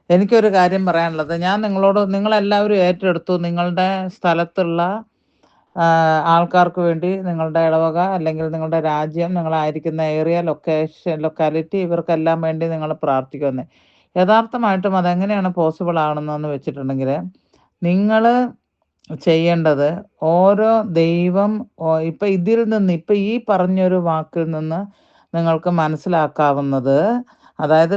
എനിക്കൊരു കാര്യം പറയാനുള്ളത്, ഞാൻ നിങ്ങളെല്ലാവരും ഏറ്റെടുത്തു നിങ്ങളുടെ സ്ഥലത്തുള്ള ആൾക്കാർക്ക് വേണ്ടി നിങ്ങളുടെ ഇടവക അല്ലെങ്കിൽ നിങ്ങളുടെ രാജ്യം, നിങ്ങളായിരിക്കുന്ന ഏരിയ, ലൊക്കാലിറ്റി ഇവർക്കെല്ലാം വേണ്ടി നിങ്ങൾ പ്രാർത്ഥിക്കുമെന്ന്. യഥാർത്ഥമായിട്ടും അതെങ്ങനെയാണ് പോസിബിൾ ആകുന്നതെന്ന് വെച്ചിട്ടുണ്ടെങ്കിൽ, നിങ്ങൾ ചെയ്യേണ്ടത് ഓരോ ദൈവം ഇപ്പം ഇതിൽ നിന്ന് ഇപ്പം ഈ പറഞ്ഞൊരു വാക്കിൽ നിന്ന് നിങ്ങൾക്ക് മനസ്സിലാക്കാവുന്നത്, അതായത്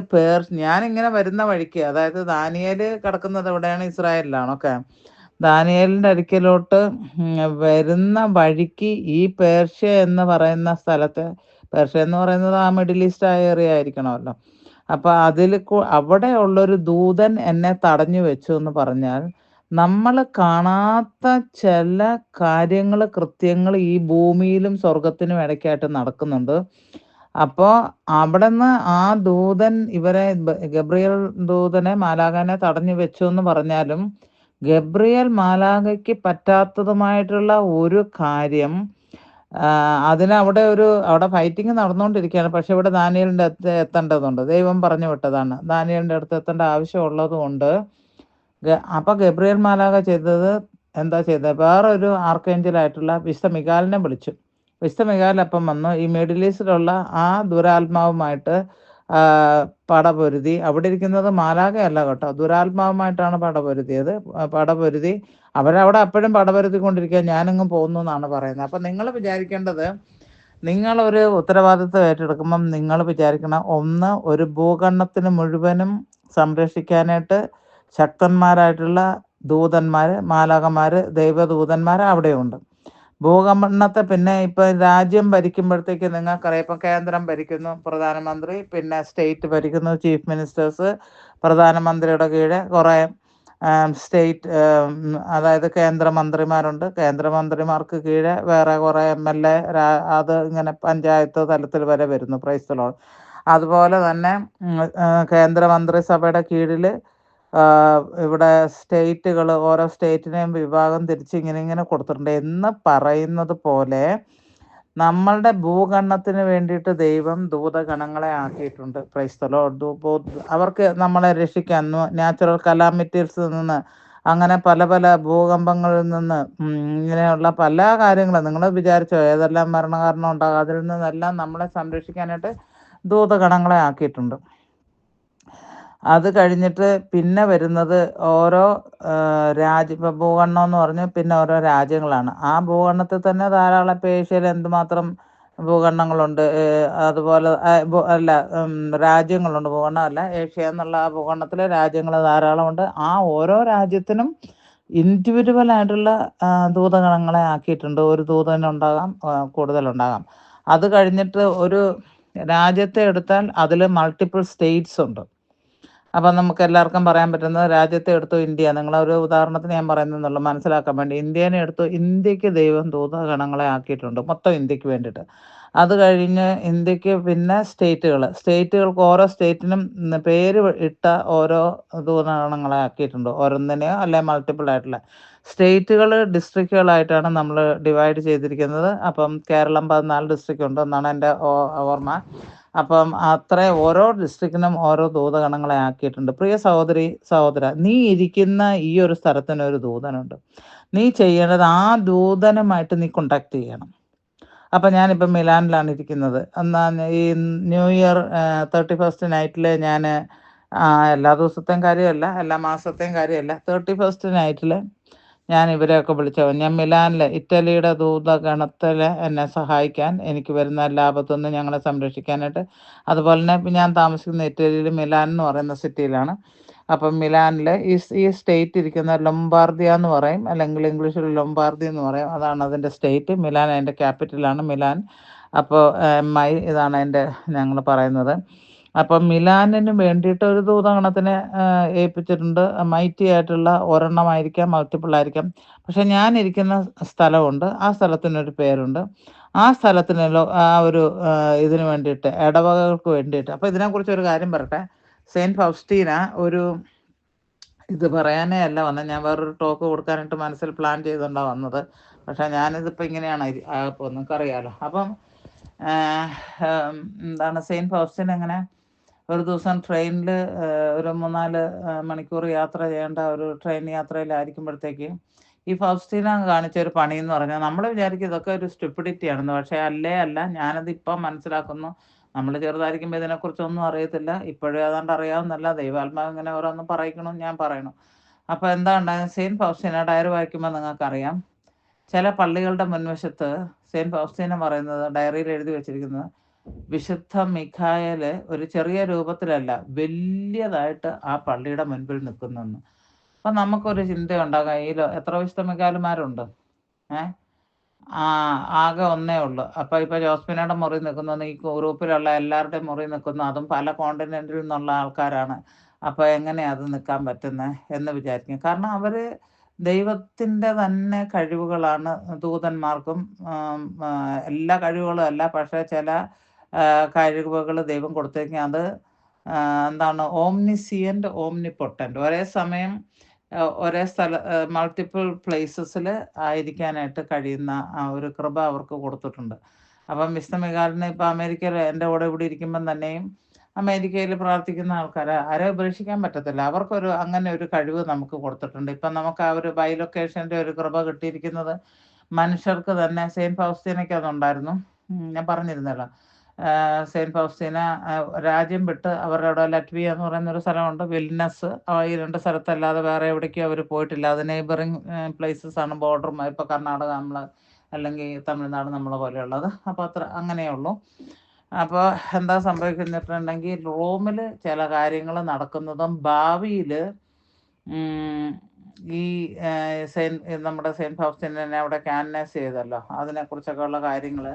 ഞാനിങ്ങനെ വരുന്ന വഴിക്ക്, അതായത് ദാനിയേൽ കിടക്കുന്നത് എവിടെയാണ്? ഇസ്രായേലിലാണ്. ഓക്കെ, ദാനിയേലിൻ്റെ അടുക്കലോട്ട് വരുന്ന വഴിക്ക് ഈ പേർഷ്യ എന്ന് പറയുന്ന സ്ഥലത്ത്, പേർഷ്യ എന്ന് പറയുന്നത് ആ മിഡിൽ ഈസ്റ്റ് ഏരിയ ആയിരിക്കണമല്ലോ. അപ്പം അവിടെ ഉള്ളൊരു ദൂതൻ എന്നെ തടഞ്ഞു വെച്ചു എന്ന് പറഞ്ഞാൽ, നമ്മൾ കാണാത്ത ചില കാര്യങ്ങൾ, കൃത്യങ്ങൾ ഈ ഭൂമിയിലും സ്വർഗത്തിനും ഇടയ്ക്കായിട്ട് നടക്കുന്നുണ്ട്. അപ്പോൾ അവിടുന്ന് ആ ദൂതൻ ഗബ്രിയേൽ ദൂതനെ, മാലാഖനെ തടഞ്ഞു വെച്ചു എന്ന് പറഞ്ഞാലും, ഗബ്രിയേൽ മാലാഖയ്ക്ക് പറ്റാത്തതുമായിട്ടുള്ള ഒരു കാര്യം അവിടെ ഫൈറ്റിംഗ് നടന്നുകൊണ്ടിരിക്കുകയാണ്. പക്ഷെ ഇവിടെ ദാനിയേലിൻ്റെ അടുത്ത് എത്തേണ്ടതുണ്ട്. ദൈവം പറഞ്ഞു വിട്ടതാണ്. ദാനിയേലിൻ്റെ അടുത്ത് എത്തേണ്ട ആവശ്യമുള്ളത് കൊണ്ട് അപ്പം ഗബ്രിയേൽ മാലാഖ എന്താ ചെയ്തത്? വേറൊരു ആർക്കേഞ്ചലായിട്ടുള്ള വിശുദ്ധ മിഖായേലിനെ വിളിച്ചു. വിശുദ്ധ മിഖായേൽ അപ്പം വന്നു ഈ മിഡിൽ ഈസ്റ്റിലുള്ള ആ ദുരാത്മാവുമായിട്ട് പടപൊരുതി. അവിടെ ഇരിക്കുന്നത് മാലാഖയല്ല കേട്ടോ, ദുരാത്മാവുമായിട്ടാണ് പടപൊരുതി. അവരവിടെ അപ്പോഴും പടപൊരുത്തിക്കൊണ്ടിരിക്കുക. ഞാനിങ്ങ് പോകുന്നു എന്നാണ് പറയുന്നത്. അപ്പം നിങ്ങൾ വിചാരിക്കേണ്ടത്, നിങ്ങളൊരു ഉത്തരവാദിത്വം ഏറ്റെടുക്കുമ്പം നിങ്ങൾ വിചാരിക്കണം, ഒന്ന്, ഒരു ഭൂഖണ്ഡത്തിന് മുഴുവനും സംരക്ഷിക്കാനായിട്ട് ശക്തന്മാരായിട്ടുള്ള ദൂതന്മാർ, മാലാഖമാർ, ദൈവദൂതന്മാർ അവിടെയുണ്ട്. ഭൂഖണ്ഡത്തെ പിന്നെ ഇപ്പം രാജ്യം ഭരിക്കുമ്പോഴത്തേക്ക് നിങ്ങൾക്കറിയാം, ഇപ്പം കേന്ദ്രം ഭരിക്കുന്നു പ്രധാനമന്ത്രി, പിന്നെ സ്റ്റേറ്റ് ഭരിക്കുന്നു ചീഫ് മിനിസ്റ്റേഴ്സ്, പ്രധാനമന്ത്രിയുടെ കീഴെ കുറേ സ്റ്റേറ്റ്, അതായത് കേന്ദ്രമന്ത്രിമാരുണ്ട്. കേന്ദ്രമന്ത്രിമാർക്ക് കീഴെ വേറെ കുറേ MLA, അത് ഇങ്ങനെ പഞ്ചായത്ത് തലത്തിൽ വരെ വരുന്നു. Price the Lord. അതുപോലെ തന്നെ കേന്ദ്രമന്ത്രിസഭയുടെ കീഴിൽ ഇവിടെ സ്റ്റേറ്റുകൾ, ഓരോ സ്റ്റേറ്റിനെയും വിഭാഗം തിരിച്ച് ഇങ്ങനെ കൊടുത്തിട്ടുണ്ട്. എന്ന് പറയുന്നത് പോലെ നമ്മളുടെ ഭൂഖണ്ഡത്തിന് വേണ്ടിയിട്ട് ദൈവം ദൂതഗണങ്ങളെ ആക്കിയിട്ടുണ്ട്. Price the Lord. അവർക്ക് നമ്മളെ രക്ഷിക്കാൻ, നാച്ചുറൽ കലാമിറ്റീസിൽ നിന്ന്, അങ്ങനെ പല പല ഭൂകമ്പങ്ങളിൽ നിന്ന്, ഇങ്ങനെയുള്ള പല കാര്യങ്ങളും നിങ്ങൾ വിചാരിച്ചോ ഏതെല്ലാം മരണകാരണം ഉണ്ടാകും, അതിൽ നിന്നെല്ലാം നമ്മളെ സംരക്ഷിക്കാനായിട്ട് ദൂതഗണങ്ങളെ ആക്കിയിട്ടുണ്ട്. അത് കഴിഞ്ഞിട്ട് പിന്നെ വരുന്നത് ഓരോ ഇപ്പം ഭൂഖണ്ഡം എന്ന് പറഞ്ഞ് പിന്നെ ഓരോ രാജ്യങ്ങളാണ്. ആ ഭൂഖണ്ഡത്തിൽ തന്നെ ധാരാളം, ഇപ്പം ഏഷ്യയിൽ എന്തുമാത്രം ഭൂഖണ്ഡങ്ങളുണ്ട്. അതുപോലെ രാജ്യങ്ങളുണ്ട്. ഭൂഖണ്ഡമല്ല, ഏഷ്യ എന്നുള്ള ആ ഭൂഖണ്ഡത്തിൽ രാജ്യങ്ങൾ ധാരാളമുണ്ട്. ആ ഓരോ രാജ്യത്തിനും ഇൻഡിവിജ്വലായിട്ടുള്ള ദൂതഗണങ്ങളെ ആക്കിയിട്ടുണ്ട്. ഒരു ദൂതനുണ്ടാകാം, കൂടുതലുണ്ടാകാം. അത് കഴിഞ്ഞിട്ട് ഒരു രാജ്യത്തെ എടുത്താൽ അതിൽ മൾട്ടിപ്പിൾ സ്റ്റേറ്റ്സ് ഉണ്ട്. അപ്പം നമുക്ക് എല്ലാവർക്കും പറയാൻ പറ്റുന്നത്, രാജ്യത്തെ എടുത്തു ഇന്ത്യ, നിങ്ങളൊരു ഉദാഹരണത്തിന് ഞാൻ പറയുന്നതെന്നുള്ളൂ മനസ്സിലാക്കാൻ വേണ്ടി. ഇന്ത്യനെ എടുത്തു, ഇന്ത്യക്ക് ദൈവം ദൂതഗണങ്ങളെ ആക്കിയിട്ടുണ്ട്, മൊത്തം ഇന്ത്യക്ക് വേണ്ടിയിട്ട്. അത് കഴിഞ്ഞ് ഇന്ത്യക്ക് പിന്നെ സ്റ്റേറ്റുകൾക്ക് ഓരോ സ്റ്റേറ്റിനും പേര് ഇട്ട ഓരോ ദൂതഗണങ്ങളെ ആക്കിയിട്ടുണ്ട്. ഓരോന്നിനെയോ അല്ലെ മൾട്ടിപ്പിൾ ആയിട്ടുള്ള സ്റ്റേറ്റുകൾ, ഡിസ്ട്രിക്റ്റുകളായിട്ടാണ് നമ്മൾ ഡിവൈഡ് ചെയ്തിരിക്കുന്നത്. അപ്പം കേരളം 14 ഡിസ്ട്രിക്റ്റ് ഉണ്ട് എന്നാണ് എൻ്റെ ഓർമ്മ. അപ്പം ഓരോ ഡിസ്ട്രിക്റ്റിനും ഓരോ ദൂതഗണങ്ങളെ ആക്കിയിട്ടുണ്ട്. പ്രിയ സഹോദര, നീ ഇരിക്കുന്ന ഈ ഒരു സ്ഥലത്തിന് ഒരു ദൂതനുണ്ട്. നീ ചെയ്യേണ്ടത് ആ ദൂതനുമായിട്ട് നീ കോണ്ടാക്ട് ചെയ്യണം. അപ്പം ഞാനിപ്പം മിലാനിലാണ് ഇരിക്കുന്നത്. എന്നാൽ ഈ ന്യൂ ഇയർ 31st നൈറ്റിൽ ഞാൻ, എല്ലാ ദിവസത്തെയും കാര്യമല്ല, എല്ലാ മാസത്തെയും കാര്യമല്ല, 31st നൈറ്റിൽ ഞാൻ ഇവരെയൊക്കെ ഞാൻ മിലാനിൽ, ഇറ്റലിയുടെ ദൂതഗണത്തിൽ എന്നെ സഹായിക്കാൻ, എനിക്ക് വരുന്ന എല്ലാ ആപത്തു നിന്നും ഞങ്ങളെ സംരക്ഷിക്കാനായിട്ട്. അതുപോലെ തന്നെ ഞാൻ താമസിക്കുന്ന ഇറ്റലിയിൽ മിലാൻ എന്ന് പറയുന്ന സിറ്റിയിലാണ്. അപ്പം മിലാനിൽ ഈ സ്റ്റേറ്റ് ഇരിക്കുന്ന ലൊംബാർദിയ എന്ന് പറയും, അല്ലെങ്കിൽ ഇംഗ്ലീഷിൽ ലൊംബാർദി എന്ന് പറയും. അതാണ് അതിൻ്റെ സ്റ്റേറ്റ്. മിലാൻ അതിൻ്റെ ക്യാപിറ്റലാണ് മിലാൻ. അപ്പോൾ ഇതാണ് ഞങ്ങൾ പറയുന്നത്. അപ്പം മിലാനിന് വേണ്ടിയിട്ട് ഒരു ദൂതഗണത്തിനെ ഏൽപ്പിച്ചിട്ടുണ്ട്. മൈറ്റി ആയിട്ടുള്ള ഒരെണ്ണമായിരിക്കാം, മൾട്ടിപ്പിൾ ആയിരിക്കാം. പക്ഷെ ഞാൻ ഇരിക്കുന്ന സ്ഥലമുണ്ട്, ആ സ്ഥലത്തിനൊരു പേരുണ്ട്. ആ സ്ഥലത്തിന് ആ ഒരു ഇതിന് വേണ്ടിയിട്ട്, ഇടവകകൾക്ക് വേണ്ടിയിട്ട്. അപ്പോൾ ഇതിനെക്കുറിച്ച് ഒരു കാര്യം പറയട്ടെ. സെയിൻറ്റ് ഫൗസ്റ്റീന ഇത് പറയാനേ അല്ല വന്നത്, ഞാൻ വേറൊരു ടോക്ക് കൊടുക്കാനായിട്ട് മനസ്സിൽ പ്ലാൻ ചെയ്തുകൊണ്ടാണ് വന്നത്. പക്ഷേ ഞാനിതിപ്പോൾ ഇങ്ങനെയാണ് അപ്പോൾ നിങ്ങൾക്കറിയാമല്ലോ. അപ്പം എന്താണ്, സെയിൻറ്റ് ഫൗസ്റ്റീൻ എങ്ങനെ ഒരു ദിവസം ട്രെയിനിൽ ഒരു 3-4 മണിക്കൂർ യാത്ര ചെയ്യേണ്ട ഒരു ട്രെയിൻ യാത്രയിലായിരിക്കുമ്പോഴത്തേക്ക് ഈ ഫൗസ്റ്റീന കാണിച്ച ഒരു പണി എന്ന് പറഞ്ഞാൽ നമ്മൾ വിചാരിക്കും ഇതൊക്കെ ഒരു സ്റ്റുപ്പിഡിറ്റി ആണെന്ന്. പക്ഷേ അല്ല. ഞാനത് ഇപ്പം മനസ്സിലാക്കുന്നു. നമ്മൾ ചെറുതായിരിക്കുമ്പോൾ ഇതിനെക്കുറിച്ചൊന്നും അറിയത്തില്ല. ഇപ്പോഴും ഏതാണ്ട് അറിയാവുന്നല്ല. ദൈവാത്മാവ് ഇങ്ങനെ ഓരോന്ന് പറയിക്കണം, ഞാൻ പറയണം. അപ്പോൾ എന്താ ഉണ്ടായത്? സെയിൻറ്റ് ഫൗസ്റ്റീന ഡയറി വായിക്കുമ്പോൾ നിങ്ങൾക്കറിയാം, ചില പള്ളികളുടെ മുൻവശത്ത് സെയിൻറ്റ് ഫൗസ്റ്റീന പറയുന്നത്, ഡയറിയിൽ എഴുതി വെച്ചിരിക്കുന്നത്, വിശുദ്ധ മിഖായേല് ഒരു ചെറിയ രൂപത്തിലല്ല, വലിയതായിട്ട് ആ പള്ളിയുടെ മുൻപിൽ നിൽക്കുന്നെന്ന്. അപ്പം നമുക്കൊരു ചിന്തയുണ്ടാകാം, എത്ര വിശുദ്ധ മിഖായലുമാരുണ്ട്? ആകെ ഒന്നേ ഉള്ളൂ. അപ്പോൾ ഇപ്പോൾ ജോസ്ഫിനയുടെ മുറി നിൽക്കുന്നത്, ഈ ഗ്രൂപ്പിലുള്ള എല്ലാവരുടെയും മുറി നിൽക്കുന്നു, അതും പല കോണ്ടിനെന്റിൽ നിന്നുള്ള ആൾക്കാരാണ്. അപ്പോൾ എങ്ങനെയാ അത് നിൽക്കാൻ പറ്റുന്നത് എന്ന് വിചാരിക്കും. കാരണം അവർ ദൈവത്തിൻ്റെ തന്നെ കഴിവുകളാണ് ദൂതന്മാർക്കും. എല്ലാ കഴിവുകളും അല്ല, പക്ഷേ ചില കഴിവുകൾ ദൈവം കൊടുത്തേക്കും. അത് എന്താണ്, ഓംനിസിയൻ്റ്, ഓംനിപൊട്ടൻ്റ്. ഒരേ സമയം ഒരേ മൾട്ടിപ്പിൾ പ്ലേസസിൽ ആയിരിക്കാനായിട്ട് കഴിയുന്ന ആ ഒരു കൃപ അവർക്ക് കൊടുത്തിട്ടുണ്ട്. അപ്പം വിശുദ്ധ മിഖായേലിനെ ഇപ്പോൾ അമേരിക്കയിൽ എൻ്റെ കൂടെ ഇവിടെ ഇരിക്കുമ്പം തന്നെയും അമേരിക്കയിൽ പ്രാർത്ഥിക്കുന്ന ആൾക്കാരെ ആരെ ഉപേക്ഷിക്കാൻ പറ്റത്തില്ല. അവർക്കൊരു അങ്ങനെ ഒരു കഴിവ് നമുക്ക് കൊടുത്തിട്ടുണ്ട്. ഇപ്പം നമുക്ക് ആ ഒരു ബൈലൊക്കേഷൻ്റെ ഒരു കൃപ കിട്ടിയിരിക്കുന്നത് മനുഷ്യർക്ക് തന്നെ. സെയിൻറ്റ് ഫൗസ്റ്റീനയ്ക്ക് അതുണ്ടായിരുന്നു. ഞാൻ പറഞ്ഞിരുന്നല്ലോ, സെയിൻറ്റ് ഫൗസ്റ്റീന രാജ്യം വിട്ട് അവരുടെ ലറ്റ്വിയ എന്ന് പറയുന്നൊരു സ്ഥലമുണ്ട്, വിൽനസ്. ഈ 2 സ്ഥലത്തല്ലാതെ വേറെ എവിടേക്കും അവർ പോയിട്ടില്ല. അത് നെയ്ബറിങ് പ്ലേസസ് ആണ്, ബോർഡറും. ഇപ്പോൾ കർണാടക നമ്മൾ, അല്ലെങ്കിൽ തമിഴ്നാട് നമ്മളെ പോലെയുള്ളത്. അപ്പോൾ അത്ര അങ്ങനെയേ ഉള്ളൂ. അപ്പോൾ എന്താ സംഭവിക്കുന്നിട്ടുണ്ടെങ്കിൽ, റോമിൽ ചില കാര്യങ്ങൾ നടക്കുന്നതും ഭാവിയിൽ ഈ നമ്മുടെ സെയിൻറ്റ് ഫൗസ്റ്റീനെ അവിടെ കാനനൈസ് ചെയ്തല്ലോ, അതിനെക്കുറിച്ചൊക്കെ ഉള്ള കാര്യങ്ങൾ.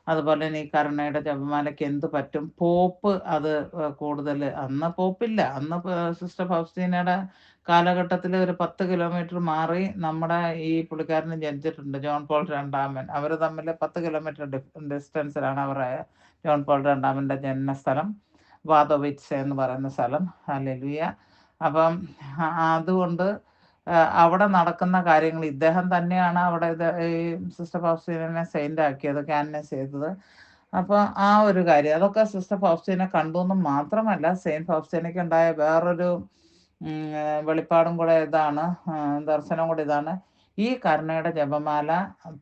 അതുപോലെ തന്നെ ഈ കരുണയുടെ ജപമാലയ്ക്ക് എന്ത് പറ്റും? പോപ്പ് അത് കൂടുതൽ, അന്ന് പോപ്പില്ല. അന്ന് സിസ്റ്റർ ഫൗസ്റ്റീനയുടെ കാലഘട്ടത്തിൽ ഒരു 10 കിലോമീറ്റർ മാറി നമ്മുടെ ഈ പുള്ളിക്കാരന് ജനിച്ചിട്ടുണ്ട്, ജോൺ പോൾ രണ്ടാമൻ. അവർ തമ്മിൽ 10 കിലോമീറ്റർ ഡിസ്റ്റൻസിലാണ് അവരുടെ ജോൺ പോൾ രണ്ടാമൻ്റെ ജന്മസ്ഥലം, വാദോവിറ്റ്സ് എന്ന് പറയുന്ന സ്ഥലം. ഹല്ലേലൂയ. അപ്പം അതുകൊണ്ട് അവിടെ നടക്കുന്ന കാര്യങ്ങൾ, ഇദ്ദേഹം തന്നെയാണ് അവിടെ ഈ സിസ്റ്റർ ഫൗസ്റ്റീനെ സെയിൻ്റ് ആക്കിയത്, കാനനൈസ് ചെയ്തത്. അപ്പോൾ ആ ഒരു കാര്യം, അതൊക്കെ സിസ്റ്റർ ഫൗസ്റ്റീനെ കണ്ടു എന്ന് മാത്രമല്ല, സെയിൻറ്റ് ഫൗസ്റ്റീനയ്ക്ക് ഉണ്ടായ വേറൊരു വെളിപ്പാടും കൂടെ ഇതാണ്, ദർശനം കൂടെ ഇതാണ്. ഈ കരുണയുടെ ജപമാല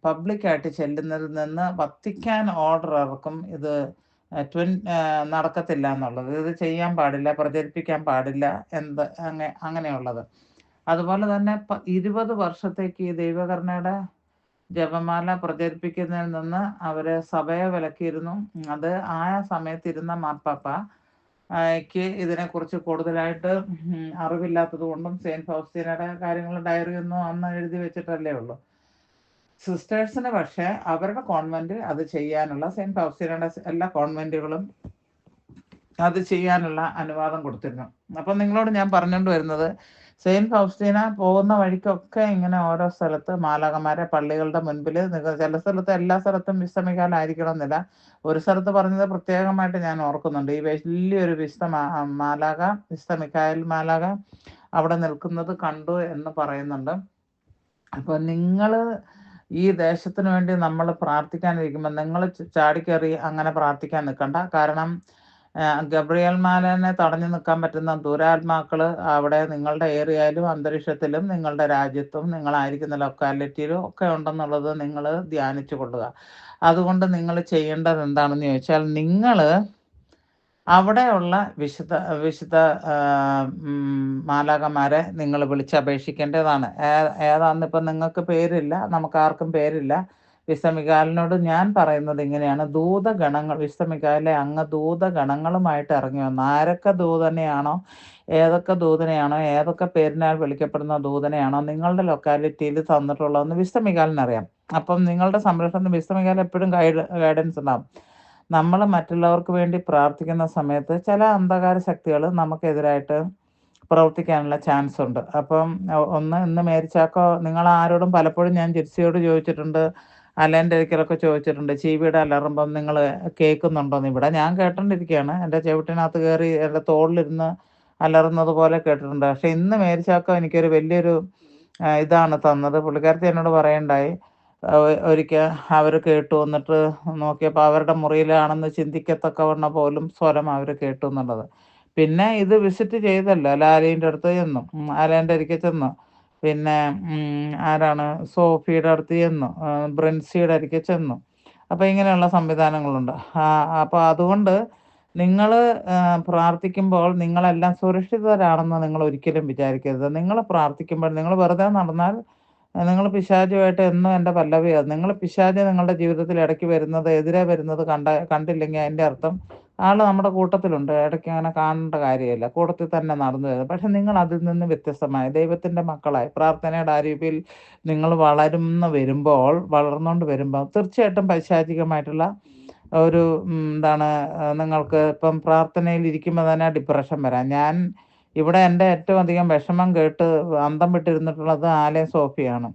പബ്ലിക്കായിട്ട് ചെല്ലുന്നതിൽ നിന്ന് വത്തിക്കാൻ ഓർഡർ ഇറക്കും, ഇത് നടക്കത്തില്ല എന്നുള്ളത്. ഇത് ചെയ്യാൻ പാടില്ല, പ്രചരിപ്പിക്കാൻ പാടില്ല, അങ്ങനെയുള്ളത്. അതുപോലെ തന്നെ 20 വർഷത്തേക്ക് ഈ ദൈവകരുണയുടെ ജപമാല പ്രചരിപ്പിക്കുന്നതിൽ നിന്ന് അവരെ സഭയെ വിലക്കിയിരുന്നു. അത് ആ സമയത്തിരുന്ന മാർപ്പാപ്പയ്ക്ക് ഇതിനെക്കുറിച്ച് കൂടുതലായിട്ട് അറിവില്ലാത്തത് കൊണ്ടും, സെയിൻറ്റ് ഫൗസ്റ്റീനയുടെ കാര്യങ്ങൾ ഡയറി ഒന്നും അന്ന് എഴുതി വെച്ചിട്ടല്ലേ ഉള്ളൂ. സിസ്റ്റേഴ്സിന് പക്ഷേ അവരുടെ കോൺവെൻറ്റ് അത് ചെയ്യാനുള്ള, സെയിൻറ്റ് ഫൗസ്റ്റീനയുടെ എല്ലാ കോൺവെൻറ്റുകളും അത് ചെയ്യാനുള്ള അനുവാദം കൊടുത്തിരുന്നു. അപ്പം നിങ്ങളോട് ഞാൻ പറഞ്ഞുകൊണ്ട് വരുന്നത്, സെയിൻറ്റ് ഫൗസ്റ്റീന പോകുന്ന വഴിക്കൊക്കെ ഇങ്ങനെ ഓരോ സ്ഥലത്ത് മാലാഖമാരെ പള്ളികളുടെ മുൻപിൽ, ചില സ്ഥലത്ത്, എല്ലാ സ്ഥലത്തും വിശുദ്ധ മിഖായേലായിരിക്കണം എന്നില്ല. ഒരു സ്ഥലത്ത് പറഞ്ഞത് പ്രത്യേകമായിട്ട് ഞാൻ ഓർക്കുന്നുണ്ട്, ഈ വലിയൊരു മാലാഖ, വിശുദ്ധ മിഖായേൽ മാലാഖ അവിടെ നിൽക്കുന്നത് കണ്ടു എന്ന് പറയുന്നുണ്ട്. അപ്പോൾ നിങ്ങൾ ഈ ദേശത്തിന് വേണ്ടി നമ്മൾ പ്രാർത്ഥിക്കാനിരിക്കുമ്പോൾ നിങ്ങൾ ചാടിക്കയറി അങ്ങനെ പ്രാർത്ഥിക്കാൻ നിൽക്കണ്ട. കാരണം ഗബ്രിയേൽ മാലനെ തടഞ്ഞു നിൽക്കാൻ പറ്റുന്ന ദുരാത്മാക്കൾ അവിടെ നിങ്ങളുടെ ഏരിയയിലും അന്തരീക്ഷത്തിലും നിങ്ങളുടെ രാജ്യത്തും നിങ്ങളായിരിക്കുന്ന ലൊക്കാലിറ്റിയിലും ഒക്കെ ഉണ്ടെന്നുള്ളത് നിങ്ങൾ ധ്യാനിച്ചു കൊള്ളുക. അതുകൊണ്ട് നിങ്ങൾ ചെയ്യേണ്ടത് എന്താണെന്ന് ചോദിച്ചാൽ, നിങ്ങൾ അവിടെയുള്ള വിശുദ്ധ മാലാഖമാരെ നിങ്ങൾ വിളിച്ചപേക്ഷിക്കേണ്ടതാണ്. ഏതാണെന്ന് ഇപ്പം നിങ്ങൾക്ക് പേരില്ല, നമുക്കാർക്കും പേരില്ല. വിശുദ്ധ മിഖായേലിനോട് ഞാൻ പറയുന്നത് ഇങ്ങനെയാണ്, ദൂതഗണങ്ങൾ, വിശുദ്ധ മിഖായേലെ അങ്ങ് ദൂതഗണങ്ങളുമായിട്ട് ഇറങ്ങി വന്നു. ആരൊക്കെ ദൂതനെയാണോ, ഏതൊക്കെ ദൂതനെയാണോ, ഏതൊക്കെ പേരിനാൽ വിളിക്കപ്പെടുന്ന ദൂതനെയാണോ നിങ്ങളുടെ ലൊക്കാലിറ്റിയിൽ തന്നിട്ടുള്ളതെന്ന് വിശുദ്ധ മിഖായേലിനറിയാം. അപ്പം നിങ്ങളുടെ സംരക്ഷണത്തിന് വിശുദ്ധ മിഖായേൽ എപ്പോഴും ഗൈഡൻസ് ഉണ്ടാകും. നമ്മൾ മറ്റുള്ളവർക്ക് വേണ്ടി പ്രാർത്ഥിക്കുന്ന സമയത്ത് ചില അന്ധകാര ശക്തികൾ നമുക്കെതിരായിട്ട് പ്രവർത്തിക്കാനുള്ള ചാൻസ് ഉണ്ട്. അപ്പം ഇന്ന് മേരിച്ചാക്കോ, നിങ്ങൾ ആരോടും, പലപ്പോഴും ഞാൻ ജിപ്സിയോട് ചോദിച്ചിട്ടുണ്ട്, അലേൻ്റെ ഒരിക്കലൊക്കെ ചോദിച്ചിട്ടുണ്ട്, ചീവിയുടെ അലറുമ്പം നിങ്ങൾ കേൾക്കുന്നുണ്ടോന്ന്. ഇവിടെ ഞാൻ കേട്ടോണ്ടിരിക്കുകയാണ്, എൻ്റെ ചവിട്ടിനകത്ത് കയറി എൻ്റെ തോളിലിരുന്ന് അലറുന്നത് പോലെ കേട്ടിട്ടുണ്ട്. പക്ഷെ ഇന്ന് മേരിച്ചാക്കോ എനിക്കൊരു വലിയൊരു ഇതാണ് തന്നത്. പുള്ളിക്കാരത്തി എന്നോട് പറയണ്ടായി, ഒരിക്കൽ അവർ കേട്ടു, എന്നിട്ട് നോക്കിയപ്പോൾ അവരുടെ മുറിയിലാണെന്ന് ചിന്തിക്കത്തക്കവണ്ണം പോലും സ്വരം അവർ കേട്ടു എന്നുള്ളത്. പിന്നെ ഇത് വിസിറ്റ് ചെയ്തല്ലോ, ലാലേൻ്റെ അടുത്ത് ചെന്നു, ആലേൻ്റെ അരികെ ചെന്നു, പിന്നെ ആരാണ് സോഫിയുടെ അടുത്ത് ചെന്നു, ബ്രിൻസിയുടെ അരികെ ചെന്നു. അപ്പോൾ ഇങ്ങനെയുള്ള സംവിധാനങ്ങളുണ്ട്. അപ്പോൾ അതുകൊണ്ട് നിങ്ങൾ പ്രാർത്ഥിക്കുമ്പോൾ നിങ്ങളെല്ലാം സുരക്ഷിതരാണെന്ന് നിങ്ങൾ ഒരിക്കലും വിചാരിക്കരുത്. നിങ്ങൾ പ്രാർത്ഥിക്കുമ്പോൾ നിങ്ങൾ വെറുതെ നടന്നാൽ നിങ്ങൾ പിശാചുമായിട്ട് എന്നും എൻ്റെ പല്ലവിയാണ്. നിങ്ങൾ പിശാച് നിങ്ങളുടെ ജീവിതത്തിൽ ഇടയ്ക്ക് വരുന്നത്, എതിരെ വരുന്നത് കണ്ടില്ലെങ്കിൽ അതിൻ്റെ അർത്ഥം ആൾ നമ്മുടെ കൂട്ടത്തിലുണ്ട്. ഇടയ്ക്ക് അങ്ങനെ കാണേണ്ട കാര്യമില്ല, കൂട്ടത്തിൽ തന്നെ നടന്നു വരുന്നത്. പക്ഷെ നിങ്ങൾ അതിൽ നിന്ന് വ്യത്യസ്തമായി ദൈവത്തിൻ്റെ മക്കളായി പ്രാർത്ഥനയുടെ അരൂപിയിൽ നിങ്ങൾ വളർന്നുകൊണ്ട് വരുമ്പോൾ തീർച്ചയായിട്ടും പൈശാചികമായിട്ടുള്ള ഒരു നിങ്ങൾക്ക് ഇപ്പം പ്രാർത്ഥനയിൽ ഇരിക്കുമ്പോൾ തന്നെ ഡിപ്രഷൻ വരാം. ഞാൻ ഇവിടെ എൻ്റെ ഏറ്റവും അധികം വിഷമം കേട്ട് അന്തം വിട്ടിരുന്നിട്ടുള്ളത് ആലയം സോഫിയാണ്.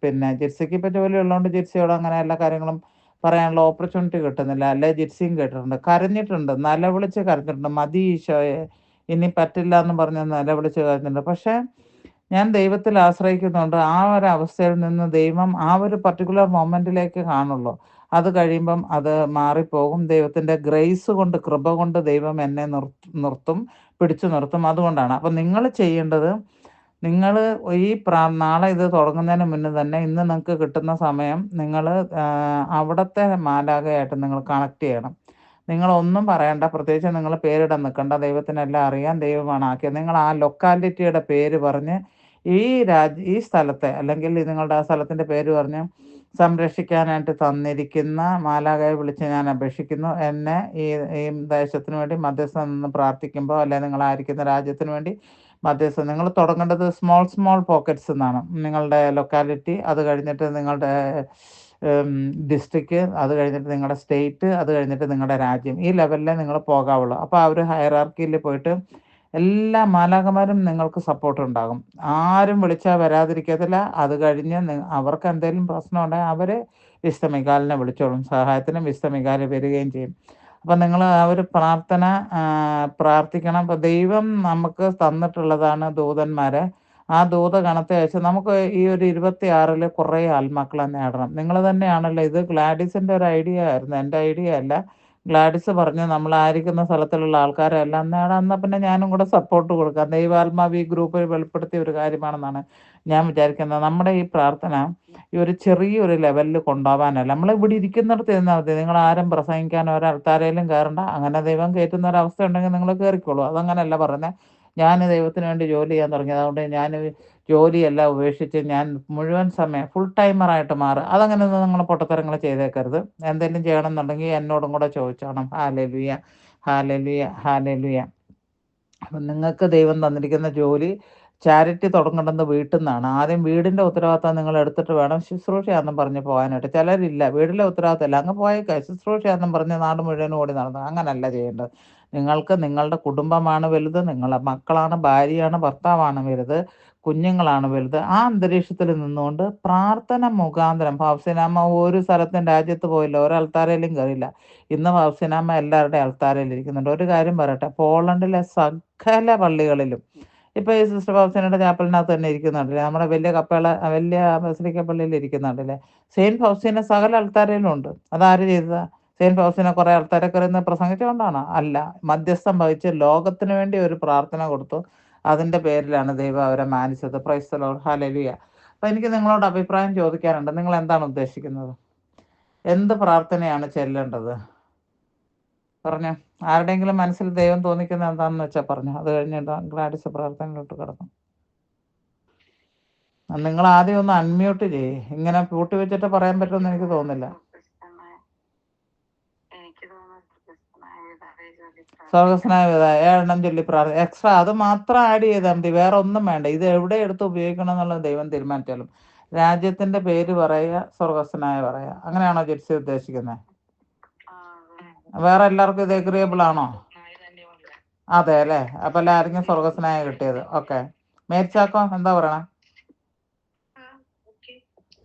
പിന്നെ ജിർസിക്ക് ഇപ്പോൾ ജോലി ഉള്ളതുകൊണ്ട് ജിർസിയോട് അങ്ങനെ എല്ലാ കാര്യങ്ങളും പറയാനുള്ള ഓപ്പർച്യൂണിറ്റി കിട്ടുന്നില്ല. അല്ലെ ജിർസിയും കേട്ടിട്ടുണ്ട്, കരഞ്ഞിട്ടുണ്ട്, നിലവിളിച്ച് കരഞ്ഞിട്ടുണ്ട്, മതി ഈശോയെ ഇനി പറ്റില്ല എന്ന് പറഞ്ഞ് നിലവിളിച്ച് കരഞ്ഞിട്ടുണ്ട്. പക്ഷേ ഞാൻ ദൈവത്തിൽ ആശ്രയിക്കുന്നുണ്ട്. ആ ഒരു അവസ്ഥയിൽ നിന്ന് ദൈവം ആ ഒരു പർട്ടിക്കുലർ മൊമെൻറ്റിലേക്ക് കാണുള്ളൂ. അത് കഴിയുമ്പം അത് മാറിപ്പോകും. ദൈവത്തിൻ്റെ ഗ്രേസ് കൊണ്ട്, കൃപ കൊണ്ട് ദൈവം എന്നെ പിടിച്ചു നിർത്തും. അതുകൊണ്ടാണ്. അപ്പം നിങ്ങൾ ചെയ്യേണ്ടത്, നിങ്ങൾ ഈ നാളെ ഇത് തുടങ്ങുന്നതിന് മുന്നേ തന്നെ ഇന്ന് നിങ്ങൾക്ക് കിട്ടുന്ന സമയം നിങ്ങൾ അവിടുത്തെ മാലാഖയായിട്ട് നിങ്ങൾ കണക്ട് ചെയ്യണം. നിങ്ങളൊന്നും പറയണ്ട, പ്രത്യേകിച്ച് നിങ്ങൾ പേരിടാൻ നിൽക്കണ്ട. ദൈവത്തിനെല്ലാം അറിയാം, ദൈവമാണ് ആക്കിയത്. നിങ്ങൾ ആ ലൊക്കാലിറ്റിയുടെ പേര് പറഞ്ഞ് ഈ സ്ഥലത്തെ, അല്ലെങ്കിൽ നിങ്ങളുടെ ആ സ്ഥലത്തിൻ്റെ പേര് പറഞ്ഞ് സംരക്ഷിക്കാനായിട്ട് തന്നിരിക്കുന്ന മാലാഖയെ വിളിച്ച് ഞാൻ അപേക്ഷിക്കുന്നു, എന്നെ ഈ ദേശത്തിന് വേണ്ടി മധ്യസ്ഥം നിന്ന് പ്രാർത്ഥിക്കുമ്പോൾ, അല്ലെങ്കിൽ നിങ്ങളായിരിക്കുന്ന രാജ്യത്തിന് വേണ്ടി മധ്യസ്ഥം. നിങ്ങൾ തുടങ്ങേണ്ടത് സ്മോൾ പോക്കറ്റ്സ് എന്നാണ്. നിങ്ങളുടെ ലൊക്കാലിറ്റി, അത് കഴിഞ്ഞിട്ട് നിങ്ങളുടെ ഡിസ്ട്രിക്റ്റ്, അത് കഴിഞ്ഞിട്ട് നിങ്ങളുടെ സ്റ്റേറ്റ്, അത് കഴിഞ്ഞിട്ട് നിങ്ങളുടെ രാജ്യം. ഈ ലെവലിലേ നിങ്ങൾ പോകാവുള്ളൂ. അപ്പോൾ ആ ഒരു ഹയറാർക്കിയിൽ പോയിട്ട് എല്ലാ മാലാഖമാരും നിങ്ങൾക്ക് സപ്പോർട്ട് ഉണ്ടാകും. ആരും വിളിച്ചാൽ വരാതിരിക്കത്തില്ല. അത് കഴിഞ്ഞ് അവർക്ക് എന്തെങ്കിലും പ്രശ്നം ഉണ്ടെങ്കിൽ അവർ വിശുദ്ധ മിഖായിലിനെ വിളിച്ചോളും. സഹായത്തിനും വിശുദ്ധ മിഖായിൽ വരികയും ചെയ്യും. അപ്പം നിങ്ങൾ ആ ഒരു പ്രാർത്ഥിക്കണം. അപ്പോൾ ദൈവം നമുക്ക് തന്നിട്ടുള്ളതാണ് ദൂതന്മാരെ. ആ ദൂതഗണത്തെ അയച്ച് നമുക്ക് ഈ ഒരു 26 കുറേ ആത്മാക്കളെ നേടണം. നിങ്ങൾ തന്നെയാണല്ലോ, ഇത് ഗ്ലാഡിസിൻ്റെ ഒരു ഐഡിയ ആയിരുന്നു, എൻ്റെ ഐഡിയ അല്ല. ഗ്ലാഡിസ് പറഞ്ഞു നമ്മളായിരിക്കുന്ന സ്ഥലത്തിലുള്ള ആൾക്കാരെ എല്ലാം നേടാം. എന്നാൽ പിന്നെ ഞാനും കൂടെ സപ്പോർട്ട് കൊടുക്കാം. ദൈവാത്മാവ് ഈ ഗ്രൂപ്പിൽ വെളിപ്പെടുത്തിയ ഒരു കാര്യമാണെന്നാണ് ഞാൻ വിചാരിക്കുന്നത്. നമ്മുടെ ഈ പ്രാർത്ഥന ഈ ഒരു ചെറിയൊരു ലെവലിൽ കൊണ്ടുപോകാനല്ല. നമ്മളിവിടെ ഇരിക്കുന്നിടത്ത് ഇരുന്നാൽ മതി. നിങ്ങൾ ആരും പ്രസംഗിക്കാൻ ഒരാൾക്കാരേലും കയറണ്ട. അങ്ങനെ ദൈവം കയറ്റുന്ന ഒരവസ്ഥ ഉണ്ടെങ്കിൽ നിങ്ങൾ കയറിക്കോളൂ. അതങ്ങനെയല്ല പറഞ്ഞത്. ഞാൻ ദൈവത്തിന് വേണ്ടി ജോലി ചെയ്യാൻ തുടങ്ങിയത്, അതുകൊണ്ട് ഞാൻ ജോലിയെല്ലാം ഉപേക്ഷിച്ച് ഞാൻ മുഴുവൻ സമയം ഫുൾ ടൈമറായിട്ട് മാറുക. അതങ്ങനെയൊന്നും നിങ്ങൾ പൊട്ടത്തരങ്ങൾ ചെയ്തേക്കരുത്. എന്തെങ്കിലും ചെയ്യണമെന്നുണ്ടെങ്കിൽ എന്നോടും കൂടെ ചോദിച്ചോണം. ഹല്ലേലൂയ, ഹല്ലേലൂയ, ഹല്ലേലൂയ. അപ്പം നിങ്ങൾക്ക് ദൈവം തന്നിരിക്കുന്ന ജോലി ചാരിറ്റി തുടങ്ങേണ്ടത് വീട്ടിൽ നിന്നാണ്. ആദ്യം വീടിൻ്റെ ഉത്തരവാദിത്തം നിങ്ങൾ എടുത്തിട്ട് വേണം ശുശ്രൂഷയാണെന്നും പറഞ്ഞ് പോകാനായിട്ട്. ചിലരില്ല, വീട്ടിലെ ഉത്തരവാദിത്തമല്ല, അങ്ങ് പോയേക്കാം, ശുശ്രൂഷയാണെന്നും പറഞ്ഞ് നാട് മുഴുവനും ഓടി നടന്നു. അങ്ങനല്ല ചെയ്യേണ്ടത്. നിങ്ങൾക്ക് നിങ്ങളുടെ കുടുംബമാണ് വലുത്, നിങ്ങളുടെ മക്കളാണ്, ഭാര്യയാണ്, ഭർത്താവാണ് വലുത്, കുഞ്ഞുങ്ങളാണ് വലുത്. ആ അന്തരീക്ഷത്തിൽ നിന്നുകൊണ്ട് പ്രാർത്ഥന മുഖാന്തരം, ഫൗസിനാമ്മ ഒരു സ്ഥലത്തും രാജ്യത്ത് പോയില്ല, ഒരു അൾത്താരയിലും കയറിയില്ല. ഇന്ന് ഫൗസിനാമ്മ എല്ലാവരുടെയും അൾത്താരയിൽ ഇരിക്കുന്നുണ്ട്. ഒരു കാര്യം പറയട്ടെ, പോളണ്ടിലെ സകല പള്ളികളിലും ഇപ്പോൾ ഈ സിസ്റ്റർ ഫൗസിനയുടെ ചാപ്പലിനകത്ത് തന്നെ ഇരിക്കുന്നുണ്ടല്ലേ, നമ്മുടെ വലിയ ബസലിക്ക പള്ളിയിൽ ഇരിക്കുന്നുണ്ടല്ലേ. സെയിൻറ്റ് ഫൗസീന സകല അൾത്താരയിലും ഉണ്ട്. അതാര് ചെയ്തതാ? സെയിൻറ്റ് ഫൗസീന കുറേ ആൾക്കാരൊക്കെ ഇരുന്ന് പ്രസംഗിച്ചുകൊണ്ടാണോ? അല്ല, മധ്യസ്ഥം വഹിച്ച് ലോകത്തിന് വേണ്ടി ഒരു പ്രാർത്ഥന കൊടുത്തു. അതിൻ്റെ പേരിലാണ് ദൈവം അവരെ മാനിച്ചത്. Praise the Lord, hallelujah. അപ്പോൾ എനിക്ക് നിങ്ങളോട് അഭിപ്രായം ചോദിക്കാനുണ്ട്. നിങ്ങൾ എന്താണ് ഉദ്ദേശിക്കുന്നത്? എന്ത് പ്രാർത്ഥനയാണ് ചെല്ലേണ്ടത്? പറഞ്ഞോ. ആരുടെയെങ്കിലും മനസ്സിൽ ദൈവം തോന്നിക്കുന്നത് എന്താണെന്ന് വെച്ചാൽ പറഞ്ഞു. അത് കഴിഞ്ഞിട്ട് ഗ്ലാഡിസ് പ്രാർത്ഥനയിലോട്ട് കിടക്കും. നിങ്ങൾ ആദ്യം ഒന്ന് അൺമ്യൂട്ട് ചെയ്യേ. ഇങ്ങനെ പൂട്ടി വെച്ചിട്ട് പറയാൻ പറ്റുമെന്ന് എനിക്ക് തോന്നുന്നില്ല. സ്വർഗസ്നായ പിതാവേ, ഏഴെണ്ണം ചൊല്ലി പ്രാർത്ഥന എക്സ്ട്രാ അത് മാത്രം ആഡ് ചെയ്താൽ മതി, വേറെ ഒന്നും വേണ്ട. ഇത് എവിടെ എടുത്ത് ഉപയോഗിക്കണം എന്നുള്ളത് ദൈവം തീരുമാനിച്ചാലും. രാജ്യത്തിന്റെ പേര് പറയുക, സ്വർഗസ്നായ പറയുക. അങ്ങനെയാണോ ജിപ്സി ഉദ്ദേശിക്കുന്നത്? വേറെ എല്ലാവർക്കും ഇത് എഗ്രിയബിൾ ആണോ? അതെ അല്ലേ. അപ്പൊ എല്ലാവർക്കും സ്വർഗസ്നായ കിട്ടിയത്. ഓക്കെ, മേരിച്ചാക്കോ എന്താ പറയണേ?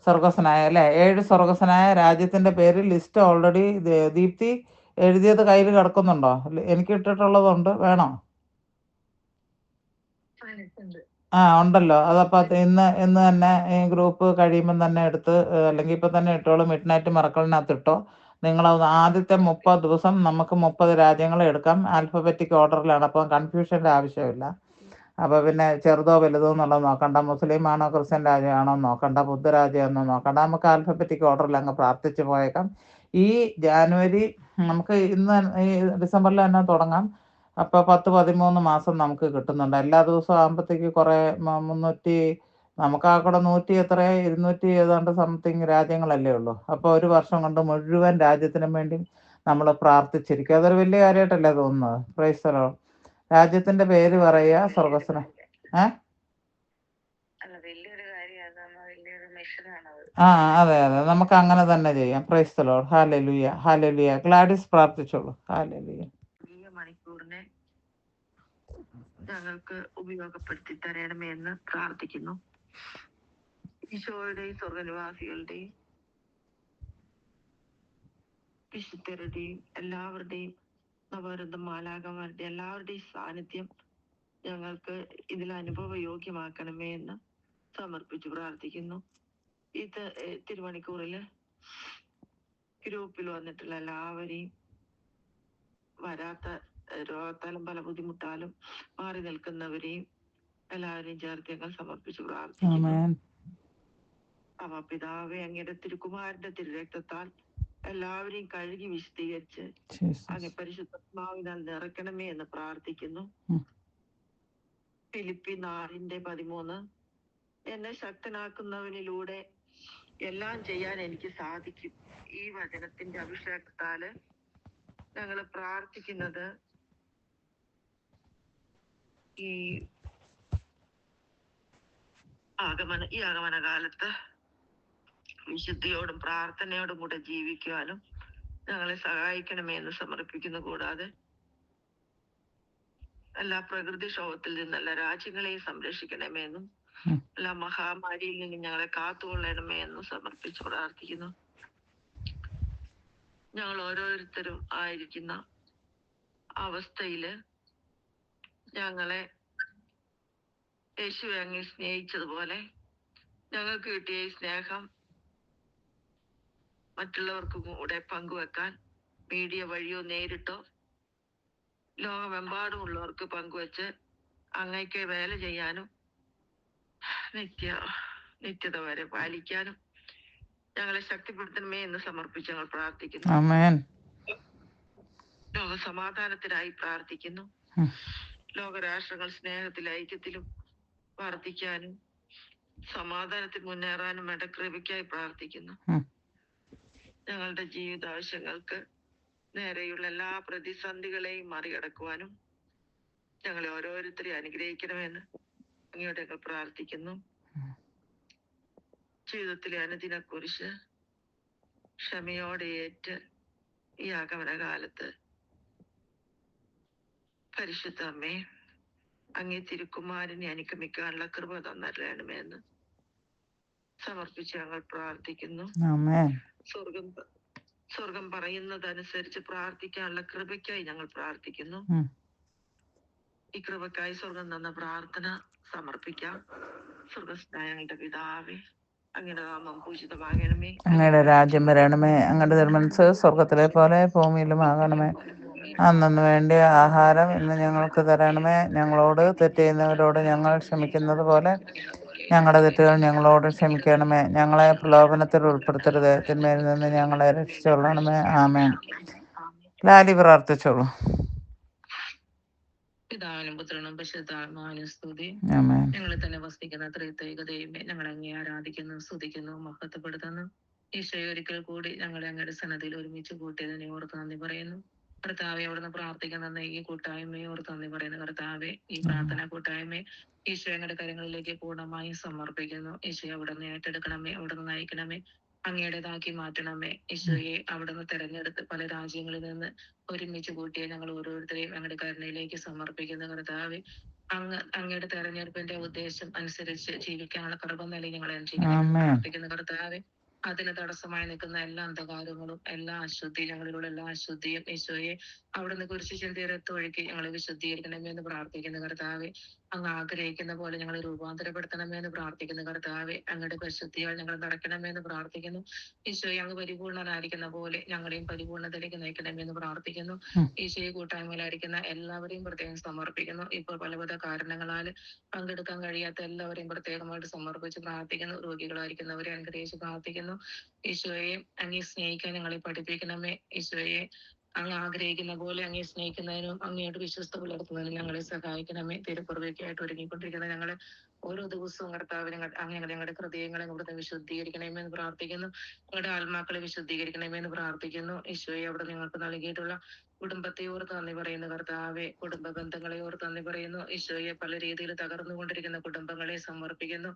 സ്വർഗസ്നായ അല്ലേ. 7 സ്വർഗസ്നായ രാജ്യത്തിന്റെ പേര് ലിസ്റ്റ് ഓൾറെഡി ദീപ്തി എഴുതിയത് കയ്യിൽ കിടക്കുന്നുണ്ടോ? എനിക്ക് ഇട്ടിട്ടുള്ളതുണ്ട്, വേണോ? ഉണ്ടല്ലോ. അതപ്പോ ഇന്ന് തന്നെ ഈ ഗ്രൂപ്പ് കഴിയുമ്പം തന്നെ എടുത്ത്, അല്ലെങ്കിൽ ഇപ്പൊ തന്നെ ഇട്ടോളൂ, മിഡ് നൈറ്റ് മറക്കലിനകത്ത് ഇട്ടോ. നിങ്ങൾ ആദ്യത്തെ 30 ദിവസം നമുക്ക് 30 രാജ്യങ്ങൾ എടുക്കാം. ആൽഫബറ്റിക് ഓർഡറിലാണ്. അപ്പം കൺഫ്യൂഷൻ്റെ ആവശ്യമില്ല. അപ്പോൾ പിന്നെ ചെറുതോ വലുതോ എന്നുള്ളത് നോക്കണ്ട. മുസ്ലിം ആണോ ക്രിസ്ത്യൻ രാജ്യമാണോ നോക്കണ്ട, ബുദ്ധരാജ്യമൊന്നും നോക്കണ്ട. നമുക്ക് ആൽഫബറ്റിക് ഓർഡറിൽ അങ്ങ് പ്രാർത്ഥിച്ച് പോയേക്കാം. ഈ ജാനുവരി നമുക്ക് ഇന്ന് ഈ ഡിസംബറിൽ തന്നെ തുടങ്ങാം. അപ്പോൾ 10-13 മാസം നമുക്ക് കിട്ടുന്നുണ്ട്. എല്ലാ ദിവസവും ആകുമ്പോഴത്തേക്ക് കുറേ 300 നമുക്ക് ആ കൂടെ 100 എത്രയോ 200 ഏതാണ്ട് സംതിങ് രാജ്യങ്ങളല്ലേ ഉള്ളൂ. അപ്പോൾ ഒരു വർഷം കൊണ്ട് മുഴുവൻ രാജ്യത്തിനും വേണ്ടി നമ്മൾ പ്രാർത്ഥിച്ചിരിക്കും. അതൊരു വലിയ കാര്യമായിട്ടല്ലേ തോന്നുന്നത്? Price the Lord. രാജ്യത്തിന്റെ പേര് പറയുക, സ്വർഗസ്വന ആ അതെ അതെ, നമുക്ക് അങ്ങനെ തന്നെ ചെയ്യാം. Praise the Lord. Hallelujah hallelujah. Gladys പ്രാർത്ഥിച്ചോളൂ. ഹല്ലേലൂയ. മണിക്കൂറിനെ ഞങ്ങൾക്ക് ഉപയോഗപ്പെടുത്തി തരണമേ എന്ന് പ്രാർത്ഥിക്കുന്നു. ഈശോയുടെയും സ്വർഗനിവാസികളുടെയും വിശുദ്ധരുടെയും എല്ലാവരുടെയും നവരന്ത മാലാകമാരുടെ എല്ലാവരുടെയും സാന്നിധ്യം ഞങ്ങൾക്ക് ഇതിൽ അനുഭവയോഗ്യമാക്കണമേ എന്ന് സമർപ്പിച്ച് പ്രാർത്ഥിക്കുന്നു. ഇത് തിരുമണിക്കൂറില് ഗ്രൂപ്പിൽ വന്നിട്ടുള്ള എല്ലാവരെയും വരാത്ത രോഗത്താലും പല ബുദ്ധിമുട്ടാലും മാറി നിൽക്കുന്നവരെയും എല്ലാവരെയും ചേർത്ത് ഞങ്ങൾ സമർപ്പിച്ച് പ്രാർത്ഥിക്കുന്നു. അവ പിതാവെ അങ്ങയുടെ തിരുക്കുമാരന്റെ തിരുരക്തത്താൽ എല്ലാവരെയും കഴുകി വിശദീകരിച്ച് അങ്ങ് പരിശുദ്ധാത്മാവിനാൽ നിറയ്ക്കണമേ എന്ന് പ്രാർത്ഥിക്കുന്നു. ഫിലിപ്പി 4:13 എന്നെ ശക്തനാക്കുന്നവനിലൂടെ എല്ലാം ചെയ്യാൻ എനിക്ക് സാധിക്കും. ഈ വചനത്തിന്റെ അഭിഷേകത്താല് ഞങ്ങൾ പ്രാർത്ഥിക്കുന്നത് ഈ ആഗമന കാലത്ത് വിശുദ്ധിയോടും പ്രാർത്ഥനയോടും കൂടെ ജീവിക്കുവാനും ഞങ്ങളെ സഹായിക്കണമേ എന്ന് സമർപ്പിക്കുന്നു. കൂടാതെ എല്ലാ പ്രകൃതിക്ഷോഭത്തിൽ നിന്ന് എല്ലാ രാജ്യങ്ങളെയും സംരക്ഷിക്കണമേ എന്നും എല്ലാ മഹാമാരിയിൽ നിന്ന് ഞങ്ങളെ കാത്തുകൊള്ളണമേ എന്നും സമർപ്പിച്ച് പ്രാർത്ഥിക്കുന്നു. ഞങ്ങൾ ഓരോരുത്തരും ആയിരിക്കുന്ന അവസ്ഥയില് ഞങ്ങളെ യേശുവെ അങ്ങ് സ്നേഹിച്ചതുപോലെ ഞങ്ങൾക്ക് കിട്ടിയ ഈ സ്നേഹം മറ്റുള്ളവർക്കും കൂടെ പങ്കുവെക്കാൻ മീഡിയ വഴിയോ നേരിട്ടോ ലോകമെമ്പാടുമുള്ളവർക്ക് പങ്കുവെച്ച് അങ്ങയ്ക്ക് വേല ചെയ്യാനും നിത്യത വരെ പാലിക്കാനും ഞങ്ങളെ ശക്തിപ്പെടുത്തണമേ എന്ന് സമർപ്പിച്ച് ഞങ്ങൾ പ്രാർത്ഥിക്കുന്നു. ലോക സമാധാനത്തിനായി പ്രാർത്ഥിക്കുന്നു. ലോകരാഷ്ട്രങ്ങൾ സ്നേഹത്തിൽ ഐക്യത്തിലും വർദ്ധിക്കാനും സമാധാനത്തിൽ മുന്നേറാനും വേണ്ട കൃപയ്ക്കായി പ്രാർത്ഥിക്കുന്നു. ഞങ്ങളുടെ ജീവിതാവശ്യങ്ങൾക്ക് നേരെയുള്ള എല്ലാ പ്രതിസന്ധികളെയും മറികടക്കുവാനും ഞങ്ങളെ ഓരോരുത്തരെയും അനുഗ്രഹിക്കണമെന്ന് അങ്ങയോട് ഞങ്ങൾ പ്രാർത്ഥിക്കുന്നു. ജീവിതത്തിലെ അനുദിന കുരിശ് ക്ഷമയോടെ ഏറ്റ് ഈ ആഗമന കാലത്ത് പരിശുദ്ധ അമ്മേ അങ്ങേ തിരുക്കുമാരനെ അനുഗമിക്കാനുള്ള കൃപ തന്നരണമേ എന്ന് സമർപ്പിച്ച് ഞങ്ങൾ പ്രാർത്ഥിക്കുന്നു. സ്വർഗം പറയുന്നതനുസരിച്ച് പ്രാർത്ഥിക്കാനുള്ള കൃപയ്ക്കായി ഞങ്ങൾ പ്രാർത്ഥിക്കുന്നു. ഈ കൃപക്കായി സ്വർഗം തന്ന പ്രാർത്ഥന സമർപ്പിക്കാം. സ്വർഗസ്ഥനായ ഞങ്ങളുടെ പിതാവേ, അങ്ങയുടെ നാമം പൂജിതമാകണമേ, അങ്ങയുടെ രാജ്യം വരണമേ, അങ്ങയുടെ തിരുമനസ്സ് സ്വർഗത്തിലെ പോലെ ഭൂമിയിലും ആകണമേ. അന്നു വേണ്ടിയ ആഹാരം ഇന്ന് ഞങ്ങൾക്ക് തരണമേ. ഞങ്ങളോട് തെറ്റ് ചെയ്യുന്നവരോട് ഞങ്ങൾ ക്ഷമിക്കുന്നത് പോലെ ഞങ്ങളുടെ തെറ്റുകൾ ഞങ്ങളോട് ക്ഷമിക്കണമേ. ഞങ്ങളെ പ്രലോഭനത്തിൽ ഉൾപ്പെടുത്തരുത്, തിന്മയിൽ നിന്ന് ഞങ്ങളെ രക്ഷിച്ചുകൊള്ളണമേ. ആമേൻ. ലാലി പ്രാർത്ഥിച്ചോളൂ. പിതാവിനും പുത്രനും പരിശുദ്ധാത്മാവിനും സ്തുതി. ആമേൻ. ഞങ്ങളെ തന്നെ വസിക്കുന്ന ത്രിത്വൈക ദൈവമേ, ഞങ്ങൾ അങ്ങേ ആരാധിക്കുന്നു, സ്തുതിക്കുന്നു, മഹത്വപ്പെടുത്തുന്നു. ഈശോയെ ഒരിക്കൽ കൂടി ഞങ്ങളെ അങ്ങയുടെ സന്നദ്ധിയിൽ ഒരുമിച്ച് കൂട്ടിയതിനെ ഓർത്ത് നന്ദി പറയുന്നു. കർത്താവെ, അവിടുന്ന് പ്രാർത്ഥിക്കുന്ന ഈ കൂട്ടായ്മയെ ഓർത്ത് നന്ദി പറയുന്നു. കർത്താവെ, ഈ പ്രാർത്ഥന കൂട്ടായ്മയെ ഈശോ ഞങ്ങളുടെ കാര്യങ്ങളിലേക്ക് പൂർണ്ണമായും സമർപ്പിക്കുന്നു. ഈശോയെ അവിടുന്ന് ഏറ്റെടുക്കണമേ, അവിടുന്ന് നയിക്കണമേ, അങ്ങയുടേതാക്കി മാറ്റണമേ. ഈശോയെ അവിടുന്ന് തെരഞ്ഞെടുത്ത് പല രാജ്യങ്ങളിൽ നിന്ന് ഒരുമിച്ച് കൂട്ടിയ ഞങ്ങൾ ഓരോരുത്തരെയും അങ്ങയുടെ കരുണയിലേക്ക് സമർപ്പിക്കുന്നു. കർത്താവെ, അങ്ങയുടെ തെരഞ്ഞെടുപ്പിന്റെ ഉദ്ദേശം അനുസരിച്ച് ജീവിക്കാനുള്ള കൃപ നൽകി ഞങ്ങളെ പ്രാർത്ഥിക്കുന്നു. കർത്താവെ, അതിന് തടസ്സമായി നിൽക്കുന്ന എല്ലാ അന്ധകാരങ്ങളും എല്ലാ അശുദ്ധി ഞങ്ങളിലുള്ള എല്ലാ അശുദ്ധിയും ഈശോയെ അവിടുന്ന് കുരിശ് ചിന്തിയ രക്തം ഒഴുക്കി ഞങ്ങളെ വിശുദ്ധീകരിക്കണമെന്ന് പ്രാർത്ഥിക്കുന്നു. കർത്താവെ, അങ്ങ് ആഗ്രഹിക്കുന്ന പോലെ ഞങ്ങളെ രൂപാന്തരപ്പെടുത്തണമേ എന്ന് പ്രാർത്ഥിക്കുന്നു കർത്താവെ. അങ്ങയുടെ പരിശുദ്ധിയാൽ ഞങ്ങൾ നിറയ്ക്കണമേ എന്ന് പ്രാർത്ഥിക്കുന്നു. ഈശോയെ, അങ്ങ് പരിപൂർണനായിരിക്കുന്ന പോലെ ഞങ്ങളെയും പരിപൂർണതയിലേക്ക് നയിക്കണമേ എന്ന് പ്രാർത്ഥിക്കുന്നു. ഈശോയെ, കൂട്ടായ്മയിലായിരിക്കുന്ന എല്ലാവരെയും പ്രത്യേകം സമർപ്പിക്കുന്നു. ഇപ്പോൾ പലവിധ കാരണങ്ങളാൽ പങ്കെടുക്കാൻ കഴിയാത്ത എല്ലാവരെയും പ്രത്യേകമായിട്ട് സമർപ്പിച്ച് പ്രാർത്ഥിക്കുന്നു. രോഗികളായിരിക്കുന്നവരെ അനുഗ്രഹിച്ച് പ്രാർത്ഥിക്കുന്നു. ഈശോയെ, അങ്ങേ സ്നേഹിക്കാൻ ഞങ്ങളെ പഠിപ്പിക്കണമേ. ഈശോയെ, അങ്ങ് ആഗ്രഹിക്കുന്ന പോലെ അങ്ങേ സ്നേഹിക്കുന്നതിനും അങ്ങയോട് വിശ്വസ്ത പുലർത്തുന്നതിനും ഞങ്ങളെ സഹായിക്കണമേ. തിരുപ്പുറവയ്ക്കായിട്ട് ഒരുങ്ങിക്കൊണ്ടിരിക്കുന്ന ഞങ്ങളെ ഓരോ ദിവസവും കർത്താവ് ഞങ്ങളുടെ ഹൃദയങ്ങളെ അവിടുന്ന് വിശുദ്ധീകരിക്കണമേ എന്ന് പ്രാർത്ഥിക്കുന്നു. ഞങ്ങളുടെ ആത്മാക്കളെ വിശുദ്ധീകരിക്കണമേ എന്ന് പ്രാർത്ഥിക്കുന്നു. ഈശോയെ, അവിടെ നിങ്ങൾക്ക് നൽകിയിട്ടുള്ള കുടുംബത്തെ ഓർത്ത് നന്ദി പറയുന്നു കർത്താവെ. കുടുംബ ബന്ധങ്ങളെ ഓർത്ത് നന്ദി പറയുന്നു. ഈശോയെ, പല രീതിയിൽ തകർന്നുകൊണ്ടിരിക്കുന്ന കുടുംബങ്ങളെ സമർപ്പിക്കുന്നു.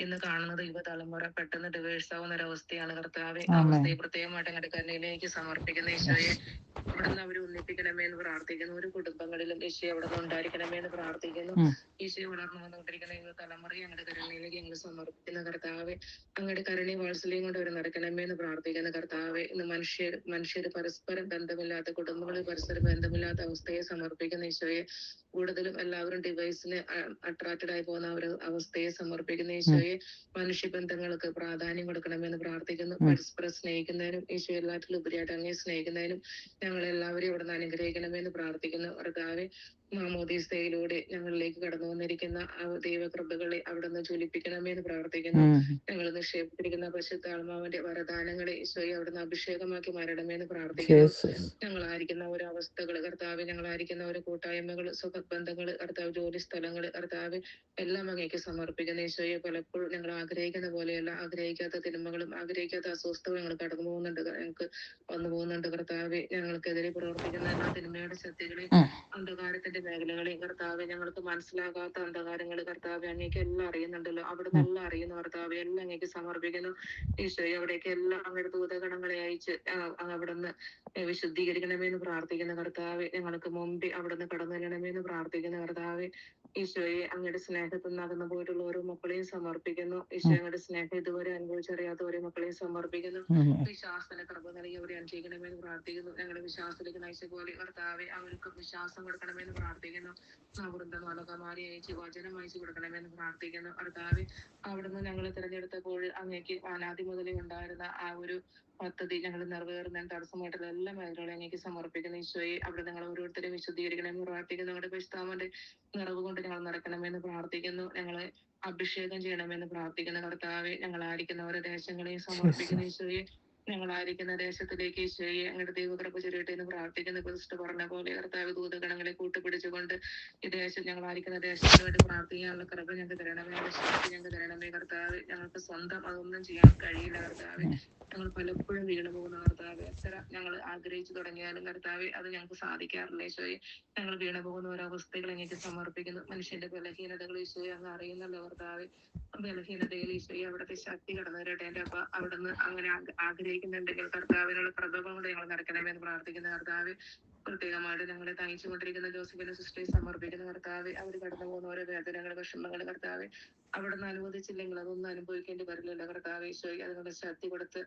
ഇന്ന് കാണുന്നത് യുവതലമുറ പെട്ടെന്ന് ഡിവേഴ്സ് ആവുന്ന ഒരവസ്ഥയാണ് കർത്താവെ. ആ അവസ്ഥയെ പ്രത്യേകമായിട്ട് ഞങ്ങളുടെ കരുണയിലേക്ക് സമർപ്പിക്കുന്ന ഈശോയെ, അവിടുന്ന് അവരെ ഒന്നിപ്പിക്കണമേ എന്ന് പ്രാർത്ഥിക്കുന്നു. ഒരു കുടുംബങ്ങളിലും ഈശോയെ അവിടുന്ന് ഉണ്ടായിരിക്കണമേ എന്ന് പ്രാർത്ഥിക്കുന്നു. ഈശോയെ, വളർന്നു വന്നുകൊണ്ടിരിക്കുന്ന യുവതലമുറയെ ഞങ്ങളുടെ കരുണയിലേക്ക് ഞങ്ങൾ സമർപ്പിക്കുന്ന കർത്താവെ. അങ്ങയുടെ കരുണയും വാത്സല്യം കൊണ്ട് അവർ നടക്കണമേ എന്ന് പ്രാർത്ഥിക്കുന്ന കർത്താവെ. ഇന്ന് മനുഷ്യർ പരസ്പരം ബന്ധമില്ലാത്ത കുടുംബങ്ങളിൽ പരസ്പരം ബന്ധമില്ലാത്ത അവസ്ഥയെ സമർപ്പിക്കുന്ന ഈശോയെ, കൂടുതലും എല്ലാവരും ഡിവൈസിന് അട്രാക്റ്റഡ് ആയി പോകുന്ന ഒരു അവസ്ഥയെ സമർപ്പിക്കുന്ന ഈശോയെ, മനുഷ്യബന്ധങ്ങൾക്ക് പ്രാധാന്യം കൊടുക്കണമെന്ന് പ്രാർത്ഥിക്കുന്നു. പരസ്പരം സ്നേഹിക്കുന്നതിനും ഈശോ എല്ലാറ്റിലും ഉപരിയായിട്ട് അങ്ങേ സ്നേഹിക്കുന്നതിനും ഞങ്ങളെല്ലാവരെയും ഇവിടുന്ന് അനുഗ്രഹിക്കണമെന്ന് പ്രാർത്ഥിക്കുന്നു കർത്താവെ. മാമോദീസയിലൂടെ ഞങ്ങളിലേക്ക് കടന്നു വന്നിരിക്കുന്ന ആ ദൈവകൃപകളെ അവിടുന്ന് ജ്വലിപ്പിക്കണമേ എന്ന് പ്രാർത്ഥിക്കുന്നു. ഞങ്ങൾ നിക്ഷേപിച്ചിരിക്കുന്ന പരിശുദ്ധാത്മാവിന്റെ വരദാനങ്ങളെ ഈശോയെ അവിടുന്ന് അഭിഷേകമാക്കി മാറണമേ എന്ന് പ്രാർത്ഥിക്കുന്നു. ഞങ്ങളായിരിക്കുന്ന ഓരോ അവസ്ഥകൾ കർത്താവ്, ഞങ്ങളായിരിക്കുന്ന ഓരോ കൂട്ടായ്മകൾ, സുഖബന്ധങ്ങൾ കർത്താവ്, ജോലി സ്ഥലങ്ങൾ കർത്താവ്, എല്ലാം അങ്ങേക്ക് സമർപ്പിക്കുന്ന ഈശോയെ. പലപ്പോഴും ഞങ്ങൾ ആഗ്രഹിക്കുന്ന പോലെയല്ല, ആഗ്രഹിക്കാത്ത തിന്മകളും ആഗ്രഹിക്കാത്ത അസ്വസ്ഥവും ഞങ്ങൾ കടന്നു പോകുന്നുണ്ട്, ഞങ്ങൾക്ക് വന്നു പോകുന്നുണ്ട് കർത്താവ്. ഞങ്ങൾക്കെതിരെ പ്രവർത്തിക്കുന്ന എല്ലാ തിന്മയുടെ ശക്തികളെയും അന്ധകാരത്തിന്റെ മേഖലകളെയും കർത്താവ്, ഞങ്ങൾക്ക് മനസ്സിലാകാത്ത അന്ധകാരങ്ങൾ കർത്താവ് അങ്ങേക്ക് എല്ലാം അറിയുന്നുണ്ടല്ലോ, അവിടെ എല്ലാം അറിയുന്ന കർത്താവ്, എല്ലാം അങ്ങേക്ക് സമർപ്പിക്കുന്നു ഈശോയെ. അവിടേക്ക് എല്ലാം അങ്ങയുടെ ദൂതഗണങ്ങളെ അയച്ച് അവിടുന്ന് വിശുദ്ധീകരിക്കണമെന്ന് പ്രാർത്ഥിക്കുന്ന കർത്താവ്. ഞങ്ങൾക്ക് മുമ്പിൽ അവിടുന്ന് കടന്നു വരണമെന്ന് പ്രാർത്ഥിക്കുന്ന കർത്താവ്. ഈശോയെ, അങ്ങയുടെ സ്നേഹത്തിൽ നടന്നു പോയിട്ടുള്ള ഓരോ മക്കളെയും സമർപ്പിക്കുന്നു. ഈശോ, അങ്ങയുടെ സ്നേഹം ഇതുവരെ അനുഭവിച്ചറിയാത്ത ഓരോ മക്കളെയും സമർപ്പിക്കുന്നു. വിശ്വാസത്തിന് കൃപ നൽകി അവരെ അനുഗ്രഹിക്കണമെന്ന് പ്രാർത്ഥിക്കുന്നു. ഞങ്ങളുടെ വിശ്വാസത്തിലേക്ക് നയിച്ച പോലെ കർത്താവെ, അവർക്ക് വിശ്വാസം കൊടുക്കണമെന്ന് പ്രാർത്ഥിക്കുന്നു. അവിടുന്ന് നാടകമാരി അയച്ച് വചനം അയച്ചു കൊടുക്കണമെന്ന് പ്രാർത്ഥിക്കുന്നു കർത്താവെ. അവിടുന്ന് ഞങ്ങളെ തിരഞ്ഞെടുത്തപ്പോൾ അങ്ങേക്ക് അനാദി മുതലേ ഉണ്ടായിരുന്ന ആ ഒരു പദ്ധതി ഞങ്ങൾ നിറവേറുന്നതിന് തടസ്സമായിട്ടുള്ള എല്ലാ മേഖലകളും അങ്ങേക്ക് സമർപ്പിക്കുന്ന ഈശോയെ, അവിടെ ഞങ്ങൾ ഓരോരുത്തരെയും വിശുദ്ധീകരിക്കണമെന്ന് പ്രാർത്ഥിക്കുന്നു. ഞങ്ങളുടെ പരിശുദ്ധാത്മാവിന്റെ നിറവ് കൊണ്ട് ഞങ്ങൾ നടക്കണമെന്ന് പ്രാർത്ഥിക്കുന്നു. ഞങ്ങളെ അഭിഷേകം ചെയ്യണമെന്ന് പ്രാർത്ഥിക്കുന്ന കർത്താവെ. ഞങ്ങളായിരിക്കുന്ന ഓരോ ദേശങ്ങളെയും സമർപ്പിക്കുന്ന ഈശോയെ, ഞങ്ങളായിരിക്കുന്ന ദേശത്തിലേക്ക് ഈശോയെ അങ്ങയുടെ ദൈവകൃപ ചൊരിയട്ടെ എന്ന് പ്രാർത്ഥിക്കുന്ന പ്രതിഷ്ഠ പറഞ്ഞ പോലെ കർത്താവ്, ദൂതഗണങ്ങളെ കൂട്ടുപിടിച്ചുകൊണ്ട് ഈ ദേശം, ഞങ്ങളായിരിക്കുന്ന ദേശത്തിന് വേണ്ടി പ്രാർത്ഥിക്കാനുള്ള കൃപ ഞങ്ങൾക്ക് തരണമേ, ശക്തി ഞങ്ങൾക്ക് തരണമേ കർത്താവ്. ഞങ്ങൾക്ക് സ്വന്തം അതൊന്നും ചെയ്യാൻ കഴിയില്ല കർത്താവ്. ഞങ്ങൾ പലപ്പോഴും വീണു പോകുന്ന കർത്താവ്. എത്ര ഞങ്ങൾ ആഗ്രഹിച്ചു തുടങ്ങിയാലും കർത്താവ് അത് ഞങ്ങൾക്ക് സാധിക്കാറില്ല ഈശോയെ. ഞങ്ങൾ വീണു പോകുന്ന ഓരോ അവസ്ഥകൾ അങ്ങേക്ക് സമർപ്പിക്കുന്നു. മനുഷ്യന്റെ ബലഹീനതകൾ ഈശോയെ അങ്ങ് അറിയുന്നല്ലോ കർത്താവ്. ബലഹീനതയിൽ ഈശോയെ അവിടുത്തെ ശക്തി കടന്നു വരട്ടെ. എന്റെ അപ്പ, അവിടുന്ന് അങ്ങനെ ആഗ്രഹിക്കുന്നുണ്ടെങ്കിൽ കർത്താവിനുള്ള പ്രഭവം കൊണ്ട് ഞങ്ങൾ നടക്കണമെന്ന് പ്രാർത്ഥിക്കുന്ന കർത്താവ്. പ്രത്യേകമായിട്ട് ഞങ്ങളെ തയ്ച്ചുകൊണ്ടിരിക്കുന്ന ജോസഫിന്റെ സിസ്റ്ററെ സമർപ്പിക്കുന്ന കർത്താവ്. അവർ കടന്നു പോകുന്ന ഓരോ വേദനകൾ, വിഷമങ്ങൾ കർത്താവ്, അവിടുന്ന് അനുവദിച്ചില്ലെങ്കിൽ അതൊന്നും അനുഭവിക്കേണ്ടി വരില്ലല്ലോ കർത്താവ്. ഈശോയെ അതിനുള്ള ശക്തി കൊടുത്ത്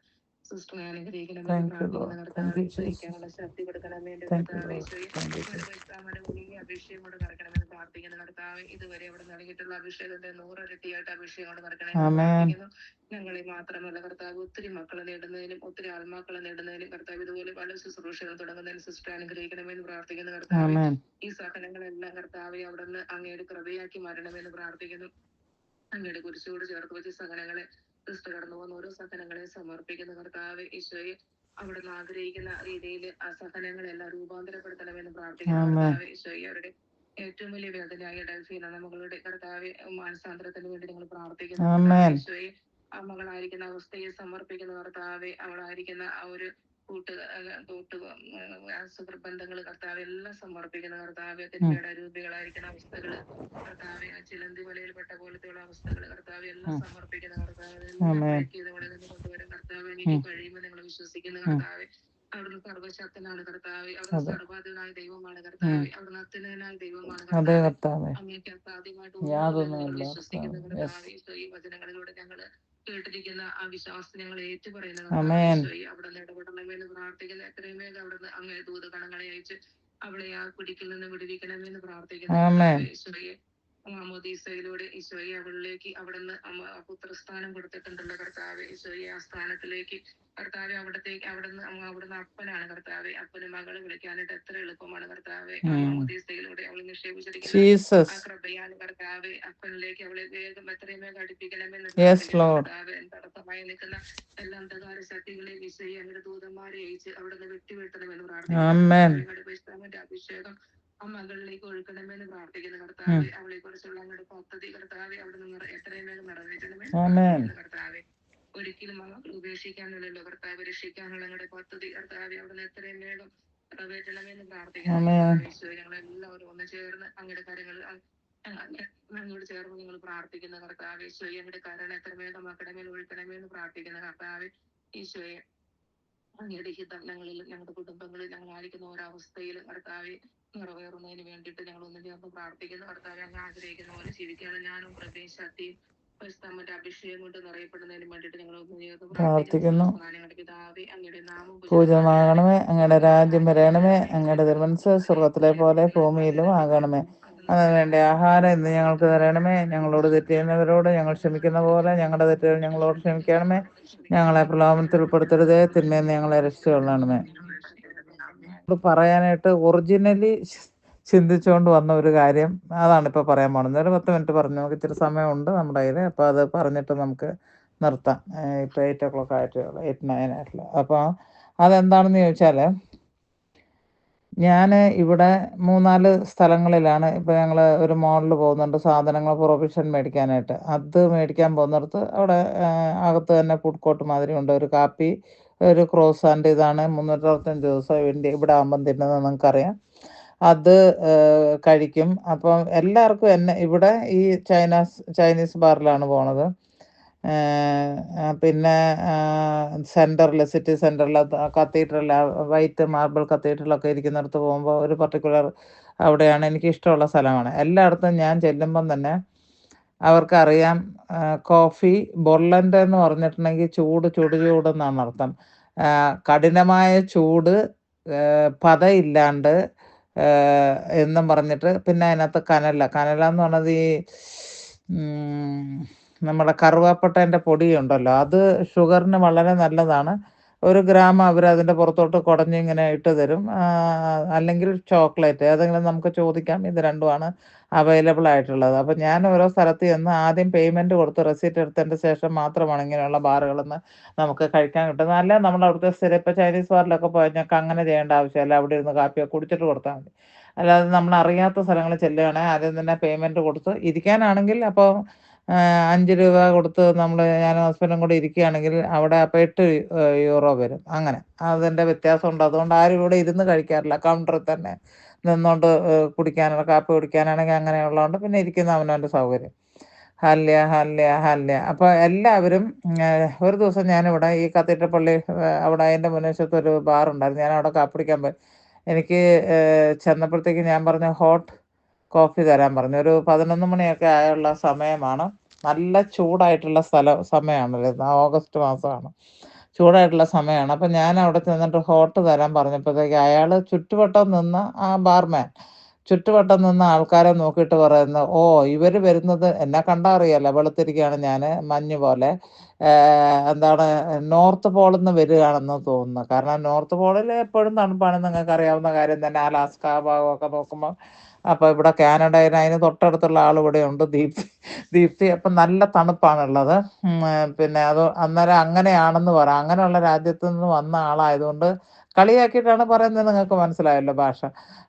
സിസ്റ്ററെ അനുഗ്രഹിക്കണമെന്ന് പ്രാർത്ഥിക്കുന്ന കർത്താവ്. സഹിക്കാനുള്ള ശക്തി കൊടുക്കണമേ കർത്താവ്. ഈശോയെ അഭിഷേകം കൊണ്ട് നടക്കണമെന്ന് പ്രാർത്ഥിക്കുന്ന കർത്താവ്. ഇതുവരെ അവിടെ നൽകിയിട്ടുള്ള അഭിഷേകത്തെ 100 ഇരട്ടിയായിട്ട് അഭിഷേകം കൊണ്ട് നടക്കണമെന്ന് പ്രാർത്ഥിക്കുന്നു. ഞങ്ങളെ മാത്രമല്ല കർത്താവ്, ഒത്തിരി മക്കളെ നേടുന്നതിനും ഒത്തിരി ആത്മാക്കളെ നേടുന്നതിനും കർത്താവ്, ഇതുപോലെ പല ശുശ്രൂഷകൾ തുടങ്ങുന്നതിന് സിസ്റ്റർ അനുഗ്രഹിക്കണമെന്ന് പ്രാർത്ഥിക്കുന്ന കർത്താവ്. ഈ സഹനങ്ങളെല്ലാം കർത്താവെ അവിടുന്ന് അങ്ങയുടെ കൃപയാക്കി മാറണമെന്ന് പ്രാർത്ഥിക്കുന്നു. അങ്ങയുടെ കുരിശോട് ചേർത്ത് വെച്ച സഹനങ്ങളെ, സിസ്റ്റർ കടന്നു പോകുന്ന ഓരോ സഹനങ്ങളെ സമർപ്പിക്കുന്ന കർത്താവ്. ഈശോയെ, അവിടുന്ന് ആഗ്രഹിക്കുന്ന രീതിയിൽ ആ സഹനങ്ങളെല്ലാം രൂപാന്തരപ്പെടുത്തണമെന്ന് പ്രാർത്ഥിക്കുന്ന കർത്താവ്. ഈശോയെ, അവരുടെ ഏറ്റവും വലിയ വേദനയായ ഡൽഫീന മകളുടെ കർത്താവ് മാനസാന്തരത്തിന് വേണ്ടി നിങ്ങൾ പ്രാർത്ഥിക്കുന്നു. ഈശോയെ, ആ മകളായിരിക്കുന്ന അവസ്ഥയെ സമർപ്പിക്കുന്ന കർത്താവെ. അവളായിരിക്കുന്ന ആ ഒരു സുഹൃബന്ധങ്ങൾ കർത്താവ് എല്ലാം സമർപ്പിക്കുന്ന കർത്താവ്. തിന്മയുടെ രൂപികളായിരിക്കുന്ന അവസ്ഥകൾ കർത്താവ്, ചിലന്തി വലയിൽപ്പെട്ട പോലത്തെയുള്ള അവസ്ഥകൾ കർത്താവ് എല്ലാം സമർപ്പിക്കുന്ന കർത്താവ്. എല്ലാം ബ്രേക്ക് ചെയ്തവളെ നിന്ന് കൊണ്ടുവരാൻ കർത്താവ് എനിക്ക് കഴിയുമ്പോൾ നിങ്ങൾ വിശ്വസിക്കുന്ന കർത്താവ്. അവിടുന്ന് സർവശക്തനാണ് കർത്താവ്. അവിടുന്ന് സർവാധിനായ ദൈവമാണ് കർത്താവ്. അവിടുന്ന് അത്യുന്നതനായ ദൈവമാണ് കർത്താവ്. അങ്ങേക്ക് അസാധ്യമായിട്ട് വിശ്വസിക്കുന്ന കർത്താവ്. ഈ വചനങ്ങളിലൂടെ ഞങ്ങൾ കേട്ടിരിക്കുന്ന ആ വിശ്വാസം ഞങ്ങൾ ഏറ്റുപറയുന്ന കർത്താവ്. അവിടുന്ന് ഇടപെടണമെന്ന് പ്രാർത്ഥിക്കുന്ന എത്രയും വേഗം അവിടുന്ന് അങ്ങേ ദൂതഗണങ്ങളെ അയച്ച് അവളെ ആ കുടിക്കിൽ നിന്ന് വിടുവിക്കണമെന്ന് പ്രാർത്ഥിക്കുന്ന ഈശോയെ. മാമോദീസയിലൂടെ ഈശോയെ അവളിലേക്ക് അവിടുന്ന് പുത്രസ്ഥാനം കൊടുത്തിട്ടുണ്ടല്ലോ കർത്താവെ. ഈശോയെ ആ സ്ഥാനത്തിലേക്ക് കർത്താവെ അവിടുന്ന് അപ്പനാണ് കർത്താവെ. അപ്പന് മകളെ വിളിക്കാനായിട്ട് എത്ര എളുപ്പമാണ് കർത്താവെ. ആ മാമോദീസയിലൂടെ അവൾ നിക്ഷേപിച്ചിരിക്കുന്ന ആ ജീസസ്. കൃപയാണ് കർത്താവെ. അപ്പനിലേക്ക് അവളെ എത്രയും വേഗം അടുപ്പിക്കണമെന്ന് യെസ് പ്രാർത്ഥിക്കുന്നു ലോർഡ്. കർത്താവെ. തടസ്സമായി നിൽക്കുന്ന എല്ലാ അന്ധകാര ശക്തികളെ ഈശോയെ അങ്ങയുടെ ദൂതന്മാരെ അയച്ച് അവിടുന്ന് വെട്ടിവെട്ടണമെന്ന് പ്രാർത്ഥിക്കുന്നു ആമേൻ. കർത്താവെ. അഭിഷേകം ആ മകളിലേക്ക് ഒഴുക്കണമെന്ന് പ്രാർത്ഥിക്കുന്നു കർത്താവെ. അവളെ കുറിച്ചുള്ള അങ്ങയുടെ പദ്ധതി കർത്താവെ അവിടുന്ന് എത്രയും വേഗം നിറവേറ്റണമെന്ന് പ്രാർത്ഥിക്കുന്നു കർത്താവെ. ഒരിക്കലും ആ മകൾ ഉപേക്ഷിക്കാനുള്ളല്ലോ കർത്താവ്, രക്ഷിക്കാനുള്ള ഞങ്ങളുടെ പദ്ധതി കർത്താവെ അവിടുന്ന് എത്രയും വേഗം നിറവേറ്റണമെന്ന് പ്രാർത്ഥിക്കുന്നു കർത്താവെ. ഈശോയെ ഞങ്ങളെല്ലാവരും ഒന്ന് ചേർന്ന് അങ്ങയുടെ കരങ്ങളിൽ ഞങ്ങളോട് ചേർന്ന് നിങ്ങൾ പ്രാർത്ഥിക്കുന്ന കർത്താവെ. ഈശോയെ അങ്ങയുടെ കരുണ എത്ര വേഗം മക്കളുടെ മേൽ ഒഴുക്കണമെന്ന് പ്രാർത്ഥിക്കുന്ന കർത്താവെ. ഈശോയെ അങ്ങയുടെ ഹിതം ഞങ്ങളിൽ, ഞങ്ങളുടെ കുടുംബങ്ങളിൽ, ഞങ്ങളായിരിക്കുന്ന ഓരവസ്ഥയിൽ കർത്താവെ നിറവേറുന്നതിന് വേണ്ടിയിട്ട് ഞങ്ങൾ ഒന്ന് ചേർന്ന് പ്രാർത്ഥിക്കുന്നു കർത്താവെ. അങ്ങ് ആഗ്രഹിക്കുന്ന പോലെ ജീവിക്കുകയാണ് ഞാനും പ്രദേശത്തെയും മറ്റേ അഭിഷേകം കൊണ്ട് നിറയപ്പെടുന്നതിന് വേണ്ടിയിട്ട് ഞങ്ങൾ ഒന്ന് ചേർന്ന് പ്രാർത്ഥിക്കുന്നു. ഞങ്ങളുടെ പിതാവേ, അങ്ങയുടെ നാമം പൂജ്യമാകണമേ, അങ്ങയുടെ രാജ്യം വരണമേ, അങ്ങയുടെ തിരുമനസ്സ് സ്വർഗത്തിലെ പോലെ ഭൂമിയിലും ആകണമേ. അതിന് വേണ്ട ആഹാരം ഇന്ന് ഞങ്ങൾക്ക് തരണമേ. ഞങ്ങളോട് തെറ്റ് ചെയ്യുന്നവരോട് ഞങ്ങൾ ക്ഷമിക്കുന്ന പോലെ ഞങ്ങളുടെ തെറ്റുകൾ ഞങ്ങളോട് ക്ഷമിക്കണമേ. ഞങ്ങളെ പ്രലോഭനത്തിൽ ഉൾപ്പെടുത്തരുതേ, തിന്മയെന്ന് ഞങ്ങളെ രക്ഷിച്ചുകൊള്ളണമേ. പറയാനായിട്ട് ഒറിജിനലി ചിന്തിച്ചുകൊണ്ട് വന്ന ഒരു കാര്യം അതാണ് ഇപ്പോൾ പറയാൻ പോകുന്നത്. ഒരു 10 മിനിറ്റ് പറഞ്ഞു, നമുക്ക് ഇച്ചിരി സമയമുണ്ട് നമ്മുടെ കയ്യിൽ. അപ്പോൾ അത് പറഞ്ഞിട്ട് നമുക്ക് നിർത്താം. ഇപ്പോൾ 8 o'clock ആയിട്ടുള്ളൂ, 8, 9 ആയിട്ടുള്ളൂ. അപ്പോൾ അതെന്താണെന്ന് ചോദിച്ചാൽ, ഞാൻ ഇവിടെ 3-4 സ്ഥലങ്ങളിലാണ്. ഇപ്പോൾ ഞങ്ങൾ ഒരു മോളിൽ പോകുന്നുണ്ട് സാധനങ്ങൾ പ്രൊവിഷൻ മേടിക്കാനായിട്ട്. അത് മേടിക്കാൻ പോകുന്നിടത്ത് അവിടെ അകത്ത് തന്നെ ഫുഡ് കോർട്ട് മാതിരി ഉണ്ട്. ഒരു കാപ്പി, ഒരു ക്രോസാൻഡ്, ഇതാണ് 365 ദിവസം ഇവിടെ ആകുമ്പം തിന്നുന്നത് നിങ്ങൾക്കറിയാം. അത് കഴിക്കും. അപ്പം എല്ലാവർക്കും ഇവിടെ ഈ ചൈനീസ് ബാറിലാണ് പോണത്. പിന്നെ സിറ്റി സെൻറ്ററിൽ കത്തീഡ്രൽ, വൈറ്റ് മാർബിൾ കത്തീഡ്രലൊക്കെ ഇരിക്കുന്നിടത്ത് പോകുമ്പോൾ ഒരു പർട്ടിക്കുലർ അവിടെയാണ് എനിക്കിഷ്ടമുള്ള സ്ഥലമാണ്. എല്ലായിടത്തും ഞാൻ ചെല്ലുമ്പം തന്നെ അവർക്കറിയാം കോഫി ബൊർലൻ്റെ എന്ന് പറഞ്ഞിട്ടുണ്ടെങ്കിൽ ചൂടെന്നാണ് അർത്ഥം. കഠിനമായ ചൂട്, പതയില്ലാണ്ട് എന്നും പറഞ്ഞിട്ട്. പിന്നെ അതിനകത്ത് കനല എന്ന് പറഞ്ഞത് ഈ നമ്മുടെ കറുവാപ്പട്ടേൻ്റെ പൊടിയുണ്ടല്ലോ, അത് ഷുഗറിന് വളരെ നല്ലതാണ്. 1 ഗ്രാം അവരതിൻ്റെ പുറത്തോട്ട് കുടഞ്ഞ് ഇങ്ങനെ ഇട്ട് തരും. അല്ലെങ്കിൽ ചോക്ലേറ്റ്, ഏതെങ്കിലും നമുക്ക് ചോദിക്കാം. ഇത് രണ്ടുമാണ് അവൈലബിൾ ആയിട്ടുള്ളത്. അപ്പം ഞാൻ ഓരോ സ്ഥലത്ത് ചെന്ന് ആദ്യം പേയ്മെൻറ്റ് കൊടുത്ത് റെസീറ്റ് എടുത്തതിൻ്റെ ശേഷം മാത്രമാണ് ഇങ്ങനെയുള്ള ബാറുകളെന്ന് നമുക്ക് കഴിക്കാൻ കിട്ടുന്നത്. അല്ല നമ്മൾ അവിടുത്തെ സ്ഥിരം ഇപ്പോൾ ചൈനീസ് ബാറിലൊക്കെ പോയാൽ ഞങ്ങൾക്ക് അങ്ങനെ ചെയ്യേണ്ട ആവശ്യമില്ല. അവിടെ ഇരുന്ന് കാപ്പിയൊക്കെ കുടിച്ചിട്ട് കൊടുത്താൽ മതി. അല്ലാതെ നമ്മൾ അറിയാത്ത സ്ഥലങ്ങളിൽ ചെല്ലുകയാണെങ്കിൽ ആദ്യം തന്നെ പേയ്മെൻറ്റ് കൊടുത്ത് ഇരിക്കാനാണെങ്കിൽ അപ്പോൾ 5 രൂപ കൊടുത്ത് ഞാനും ഹസ്ബൻഡും കൂടി ഇരിക്കുകയാണെങ്കിൽ അവിടെ അപ്പോൾ 8 യൂറോ വരും. അങ്ങനെ അതിൻ്റെ വ്യത്യാസമുണ്ട്. അതുകൊണ്ട് ആരും ഇവിടെ ഇരുന്ന് കഴിക്കാറില്ല. കൗണ്ടറിൽ തന്നെ നിന്നുകൊണ്ട് കാപ്പി കുടിക്കാനാണെങ്കിൽ അങ്ങനെയുള്ളതുകൊണ്ട് പിന്നെ ഇരിക്കുന്ന അവനവൻ്റെ സൗകര്യം. ഹല്യ. അപ്പോൾ എല്ലാവരും ഒരു ദിവസം ഞാനിവിടെ ഈ കത്തീഡ്രൽ പള്ളി അവിടെ അതിൻ്റെ മുൻവശത്ത് ഒരു ബാറുണ്ടായിരുന്നു. ഞാൻ അവിടെ കാപ്പി കുടിക്കാൻ പോയി. എനിക്ക് ചെന്നപ്പോഴത്തേക്ക് ഞാൻ പറഞ്ഞു ഹോട്ട് കോഫി തരാൻ പറഞ്ഞു. ഒരു 11 മണിയൊക്കെ ആയുള്ള സമയമാണ്. നല്ല ചൂടായിട്ടുള്ള സമയമാണല്ലോ, ഓഗസ്റ്റ് മാസമാണ്, ചൂടായിട്ടുള്ള സമയമാണ്. അപ്പം ഞാൻ അവിടെ ചെന്നിട്ട് ഹോട്ട് തരാൻ പറഞ്ഞപ്പോഴത്തേക്ക് അയാൾ ചുറ്റുവട്ടം നിന്ന ആ ബാർമാൻ ചുറ്റുവട്ടം നിന്ന് ആൾക്കാരെ നോക്കിയിട്ട് പറയുന്നു, ഓ ഇവർ വരുന്നത് എന്നെ കണ്ടാൽ അറിയാമല്ലോ, വെളുത്തിരിക്കുകയാണ് ഞാൻ, മഞ്ഞ് പോലെ, എന്താണ് നോർത്ത് പോളിൽ നിന്ന് വരികയാണെന്ന് തോന്നുന്നു. കാരണം നോർത്ത് പോളിൽ എപ്പോഴും തണുപ്പാണെന്ന് നിങ്ങൾക്ക് അറിയാവുന്ന കാര്യം തന്നെ. അലാസ്ക ഭാഗമൊക്കെ നോക്കുമ്പോൾ. അപ്പോൾ ഇവിടെ കാനഡയിൽ അതിന് തൊട്ടടുത്തുള്ള ആൾ ഇവിടെ ഉണ്ട്, ദീപ്തി. അപ്പം നല്ല തണുപ്പാണുള്ളത്. പിന്നെ അത് അന്നേരം അങ്ങനെയാണെന്ന് പറയാം. അങ്ങനെയുള്ള രാജ്യത്ത് നിന്ന് വന്ന ആളായതുകൊണ്ട് കളിയാക്കിയിട്ടാണ് പറയുന്നത്. നിങ്ങൾക്ക് മനസ്സിലായല്ലോ ഭാഷ.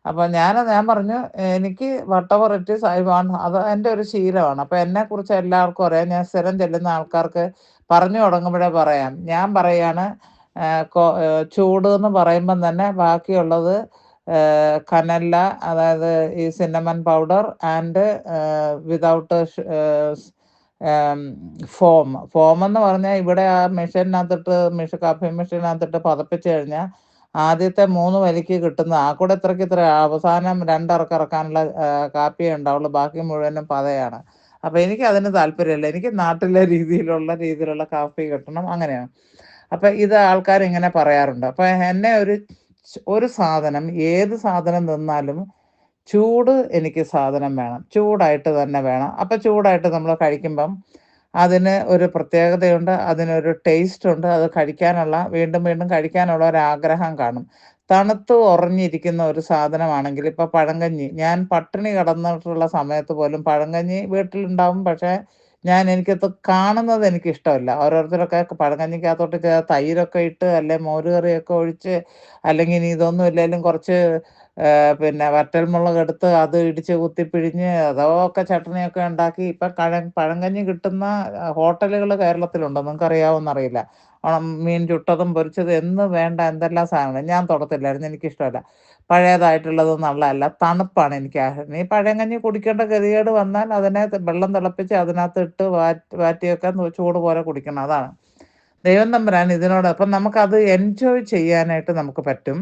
അപ്പം ഞാൻ പറഞ്ഞു, എനിക്ക് വട്ടവർ ഇറ്റ് ഈസ് ഐ വാണ്ട്, അത് എൻ്റെ ഒരു ശീലമാണ്. അപ്പം എന്നെക്കുറിച്ച് എല്ലാവർക്കും അറിയാം. ഞാൻ സ്ഥിരം ചെല്ലുന്ന ആൾക്കാർക്ക് പറഞ്ഞു തുടങ്ങുമ്പോഴേ പറയാം. ഞാൻ പറയാണ് ചൂട് എന്ന് പറയുമ്പം തന്നെ ബാക്കിയുള്ളത് കനല്ല, അതായത് ഈ cinnamon powder and without form എന്ന് പറഞ്ഞാൽ ഇവിടെ ആ കാപ്പി മെഷീനകത്തിട്ട് പതപ്പിച്ച് കഴിഞ്ഞാൽ ആദ്യത്തെ 3 വലിക്ക് കിട്ടുന്ന ആ കൂടെ ഇത്ര അവസാനം 2 ഇറക്കാനുള്ള കാപ്പിയേ ഉണ്ടാവുള്ളൂ. ബാക്കി മുഴുവനും പതയാണ്. അപ്പോൾ എനിക്ക് അതിന് താല്പര്യമില്ല. എനിക്ക് നാട്ടിലെ രീതിയിലുള്ള കാപ്പി കിട്ടണം, അങ്ങനെയാണ്. അപ്പം ഇത് ആൾക്കാർ ഇങ്ങനെ പറയാറുണ്ട്. അപ്പം എന്നെ ഒരു സാധനം, ഏത് സാധനം നിന്നാലും ചൂട് എനിക്ക് സാധനം വേണം. ചൂടായിട്ട് തന്നെ വേണം. അപ്പം ചൂടായിട്ട് നമ്മൾ കഴിക്കുമ്പം അതിന് ഒരു പ്രത്യേകതയുണ്ട്. അതിനൊരു ടേസ്റ്റുണ്ട്. അത് കഴിക്കാനുള്ള വീണ്ടും വീണ്ടും കഴിക്കാനുള്ള ഒരാഗ്രഹം കാണും. തണുത്ത് ഉറഞ്ഞിരിക്കുന്ന ഒരു സാധനമാണെങ്കിൽ ഇപ്പം പഴങ്കഞ്ഞി. ഞാൻ പട്ടിണി കിടന്നിട്ടുള്ള സമയത്ത് പോലും പഴങ്കഞ്ഞി വീട്ടിലുണ്ടാവും. പക്ഷേ എനിക്കത് കാണുന്നത് എനിക്കിഷ്ടമല്ല. ഓരോരുത്തരൊക്കെ പഴങ്കഞ്ഞിക്കകത്തോട്ട് തൈരൊക്കെ ഇട്ട് അല്ലെ മോര് കറിയൊക്കെ ഒഴിച്ച് അല്ലെങ്കിൽ ഇനി ഇതൊന്നും ഇല്ലേലും കുറച്ച് പിന്നെ വറ്റൽമുളകെടുത്ത് അത് ഇടിച്ച് കുത്തിപ്പിഴിഞ്ഞ് അതൊക്കെ ചട്നിയൊക്കെ ഉണ്ടാക്കി ഇപ്പം പഴങ്കഞ്ഞി കിട്ടുന്ന ഹോട്ടലുകൾ കേരളത്തിലുണ്ട്. നിങ്ങൾക്കറിയാവോന്നറിയില്ല. മീൻ ചുട്ടതും പൊരിച്ചതും എന്ന് വേണ്ട എന്തെല്ലാം സാധനങ്ങൾ. ഞാൻ തൊടത്തില്ലായിരുന്നു. എനിക്കിഷ്ടമല്ല. പഴയതായിട്ടുള്ളത് നല്ലതല്ല. തണുപ്പാണ് എനിക്ക് ഈ പഴങ്കഞ്ഞി കുടിക്കേണ്ട ഗതികേട് വന്നാൽ അതിനെ വെള്ളം തിളപ്പിച്ച് അതിനകത്ത് ഇട്ട് വാറ്റിയൊക്കെ ചൂട് പോലെ കുടിക്കണം. അതാണ്. ദൈവം തമ്പുരാൻ ഇതിനോടൊപ്പം നമുക്കത് എൻജോയ് ചെയ്യാനായിട്ട് നമുക്ക് പറ്റും.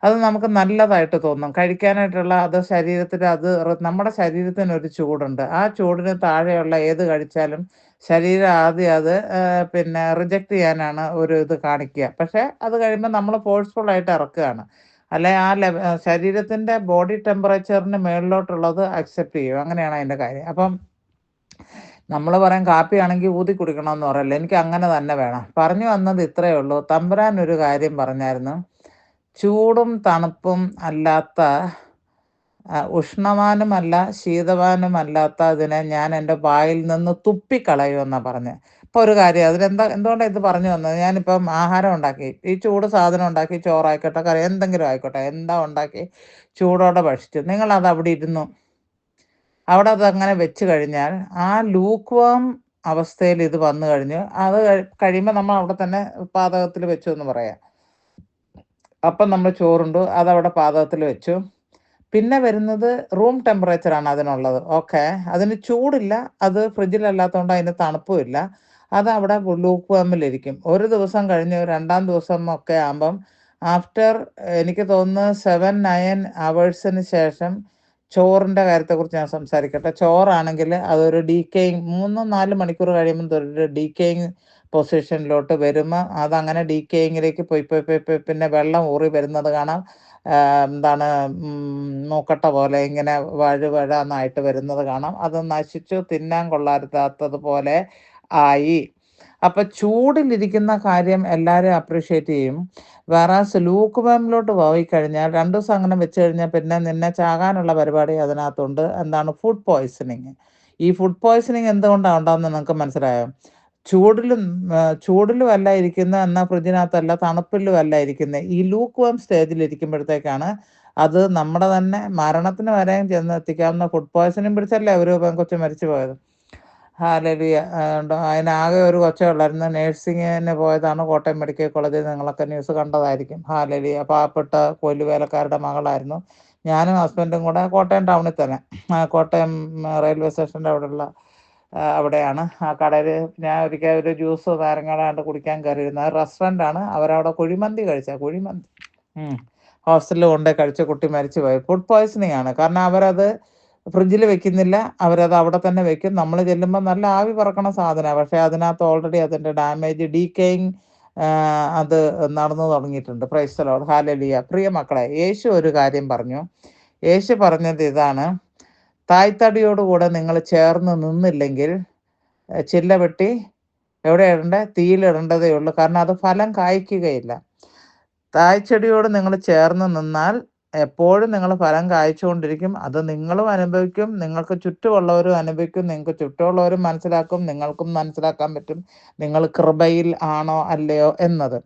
അത് നമുക്ക് നല്ലതായിട്ട് തോന്നും. കഴിക്കാനായിട്ടുള്ള അത് ശരീരത്തിന് നമ്മുടെ ശരീരത്തിനൊരു ചൂടുണ്ട്. ആ ചൂടിന് താഴെയുള്ള ഏത് കഴിച്ചാലും ശരീരം ആദ്യം അത് പിന്നെ റിജക്റ്റ് ചെയ്യാനാണ് ഒരു ഇത് കാണിക്കുക. പക്ഷേ അത് കഴിയുമ്പോൾ നമ്മൾ ഫോഴ്സ്ഫുള്ളായിട്ട് ഇറക്കുകയാണ്. അല്ലെ ആ ശരീരത്തിൻ്റെ ബോഡി ടെമ്പറേച്ചറിന് മേളിലോട്ടുള്ളത് അക്സെപ്റ്റ് ചെയ്യും. അങ്ങനെയാണ് അതിൻ്റെ കാര്യം. അപ്പം നമ്മൾ പറയും കാപ്പിയാണെങ്കിൽ ഊതി കുടിക്കണമെന്ന് പറയല്ല. എനിക്ക് അങ്ങനെ തന്നെ വേണം. പറഞ്ഞു വന്നത് ഇത്രയേ ഉള്ളൂ. തമ്പുരാൻ ഒരു കാര്യം പറഞ്ഞായിരുന്നു. ചൂടും തണുപ്പും അല്ലാത്ത ഉഷ്ണവാനുമല്ല ശീതവാനുമല്ലാത്ത അതിനെ ഞാൻ എൻ്റെ വായിൽ നിന്ന് തുപ്പിക്കളയുമെന്നാണ് പറഞ്ഞത്. ഇപ്പോൾ ഒരു കാര്യം എന്തുകൊണ്ടാണ് ഇത് പറഞ്ഞു വന്നത്? ഞാനിപ്പം ആഹാരം ഉണ്ടാക്കി, ഈ ചൂട് സാധനം ഉണ്ടാക്കി, ചോറായിക്കോട്ടെ കറി എന്തെങ്കിലും ആയിക്കോട്ടെ, എന്താ ഉണ്ടാക്കി ചൂടോടെ ഭക്ഷിച്ചു. നിങ്ങളത് അവിടെ ഇരുന്നു, അവിടെ അതങ്ങനെ വെച്ച് കഴിഞ്ഞാൽ ആ ലൂക്ക് വാം അവസ്ഥയിൽ ഇത് വന്നു കഴിഞ്ഞ് അത് കഴിയുമ്പോൾ നമ്മൾ അവിടെ തന്നെ പാചകത്തിൽ വെച്ചു എന്ന് പറയാം. അപ്പം നമ്മൾ ചോറുണ്ടു, അതവിടെ പാചകത്തിൽ വെച്ചു. പിന്നെ വരുന്നത് റൂം ടെമ്പറേച്ചറാണ് അതിനുള്ളത്. ഓക്കെ, അതിന് ചൂടില്ല, അത് ഫ്രിഡ്ജിലല്ലാത്തതുകൊണ്ട് അതിന് തണുപ്പുമില്ല. അതവിടെ ലൂക്ക് വാമിലിരിക്കും. ഒരു ദിവസം കഴിഞ്ഞ് രണ്ടാം ദിവസം ഒക്കെ ആകുമ്പം ആഫ്റ്റർ എനിക്ക് തോന്നുന്നു 7-9 അവേഴ്സിന് ശേഷം ചോറിൻ്റെ കാര്യത്തെക്കുറിച്ച് ഞാൻ സംസാരിക്കട്ടെ. ചോറാണെങ്കിൽ അതൊരു ഡീക്കേയിങ് 3-4 മണിക്കൂർ കഴിയുമ്പോൾ ഒരു ഡീക്കേയിങ് പൊസിഷനിലോട്ട് വരുമ്പോൾ അതങ്ങനെ ഡീക്കേയിങ്ങിലേക്ക് പോയി പിന്നെ വെള്ളം ഊറി വരുന്നത് കാണാം. എന്താണ് മൂക്കട്ട പോലെ ഇങ്ങനെ വഴുവഴാന്നായിട്ട് വരുന്നത് കാണാം. അത് നശിച്ചു തിന്നാൻ കൊള്ളാത്തതുപോലെ ആയി. അപ്പം ചൂടിലിരിക്കുന്ന കാര്യം എല്ലാവരും അപ്രിഷ്യേറ്റ് ചെയ്യും. വേറാസ് ലൂക്ക് വാമിലോട്ട് പോയി കഴിഞ്ഞാൽ 2 ദിവസം അങ്ങനെ വെച്ച് കഴിഞ്ഞാൽ പിന്നെ നിന്നെ ചാകാനുള്ള പരിപാടി അതിനകത്തുണ്ട്. എന്താണ്? Food poisoning. ഈ ഫുഡ് പോയ്സണിങ് എന്തുകൊണ്ടാണ് ഉണ്ടാകുന്നത് നിങ്ങൾക്ക് മനസ്സിലായോ? ചൂടിലും അല്ല ഇരിക്കുന്നത്, എന്നാൽ ഫ്രിഡ്ജിനകത്തല്ല തണുപ്പിലും അല്ല ഇരിക്കുന്നത്. ഈ ലൂക്ക് വാം സ്റ്റേജിലിരിക്കുമ്പോഴത്തേക്കാണ് അത് നമ്മുടെ തന്നെ മരണത്തിന് വരെയും ചെന്നെത്തിക്കാവുന്ന ഫുഡ് പോയ്സണിങ് പിടിച്ചല്ലേ ഒരു പെൺകൊച്ച് മരിച്ചു പോയത്. ഹല്ലേലൂയ. അതിനാകെ ഒരു കൊച്ചേ ഉള്ളായിരുന്നു. നേഴ്സിങ്ങിന് പോയതാണ് കോട്ടയം മെഡിക്കൽ കോളേജിൽ. നിങ്ങളൊക്കെ ന്യൂസ് കണ്ടതായിരിക്കും. ഹല്ലേലൂയ. പാവപ്പെട്ട കൂലിവേലക്കാരുടെ മകളായിരുന്നു. ഞാനും ഹസ്ബൻഡും കൂടെ കോട്ടയം ടൗണിൽ തന്നെ, കോട്ടയം റെയിൽവേ സ്റ്റേഷൻ്റെ അവിടെയാണ് ആ കടയിൽ. ഞാൻ ഒരിക്കൽ ഒരു ജ്യൂസ് നാരങ്ങാണ്ട് കുടിക്കാൻ കയറിയിരുന്നത്. റെസ്റ്റോറൻ്റാണ്. അവരവിടെ കുഴിമന്തി കുഴിമന്തി ഹോസ്റ്റലിൽ കൊണ്ടുപോയി കഴിച്ച കുട്ടി മരിച്ചു പോയി. ഫുഡ് പോയ്സണിങ് ആണ്. കാരണം അവരത് ഫ്രിഡ്ജിൽ വെക്കുന്നില്ല, അവരത് അവിടെ തന്നെ വെക്കും. നമ്മൾ ചെല്ലുമ്പോൾ നല്ല ആവി പറക്കണ സാധനമാണ്, പക്ഷേ അതിനകത്ത് ഓൾറെഡി അതിൻ്റെ ഡാമേജ് ഡീക്കേയിങ് അത് നടന്നു തുടങ്ങിയിട്ടുണ്ട്. Price the Lord. ഹല്ലേലൂയ. പ്രിയ മക്കളെ, യേശു ഒരു കാര്യം പറഞ്ഞു. യേശു പറഞ്ഞത് ഇതാണ്: തായ്തടിയോടുകൂടെ നിങ്ങൾ ചേർന്ന് നിന്നില്ലെങ്കിൽ ചില്ല വെട്ടി എവിടെ ഇടണ്ടേ? തീയിലിടേണ്ടതേ ഉള്ളൂ. കാരണം അത് ഫലം കായ്ക്കുകയില്ല. തായ്ച്ചെടിയോട് നിങ്ങൾ ചേർന്ന് നിന്നാൽ എപ്പോഴും നിങ്ങൾ ഫലം കായ്ച്ചുകൊണ്ടിരിക്കും. അത് നിങ്ങളും അനുഭവിക്കും, നിങ്ങൾക്ക് ചുറ്റുമുള്ളവരും അനുഭവിക്കും, നിങ്ങൾക്ക് ചുറ്റുമുള്ളവരും മനസ്സിലാക്കും, നിങ്ങൾക്കും മനസ്സിലാക്കാൻ പറ്റും നിങ്ങൾ കൃപയിൽ ആണോ അല്ലയോ എന്നത്.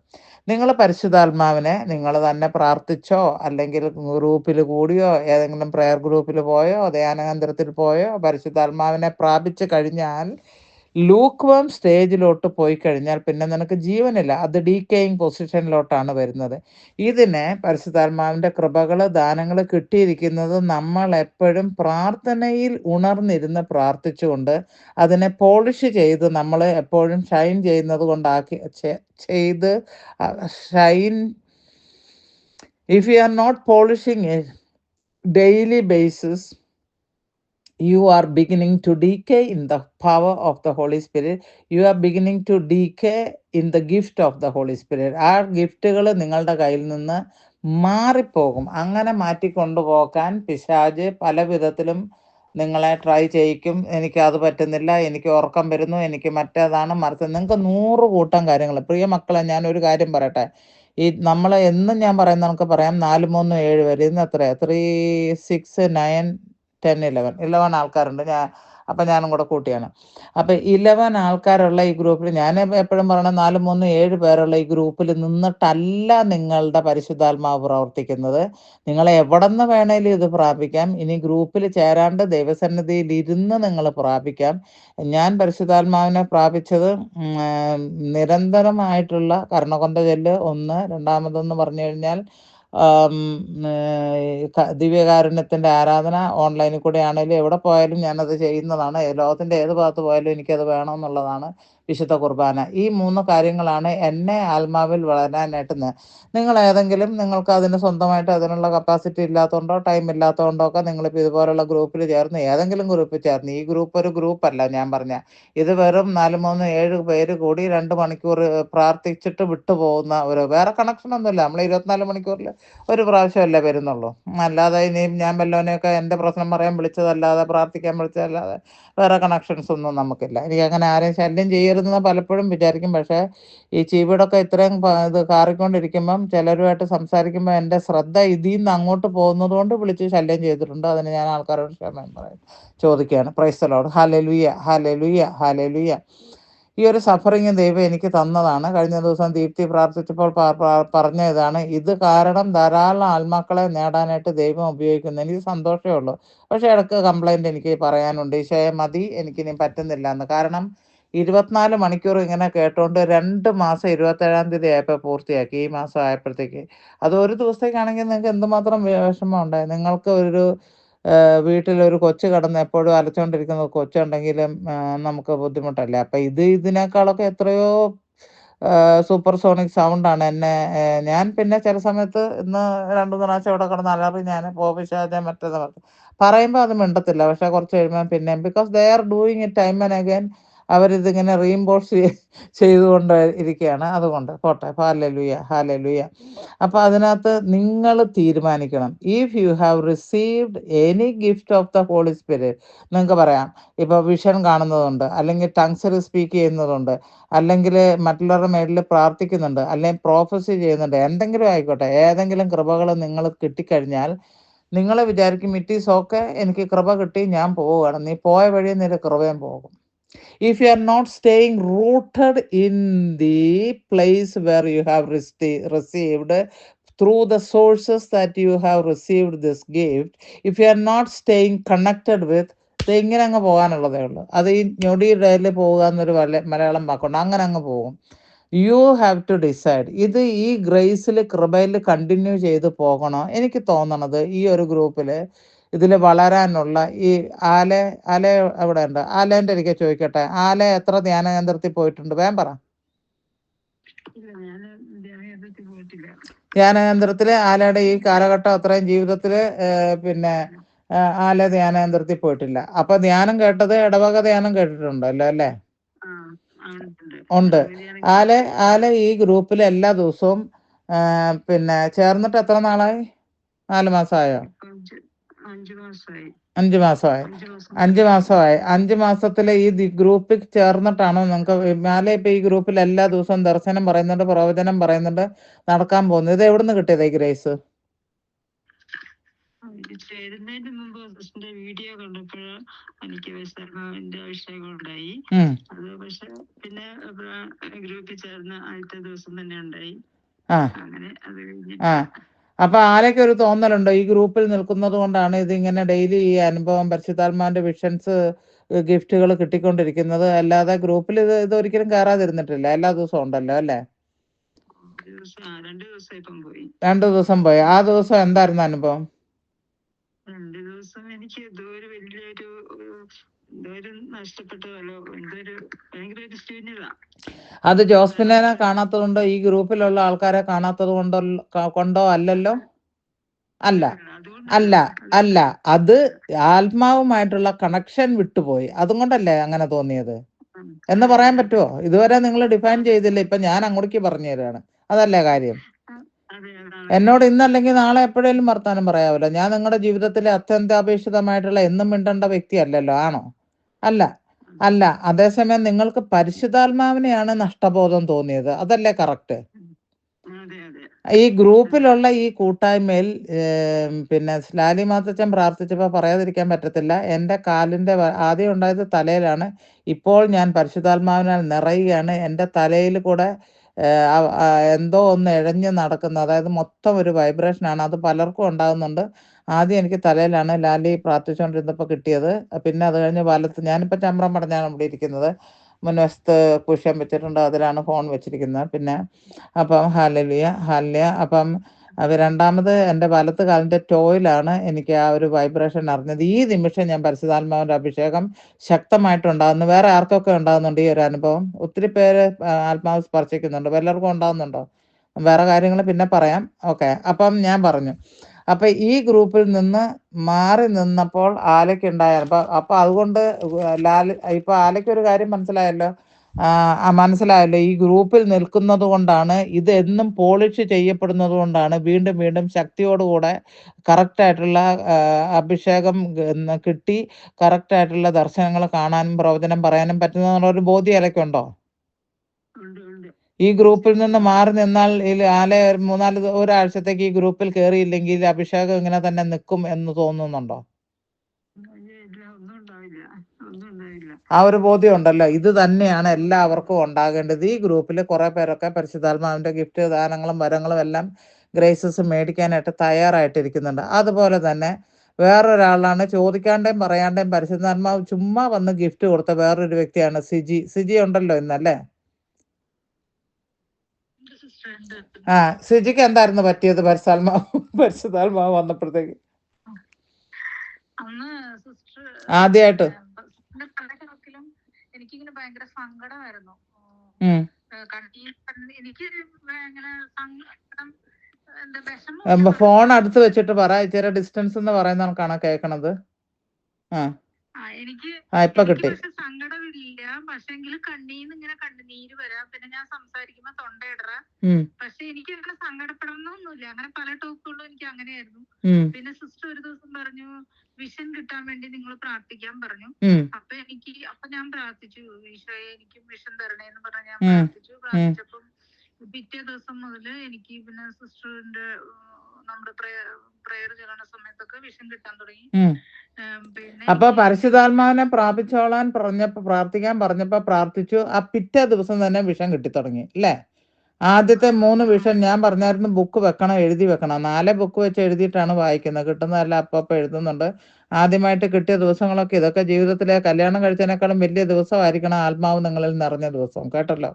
നിങ്ങൾ പരിശുദ്ധാത്മാവിനെ നിങ്ങൾ തന്നെ പ്രാർത്ഥിച്ചോ, അല്ലെങ്കിൽ ഗ്രൂപ്പിൽ കൂടിയോ, ഏതെങ്കിലും പ്രെയർ ഗ്രൂപ്പിൽ പോയോ, ധ്യാനകേന്ദ്രത്തിൽ പോയോ പരിശുദ്ധാത്മാവിനെ പ്രാപിച്ചു കഴിഞ്ഞാൽ ലൂക്ക് വാം സ്റ്റേജിലോട്ട് പോയി കഴിഞ്ഞാൽ പിന്നെ നിനക്ക് ജീവനില്ല. അത് ഡീക്കേയിങ് പൊസിഷനിലോട്ടാണ് വരുന്നത്. ഇതിനെ പരിശുദ്ധാത്മാവിൻ്റെ കൃപകൾ ദാനങ്ങൾ കിട്ടിയിരിക്കുന്നത് നമ്മൾ എപ്പോഴും പ്രാർത്ഥനയിൽ ഉണർന്നിരുന്ന് പ്രാർത്ഥിച്ചുകൊണ്ട് അതിനെ പോളിഷ് ചെയ്ത് നമ്മൾ എപ്പോഴും ഷൈൻ ചെയ്യുന്നത് കൊണ്ടാക്കി ചെയ്ത് shine. If you are not polishing a daily basis, you are beginning to decay in the power of the Holy Spirit. You are beginning to decay in the gift of the Holy Spirit. ആ ഗിഫ്റ്റുകൾ നിങ്ങളുടെ കയ്യിൽ നിന്ന് മാറിപ്പോകും. അങ്ങനെ മാറ്റിക്കൊണ്ടുപോകാൻ പിശാച് പല വിധത്തിലും നിങ്ങളെ ട്രൈ ചെയ്യിക്കും. എനിക്കത് പറ്റുന്നില്ല, എനിക്ക് ഉറക്കം വരുന്നു, എനിക്ക് മറ്റേതാണ് മറിച്ചത്. നിങ്ങൾക്ക് 100 കൂട്ടം കാര്യങ്ങൾ. പ്രിയ മക്കളെ, ഞാനൊരു കാര്യം പറയട്ടെ. ഈ നമ്മൾ എന്നും ഞാൻ പറയുന്ന കണക്ക് പറയാം, 4, 3, 7 വരെ. ഇന്ന് എത്രയാ? 3, 6, 9, 10, 11 ആൾക്കാരുണ്ട്. അപ്പം ഞാനും കൂടെ കൂട്ടിയാണ്. അപ്പം 11 ആൾക്കാരുള്ള ഈ ഗ്രൂപ്പിൽ ഞാൻ എപ്പോഴും പറയണത് 4, 3, 7 പേരുള്ള ഈ ഗ്രൂപ്പിൽ നിന്നിട്ടല്ല നിങ്ങളുടെ പരിശുദ്ധാത്മാവ് പ്രവർത്തിക്കുന്നത്. നിങ്ങൾ എവിടെ നിന്ന് വേണേലും ഇത് പ്രാപിക്കാം. ഇനി ഗ്രൂപ്പിൽ ചേരാണ്ട് ദൈവസന്നിധിയിൽ ഇരുന്ന് നിങ്ങൾ പ്രാപിക്കാം. ഞാൻ പരിശുദ്ധാത്മാവിനെ പ്രാപിച്ചത് നിരന്തരമായിട്ടുള്ള കർണകൊന്ത ചൊല്ല് ഒന്ന്, രണ്ടാമതെന്ന് പറഞ്ഞു കഴിഞ്ഞാൽ ദിവ്യകാരുണ്യത്തിൻ്റെ ആരാധന ഓൺലൈനിൽ കൂടെ ആണെങ്കിലും എവിടെ പോയാലും ഞാനത് ചെയ്യുന്നതാണ്. ലോകത്തിൻ്റെ ഏത് ഭാഗത്ത് പോയാലും എനിക്കത് വേണമെന്നുള്ളതാണ് വിശുദ്ധ കുർബാന. ഈ 3 കാര്യങ്ങളാണ് എന്നെ ആത്മാവിൽ വളരാനായിട്ട് നിങ്ങൾ ഏതെങ്കിലും നിങ്ങൾക്ക് അതിന് സ്വന്തമായിട്ട് അതിനുള്ള കപ്പാസിറ്റി ഇല്ലാത്തതുകൊണ്ടോ ടൈം ഇല്ലാത്തതുകൊണ്ടോ ഒക്കെ നിങ്ങളിപ്പോൾ ഇതുപോലുള്ള ഗ്രൂപ്പിൽ ചേർന്ന് ഏതെങ്കിലും ഗ്രൂപ്പിൽ ചേർന്ന്, ഈ ഗ്രൂപ്പ് ഒരു ഗ്രൂപ്പല്ല ഞാൻ പറഞ്ഞ, ഇത് വെറും 4, 3, 7 പേര് കൂടി 2 മണിക്കൂർ പ്രാർത്ഥിച്ചിട്ട് വിട്ടുപോകുന്ന ഒരു വേറെ കണക്ഷനൊന്നുമില്ല. നമ്മൾ 24 മണിക്കൂറിൽ ഒരു പ്രാവശ്യമല്ലേ വരുന്നുള്ളൂ. അല്ലാതെ ഇനിയും ഞാൻ വല്ലവനെയൊക്കെ എൻ്റെ പ്രശ്നം പറയാൻ വിളിച്ചതല്ലാതെ, പ്രാർത്ഥിക്കാൻ വിളിച്ചതല്ലാതെ വേറെ കണക്ഷൻസ് ഒന്നും നമുക്കില്ല. എനിക്ക് അങ്ങനെ ആരെയും ശല്യം ചെയ്യരുതെന്ന് പലപ്പോഴും വിചാരിക്കും. പക്ഷേ ഈ ചീവീടൊക്കെ ഇത്രയും ഇത് കാറിക്കൊണ്ടിരിക്കുമ്പം ചിലരുമായിട്ട് സംസാരിക്കുമ്പോൾ എൻ്റെ ശ്രദ്ധ ഇതിൽ നിന്ന് അങ്ങോട്ട് പോകുന്നത് കൊണ്ട് വിളിച്ച് ശല്യം ചെയ്തിട്ടുണ്ട്. അതിന് ഞാൻ ആൾക്കാരോട് ക്ഷമ ചോദിക്കുകയാണ്. Price the Lord. ഹല്ലേലൂയ, ഹല്ലേലൂയ, ഹല്ലേലൂയ. ഈ ഒരു സഫറിങ് ദൈവം എനിക്ക് തന്നതാണ്. കഴിഞ്ഞ ദിവസം ദീപ്തി പ്രാർത്ഥിച്ചപ്പോൾ പറഞ്ഞ ഇതാണ്, ഇത് കാരണം ധാരാളം ആത്മാക്കളെ നേടാനായിട്ട് ദൈവം ഉപയോഗിക്കുന്നു. എനിക്ക് സന്തോഷമേ ഉള്ളൂ. പക്ഷേ ഇടയ്ക്ക് കംപ്ലൈൻറ്റ് എനിക്ക് പറയാനുണ്ട്. ഈശോയെ മതി, എനിക്കിനി പറ്റുന്നില്ല എന്ന്. കാരണം 24 മണിക്കൂർ ഇങ്ങനെ കേട്ടോണ്ട് 2 മാസം 27-ാം തീയതി ആയപ്പോൾ പൂർത്തിയാക്കി. ഈ മാസം ആയപ്പോഴത്തേക്ക് അത് ഒരു ദിവസത്തേക്കാണെങ്കിൽ നിങ്ങൾക്ക് എന്തുമാത്രം വിഷമം ഉണ്ടായി. നിങ്ങൾക്ക് ഒരു വീട്ടിലൊരു കൊച്ചു കിടന്ന് എപ്പോഴും അലച്ചുകൊണ്ടിരിക്കുന്ന കൊച്ചുണ്ടെങ്കിലും നമുക്ക് ബുദ്ധിമുട്ടല്ലേ. അപ്പം ഇതിനേക്കാളൊക്കെ എത്രയോ സൂപ്പർസോണിക് സൗണ്ടാണ് എന്നെ. ഞാൻ പിന്നെ ചില സമയത്ത് ഇന്ന് 2-3 പ്രാവശ്യം ഇവിടെ കിടന്ന് അലറി, ഞാൻ പോപിശാചെ മറ്റേത് പറയുമ്പോൾ അത് മിണ്ടത്തില്ല. പക്ഷെ കുറച്ച് കഴിയുമ്പോൾ പിന്നെ because they are doing it time and again, അവരിതിങ്ങനെ റീഇംബോഴ്സ് ചെയ്തുകൊണ്ട് ഇരിക്കുകയാണ്. അതുകൊണ്ട് പോട്ടെ. Hallelujah, hallelujah. അപ്പോൾ അതിനകത്ത് നിങ്ങൾ തീരുമാനിക്കണം. If you have received any gift of the Holy Spirit, നിങ്ങൾക്ക് പറയാം, ഇപ്പോൾ വിഷൻ കാണുന്നതുണ്ട്, അല്ലെങ്കിൽ ടങ്സിൽ സ്പീക്ക് ചെയ്യുന്നതുണ്ട്, അല്ലെങ്കിൽ മറ്റുള്ളവരുടെ മേളിൽ പ്രാർത്ഥിക്കുന്നുണ്ട്, അല്ലെങ്കിൽ പ്രോഫസി ചെയ്യുന്നുണ്ട്, എന്തെങ്കിലും ആയിക്കോട്ടെ, ഏതെങ്കിലും കൃപകൾ നിങ്ങൾ കിട്ടിക്കഴിഞ്ഞാൽ നിങ്ങൾ വിചാരിക്കും ഇറ്റ് ഈസ് ഓക്കെ, എനിക്ക് കൃപ കിട്ടി, ഞാൻ പോവുകയാണ്. നീ പോയ വഴി നിന്റെ കൃപയും പോകും. If you are not staying rooted in the place where you have received through the sources that you have received this gift, if you are not staying connected with, ഇത് ഇങ്ങനെ അങ്ങ് പോകാനുള്ളതേ ഉള്ളൂ. അത് ഈ ഞൊടിയിടയിൽ പോകുക എന്നൊരു മലയാളം വാക്കുണ്ട്. അങ്ങനെ അങ്ങ് പോകും. You have to decide. ഇത് ഈ ഗ്രേസിൽ കൃപയിൽ കണ്ടിന്യൂ ചെയ്ത് പോകണോ? എനിക്ക് തോന്നണത് ഈ ഒരു ഗ്രൂപ്പിൽ ഇതിൽ വളരാനുള്ള ഈ ആല അവിടെ ഉണ്ട്. ആലേൻ്റെ എനിക്ക് ചോദിക്കട്ടെ, ആല എത്ര ധ്യാന കേന്ദ്രത്തിൽ പോയിട്ടുണ്ട്? വേഗം പറ. ധ്യാന കേന്ദ്രത്തിൽ ആലയുടെ ഈ കാലഘട്ടം അത്രയും ജീവിതത്തിൽ പിന്നെ ആല ധ്യാന കേന്ദ്രത്തിൽ പോയിട്ടില്ല. അപ്പൊ ധ്യാനം കേട്ടത് ഇടവക ധ്യാനം കേട്ടിട്ടുണ്ടല്ലോ അല്ലേ? ഉണ്ട്. ആല ഈ ഗ്രൂപ്പിൽ എല്ലാ ദിവസവും പിന്നെ ചേർന്നിട്ട് എത്ര നാളായി? 4 മാസമായോ? 5 മാസമായി. 5 മാസത്തിൽ ഈ ഗ്രൂപ്പിൽ ചേർന്നിട്ടാണോ നിങ്ങൾക്ക്? ആല ഇപ്പൊ ഈ ഗ്രൂപ്പിൽ എല്ലാ ദിവസവും ദർശനം പറയുന്നുണ്ട്, പ്രവചനം പറയുന്നുണ്ട്, നടക്കാൻ പോകുന്നത്. ഇത് എവിടുന്ന് കിട്ടിയത് ഈ ഗ്രേസ്? ചേരുന്നതിന് മുമ്പ് വീഡിയോ കണ്ടപ്പോൾ എനിക്ക് അഭിഷേകം ഉണ്ടായി. അത് പക്ഷെ പിന്നെ ഗ്രൂപ്പിൽ ചേർന്ന ആദ്യത്തെ ദിവസം തന്നെ ഉണ്ടായി. അങ്ങനെ അത് അപ്പൊ ആരൊക്കെ ഒരു തോന്നലുണ്ടോ ഈ ഗ്രൂപ്പിൽ നിൽക്കുന്നത് കൊണ്ടാണ് ഇതിങ്ങനെ ഡെയിലി ഈ അനുഭവം, പരിശുദ്ധാത്മാവിന്റെ വിഷൻസ്, ഗിഫ്റ്റുകൾ കിട്ടിക്കൊണ്ടിരിക്കുന്നത്? അല്ലാതെ ഗ്രൂപ്പിൽ ഇത് ഒരിക്കലും കയറാതിരുന്നിട്ടില്ല. എല്ലാ ദിവസവും ഉണ്ടല്ലോ അല്ലേ? 2 ദിവസം പോയി. ആ ദിവസം എന്തായിരുന്നു അനുഭവം? 2 ദിവസം എനിക്ക് എന്തോ ഒരു വലിയൊരു നഷ്ടപ്പെട്ടതല്ലോ, എന്തൊരു ഭയങ്കര ഒരു ശൂന്യത. അത് ജോസ്ഫിനെ കാണാത്തതുകൊണ്ടോ ഈ ഗ്രൂപ്പിലുള്ള ആൾക്കാരെ കാണാത്തത് കൊണ്ടോ അല്ലല്ലോ? അല്ല അല്ല അല്ല അത് ആത്മാവുമായിട്ടുള്ള കണക്ഷൻ വിട്ടുപോയി. അതുകൊണ്ടല്ലേ അങ്ങനെ തോന്നിയത് എന്ന് പറയാൻ പറ്റുമോ? ഇതുവരെ നിങ്ങൾ ഡിഫൈൻ ചെയ്തില്ല. ഇപ്പൊ ഞാൻ അങ്ങോട്ടേക്ക് പറഞ്ഞു തരാണ്. അതല്ലേ കാര്യം? എന്നോട് ഇന്നല്ലെങ്കിൽ നാളെ എപ്പോഴേലും വർത്താനം പറയാമല്ലോ. ഞാൻ നിങ്ങളുടെ ജീവിതത്തിലെ അത്യന്താപേക്ഷിതമായിട്ടുള്ള എന്നും മിണ്ടേണ്ട വ്യക്തിയല്ലല്ലോ, ആണോ? അല്ല. അല്ല. അതേസമയം നിങ്ങൾക്ക് പരിശുദ്ധാത്മാവിനെയാണ് നഷ്ടബോധം തോന്നിയത്. അതല്ലേ കറക്റ്റ്? ഈ ഗ്രൂപ്പിലുള്ള ഈ കൂട്ടായ്മയിൽ പിന്നെ ലാലി മാത്തച്ഛൻ പ്രാർത്ഥിച്ചപ്പോൾ പറയാതിരിക്കാൻ പറ്റത്തില്ല. എൻ്റെ കാലിൻ്റെ ആദ്യം ഉണ്ടായത് തലയിലാണ്. ഇപ്പോൾ ഞാൻ പരിശുദ്ധാത്മാവിനാൽ നിറയുകയാണ്. എൻ്റെ തലയിൽ കൂടെ എന്തോ ഒന്ന് ഇഴഞ്ഞ് നടക്കുന്നു. അതായത് മൊത്തം ഒരു വൈബ്രേഷനാണ്. അത് പലർക്കും ഉണ്ടാകുന്നുണ്ട്. ആദ്യം എനിക്ക് തലയിലാണ് ലാലി പ്രാർത്ഥിച്ചുകൊണ്ടിരുന്നപ്പോൾ കിട്ടിയത്. പിന്നെ അത് കഴിഞ്ഞ് വലത്ത്, ഞാനിപ്പോൾ ചമ്രം പടഞ്ഞാണ് ഇവിടെ ഇരിക്കുന്നത്. മുൻവശത്ത് കുഷ്യൻ വെച്ചിട്ടുണ്ട്, അതിലാണ് ഫോൺ വെച്ചിരിക്കുന്നത്. പിന്നെ അപ്പം ഹാലലിയ. അപ്പം രണ്ടാമത് എൻ്റെ വലത്ത് കാലിൻ്റെ ടോയിലാണ് എനിക്ക് ആ ഒരു വൈബ്രേഷൻ അറിഞ്ഞത്. ഈ നിമിഷം ഞാൻ പരിശുദ്ധാത്മാവിൻ്റെ അഭിഷേകം ശക്തമായിട്ടുണ്ടാകുന്നു. വേറെ ആർക്കൊക്കെ ഉണ്ടാകുന്നുണ്ട് ഈ ഒരു അനുഭവം? ഒത്തിരി പേര് ആത്മാവ് സ്പർശിക്കുന്നുണ്ട്. വല്ലവർക്കും ഉണ്ടാകുന്നുണ്ടോ? വേറെ കാര്യങ്ങൾ പിന്നെ പറയാം. ഓക്കെ. അപ്പം ഞാൻ പറഞ്ഞു, അപ്പം ഈ ഗ്രൂപ്പിൽ നിന്ന് മാറി നിന്നപ്പോൾ ആലയ്ക്കുണ്ടായ അപ്പം അതുകൊണ്ട് ഇപ്പം ആലയ്ക്കൊരു കാര്യം മനസ്സിലായല്ലോ. മനസ്സിലായല്ലോ, ഈ ഗ്രൂപ്പിൽ നിൽക്കുന്നത് കൊണ്ടാണ്, ഇത് എന്നും പോളിഷ് ചെയ്യപ്പെടുന്നത് കൊണ്ടാണ് വീണ്ടും വീണ്ടും ശക്തിയോടുകൂടെ കറക്റ്റായിട്ടുള്ള അഭിഷേകം കിട്ടി കറക്റ്റായിട്ടുള്ള ദർശനങ്ങൾ കാണാനും പ്രവചനം പറയാനും പറ്റുന്നൊരു ബോധ്യം ഇലയ്ക്കുണ്ടോ? ഈ ഗ്രൂപ്പിൽ നിന്ന് മാറി നിന്നാൽ ആലെ 3-4 ഒരാഴ്ചത്തേക്ക് ഈ ഗ്രൂപ്പിൽ കയറിയില്ലെങ്കിൽ അഭിഷേകം ഇങ്ങനെ തന്നെ നിൽക്കും എന്ന് തോന്നുന്നുണ്ടോ? ആ ഒരു ബോധ്യം ഉണ്ടല്ലോ. ഇത് തന്നെയാണ് എല്ലാവർക്കും ഉണ്ടാകേണ്ടത്. ഈ ഗ്രൂപ്പിൽ കുറെ പേരൊക്കെ പരിശുദ്ധാത്മാവിന്റെ ഗിഫ്റ്റ്, ദാനങ്ങളും വരങ്ങളും എല്ലാം ഗ്രേസസ് മേടിക്കാനായിട്ട് തയ്യാറായിട്ടിരിക്കുന്നുണ്ട്. അതുപോലെ തന്നെ വേറൊരാളാണ് ചോദിക്കാണ്ടേയും പറയാണ്ടേയും പരിശുദ്ധാത്മാവ് ചുമ്മാ വന്ന് ഗിഫ്റ്റ് കൊടുത്ത വേറൊരു വ്യക്തിയാണ് സിജി ഉണ്ടല്ലോ ഇന്നല്ലേ? സിജിക്ക് എന്തായിരുന്നു പറ്റിയത് പരിശുദ്ധാത്മാവ് വന്നപ്പോഴത്തേക്ക്? ആദ്യമായിട്ട് എനിക്കിങ്ങനെ ഭയങ്കര സങ്കടമായിരുന്നു. എനിക്ക് ഇങ്ങനെ സങ്കടം, എന്താ വിഷമം. ഫോൺ അടുത്ത് വെച്ചിട്ട് പറ. ഇച്ചിരി ഡിസ്റ്റൻസ് എന്ന് പറയുന്ന കണക്കാണ് കേൾക്കണത്. എനിക്ക് ഇപ്പൊ കിട്ടി. സങ്കടമില്ല, പക്ഷെങ്കിൽ കണ്ണീന്ന് ഇങ്ങനെ കണ്ണുനീര് വരാം. പിന്നെ ഞാൻ സംസാരിക്കുമ്പോ തൊണ്ടയിടറ. പക്ഷെ എനിക്ക് അങ്ങനെ സങ്കടപ്പെടണമെന്നൊന്നുമില്ല. അങ്ങനെ പല ടോക്കുകളും എനിക്ക് അങ്ങനെയായിരുന്നു. പിന്നെ സിസ്റ്റർ ഒരു ദിവസം പറഞ്ഞു, വിഷൻ കിട്ടാൻ വേണ്ടി നിങ്ങൾ പ്രാർത്ഥിക്കാൻ പറഞ്ഞു. അപ്പൊ ഞാൻ പ്രാർത്ഥിച്ചു, ഈശോയെ എനിക്കും വിഷൻ തരണേന്ന് പറഞ്ഞ ഞാൻ പ്രാർത്ഥിച്ചപ്പം പിറ്റേ ദിവസം മുതല് എനിക്ക് പിന്നെ സിസ്റ്ററിന്റെ നമ്മുടെ പ്രയർ ചെല്ലണ സമയത്തൊക്കെ വിഷൻ കിട്ടാൻ തുടങ്ങി. അപ്പൊ പരിശുദ്ധാത്മാവിനെ പ്രാപിച്ചോളാൻ പ്രാർത്ഥിക്കാൻ പറഞ്ഞപ്പോ പ്രാർത്ഥിച്ചു. ആ പിറ്റേ ദിവസം തന്നെ വിഷൻ കിട്ടിത്തുടങ്ങി അല്ലേ? ആദ്യത്തെ 3 വിഷൻ ഞാൻ പറഞ്ഞായിരുന്നു ബുക്ക് വെക്കണം, എഴുതി വെക്കണം. 4 ബുക്ക് വെച്ച് എഴുതിയിട്ടാണ് വായിക്കുന്നത്. കിട്ടുന്നതല്ല അപ്പൊ എഴുതുന്നുണ്ട്. ആദ്യമായിട്ട് കിട്ടിയ ദിവസങ്ങളൊക്കെ ഇതൊക്കെ ജീവിതത്തിലെ കല്യാണം കഴിച്ചതിനേക്കാളും വലിയ ദിവസമായിരിക്കണം ആത്മാവ് നിങ്ങളിൽ നിറഞ്ഞ ദിവസം. കേട്ടല്ലോ?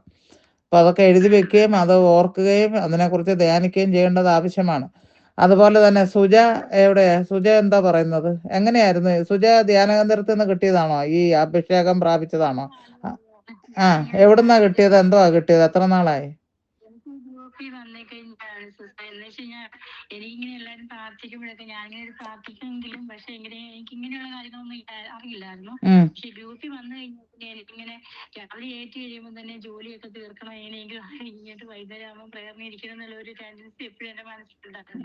അപ്പൊ അതൊക്കെ എഴുതി വെക്കുകയും അത് ഓർക്കുകയും അതിനെക്കുറിച്ച് ധ്യാനിക്കുകയും ചെയ്യേണ്ടത് ആവശ്യമാണ്. അതുപോലെ തന്നെ സുജ എന്താ പറയുന്നത്? എങ്ങനെയായിരുന്നു സുജ? ധ്യാനകേന്ദ്രത്തിൽ നിന്ന് കിട്ടിയതാണോ? ഈ അഭിഷേകം പ്രാപിച്ചതാണോ? എവിടുന്നാ കിട്ടിയത്? എന്തുവാ കിട്ടിയത്? എത്ര നാളായി? എനിക്കിങ്ങനെ എല്ലാരും പ്രാർത്ഥിക്കുമ്പോഴൊക്കെ ഞാനിങ്ങനെ പ്രാർത്ഥിക്കുമെങ്കിലും പക്ഷെ എനിക്ക് ഇങ്ങനെയുള്ള കാര്യങ്ങളൊന്നും അറിയില്ലായിരുന്നു. പക്ഷെ ഗ്രൂപ്പിൽ വന്നു കഴിഞ്ഞാൽ എനിക്കിങ്ങനെ രാവിലെ ഏറ്റു കഴിയുമ്പോൾ തന്നെ ജോലിയൊക്കെ തീർക്കണം, എങ്ങനെയെങ്കിലും ഇങ്ങോട്ട് വൈകുന്നേരം ആകുമ്പോൾ പ്രേരണ ഇരിക്കണം എന്നുള്ള ഒരു ടെൻഡൻസി എപ്പോഴും എന്റെ മനസ്സിലുണ്ടായിരുന്നു.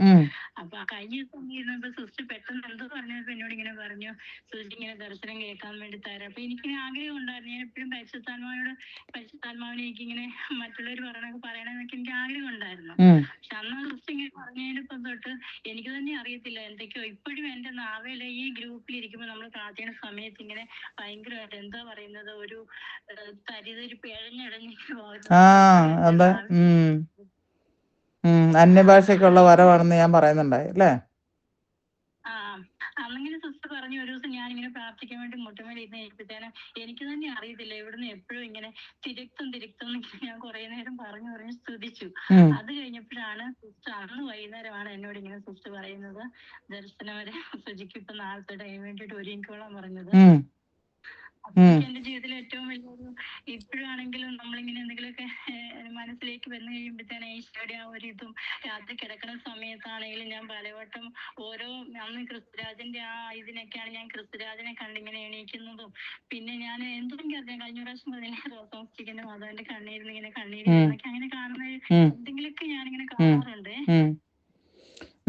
അപ്പൊ കഴിഞ്ഞ ദിവസം ഇരുന്നപ്പോ സിസ്റ്റർ പെട്ടെന്ന് എന്തോ പറഞ്ഞപ്പോ എന്നോട് ഇങ്ങനെ പറഞ്ഞു, സിസ്റ്റർ ഇങ്ങനെ ദർശനം കേൾക്കാൻ വേണ്ടി തരാം. അപ്പൊ എനിക്കിങ്ങനെ ആഗ്രഹം ഉണ്ടായിരുന്നു. ഞാൻ എപ്പോഴും പരിശുദ്ധാത്മാവിനെ എനിക്കിങ്ങനെ മറ്റുള്ളവർ പറയണമെന്നൊക്കെ എനിക്ക് ആഗ്രഹം ഉണ്ടായിരുന്നു. പക്ഷെ അന്ന് സിസ്റ്റർ ഇങ്ങനെ പറഞ്ഞതിനിപ്പോ തൊട്ട് എനിക്ക് തന്നെ അറിയത്തില്ല എന്തൊക്കെയോ ഇപ്പോഴും എന്റെ നാവിലെ ഈ ഗ്രൂപ്പിൽ ഇരിക്കുമ്പോൾ നമ്മൾ പ്രാർത്ഥിക്കുന്ന സമയത്ത് ഇങ്ങനെ ഭയങ്കരമായിട്ട് എന്താ പറയുന്നത്, ഒരു തരിതരിപ്പ് ഇഴഞ്ഞിഴഞ്ഞ് അന്യഭാഷയ്ക്കുള്ള വരവാണെന്ന് ഞാൻ പറയുന്നുണ്ടായി അല്ലേ? അന്നിങ്ങനെ സിസ്റ്റർ പറഞ്ഞു ഒരു ദിവസം ഞാനിങ്ങനെ പ്രാർത്ഥിക്കാൻ വേണ്ടി മുട്ടുമേലെ ഇരുന്ന് ഏൽപ്പിച്ചേനും എനിക്ക് തന്നെ അറിയത്തില്ല എവിടുന്ന് എപ്പോഴും ഇങ്ങനെ തിരുക്തും ഞാൻ കുറെ നേരം പറഞ്ഞു സ്തുതിച്ചു. അത് കഴിഞ്ഞപ്പോഴാണ് സിസ്റ്റർ അന്ന് വൈകുന്നേരമാണ് എന്നോട് ഇങ്ങനെ സിസ്റ്റർ പറയുന്നത്, ദർശനം വരെ സുജിക്ക് ഇപ്പൊ നാളത്തെ ടൈം വേണ്ടിട്ട് ഒരുങ്ങിക്കോളാൻ പറഞ്ഞത്. എന്റെ ജീവിതത്തിലെ ഏറ്റവും വലിയൊരു, ഇപ്പോഴാണെങ്കിലും നമ്മളിങ്ങനെ എന്തെങ്കിലുമൊക്കെ മനസ്സിലേക്ക് വന്നു കഴിയുമ്പോഴത്തേനെ ഈശോയുടെ ആ ഒരു ഇതും രാത്രി കിടക്കുന്ന സമയത്താണെങ്കിലും ഞാൻ പലവട്ടം ഓരോ അന്ന് ക്രിസ്തുരാജന്റെ ആ ഇതിനൊക്കെയാണ് ഞാൻ ക്രിസ്തുരാജനെ കണ്ടിങ്ങനെ എണീക്കുന്നതും പിന്നെ ഞാൻ എന്തെങ്കിലും അറിയാം കഴിഞ്ഞ പ്രാവശ്യം റോസോസ്റ്റിക്കിന്റെ മാതാവിന്റെ കണ്ണീരിൽ ഇങ്ങനെ കണ്ണീര് എന്നൊക്കെ അങ്ങനെ കാണുന്ന എന്തെങ്കിലുമൊക്കെ ഞാനിങ്ങനെ കാണാറുണ്ട്.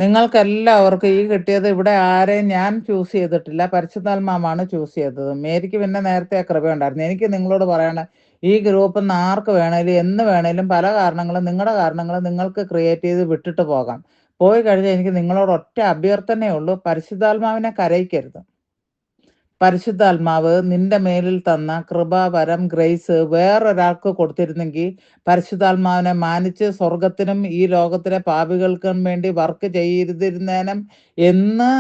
നിങ്ങൾക്കെല്ലാവർക്കും ഈ കിട്ടിയത് ഇവിടെ ആരെയും ഞാൻ ചൂസ് ചെയ്തിട്ടില്ല, പരിശുദ്ധാത്മാവാണ് ചൂസ് ചെയ്തത്. മേരിക്ക് പിന്നെ നേരത്തെ കൃപയുണ്ടായിരുന്നു. എനിക്ക് നിങ്ങളോട് പറയണ ഈ ഗ്രൂപ്പിൽ നിന്ന് ആർക്ക് വേണേലും എന്ന് വേണേലും പല കാരണങ്ങളും നിങ്ങളുടെ കാരണങ്ങൾ നിങ്ങൾക്ക് ക്രിയേറ്റ് ചെയ്ത് വിട്ടിട്ട് പോകാം. പോയി കഴിഞ്ഞാൽ എനിക്ക് നിങ്ങളോട് ഒറ്റ അഭ്യർത്ഥനയേ ഉള്ളൂ, പരിശുദ്ധാത്മാവിനെ കരയിക്കരുത്. പരിശുദ്ധാത്മാവ് നിന്റെ മേലിൽ തന്ന കൃപ, വരം, ഗ്രേസ് വേറൊരാൾക്ക് കൊടുത്തിരുന്നെങ്കിൽ പരിശുദ്ധാത്മാവിനെ മാനിച്ച് സ്വർഗത്തിനും ഈ ലോകത്തിലെ പാപികൾക്കും വേണ്ടി വർക്ക് ചെയ്തിരുന്നേനും എന്ന്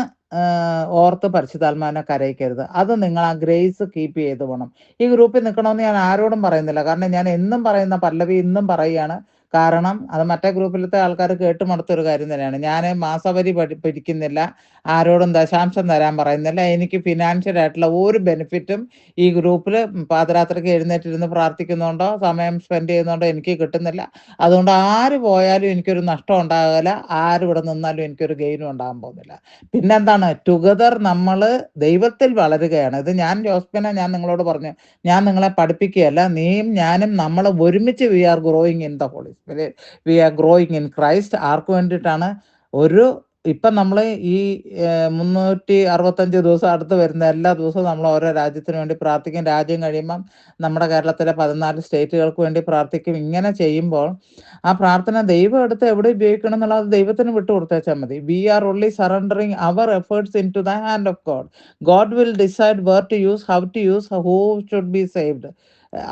ഓർത്ത് പരിശുദ്ധാത്മാവിനെ കരയിക്കരുത്. അത് നിങ്ങൾ ആ ഗ്രേസ് കീപ്പ് ചെയ്ത് പോകണം. ഈ ഗ്രൂപ്പിൽ നിൽക്കണമെന്ന് ഞാൻ ആരോടും പറയുന്നില്ല, കാരണം ഞാൻ എന്നും പറയുന്ന പല്ലവി ഇന്നും പറയുകയാണ്. കാരണം അത് മറ്റേ ഗ്രൂപ്പിലത്തെ ആൾക്കാർ കേട്ട് മടുത്തൊരു കാര്യം തന്നെയാണ്. ഞാൻ മാസവരി പിടിക്കുന്നില്ല, ആരോടും ദശാംശം തരാൻ പറയുന്നില്ല. എനിക്ക് ഫിനാൻഷ്യൽ ആയിട്ടുള്ള ഒരു ബെനിഫിറ്റും ഈ ഗ്രൂപ്പിൽ പാതിരാത്രിക്ക് എഴുന്നേറ്റിരുന്ന് പ്രാർത്ഥിക്കുന്നുണ്ടോ സമയം സ്പെൻഡ് ചെയ്യുന്നുണ്ടോ എനിക്ക് കിട്ടുന്നില്ല. അതുകൊണ്ട് ആര് പോയാലും എനിക്കൊരു നഷ്ടം ഉണ്ടാകില്ല, ആര് ഇവിടെ നിന്നാലും എനിക്കൊരു ഗെയിനും ഉണ്ടാകാൻ പോകുന്നില്ല. പിന്നെന്താണ്, ടുഗദർ നമ്മൾ ദൈവത്തിൽ വളരുകയാണ്. ഇത് ഞാൻ ജോസ്പിനെ ഞാൻ നിങ്ങളോട് പറഞ്ഞു, ഞാൻ നിങ്ങളെ പഠിപ്പിക്കുകയല്ല, നീയും ഞാനും നമ്മൾ ഒരുമിച്ച് we are growing in the Holy Spirit, we are growing in Christ. ആർക്ക് വേണ്ടിയിട്ടാണ്? ഒരു ഇപ്പം നമ്മൾ ഈ 365 ദിവസം അടുത്ത് വരുന്ന എല്ലാ ദിവസവും നമ്മൾ ഓരോ രാജ്യത്തിന് വേണ്ടി പ്രാർത്ഥിക്കും. രാജ്യം കഴിയുമ്പം നമ്മുടെ കേരളത്തിലെ 14 സ്റ്റേറ്റുകൾക്ക് വേണ്ടി പ്രാർത്ഥിക്കും. ഇങ്ങനെ ചെയ്യുമ്പോൾ ആ പ്രാർത്ഥന ദൈവം എടുത്ത് എവിടെ ഉപയോഗിക്കണം എന്നുള്ളത് ദൈവത്തിന് വിട്ടു കൊടുത്തേച്ചാൽ മതി. We are only surrendering our efforts into the hand of God. God will decide where to use, how to use, who should be saved.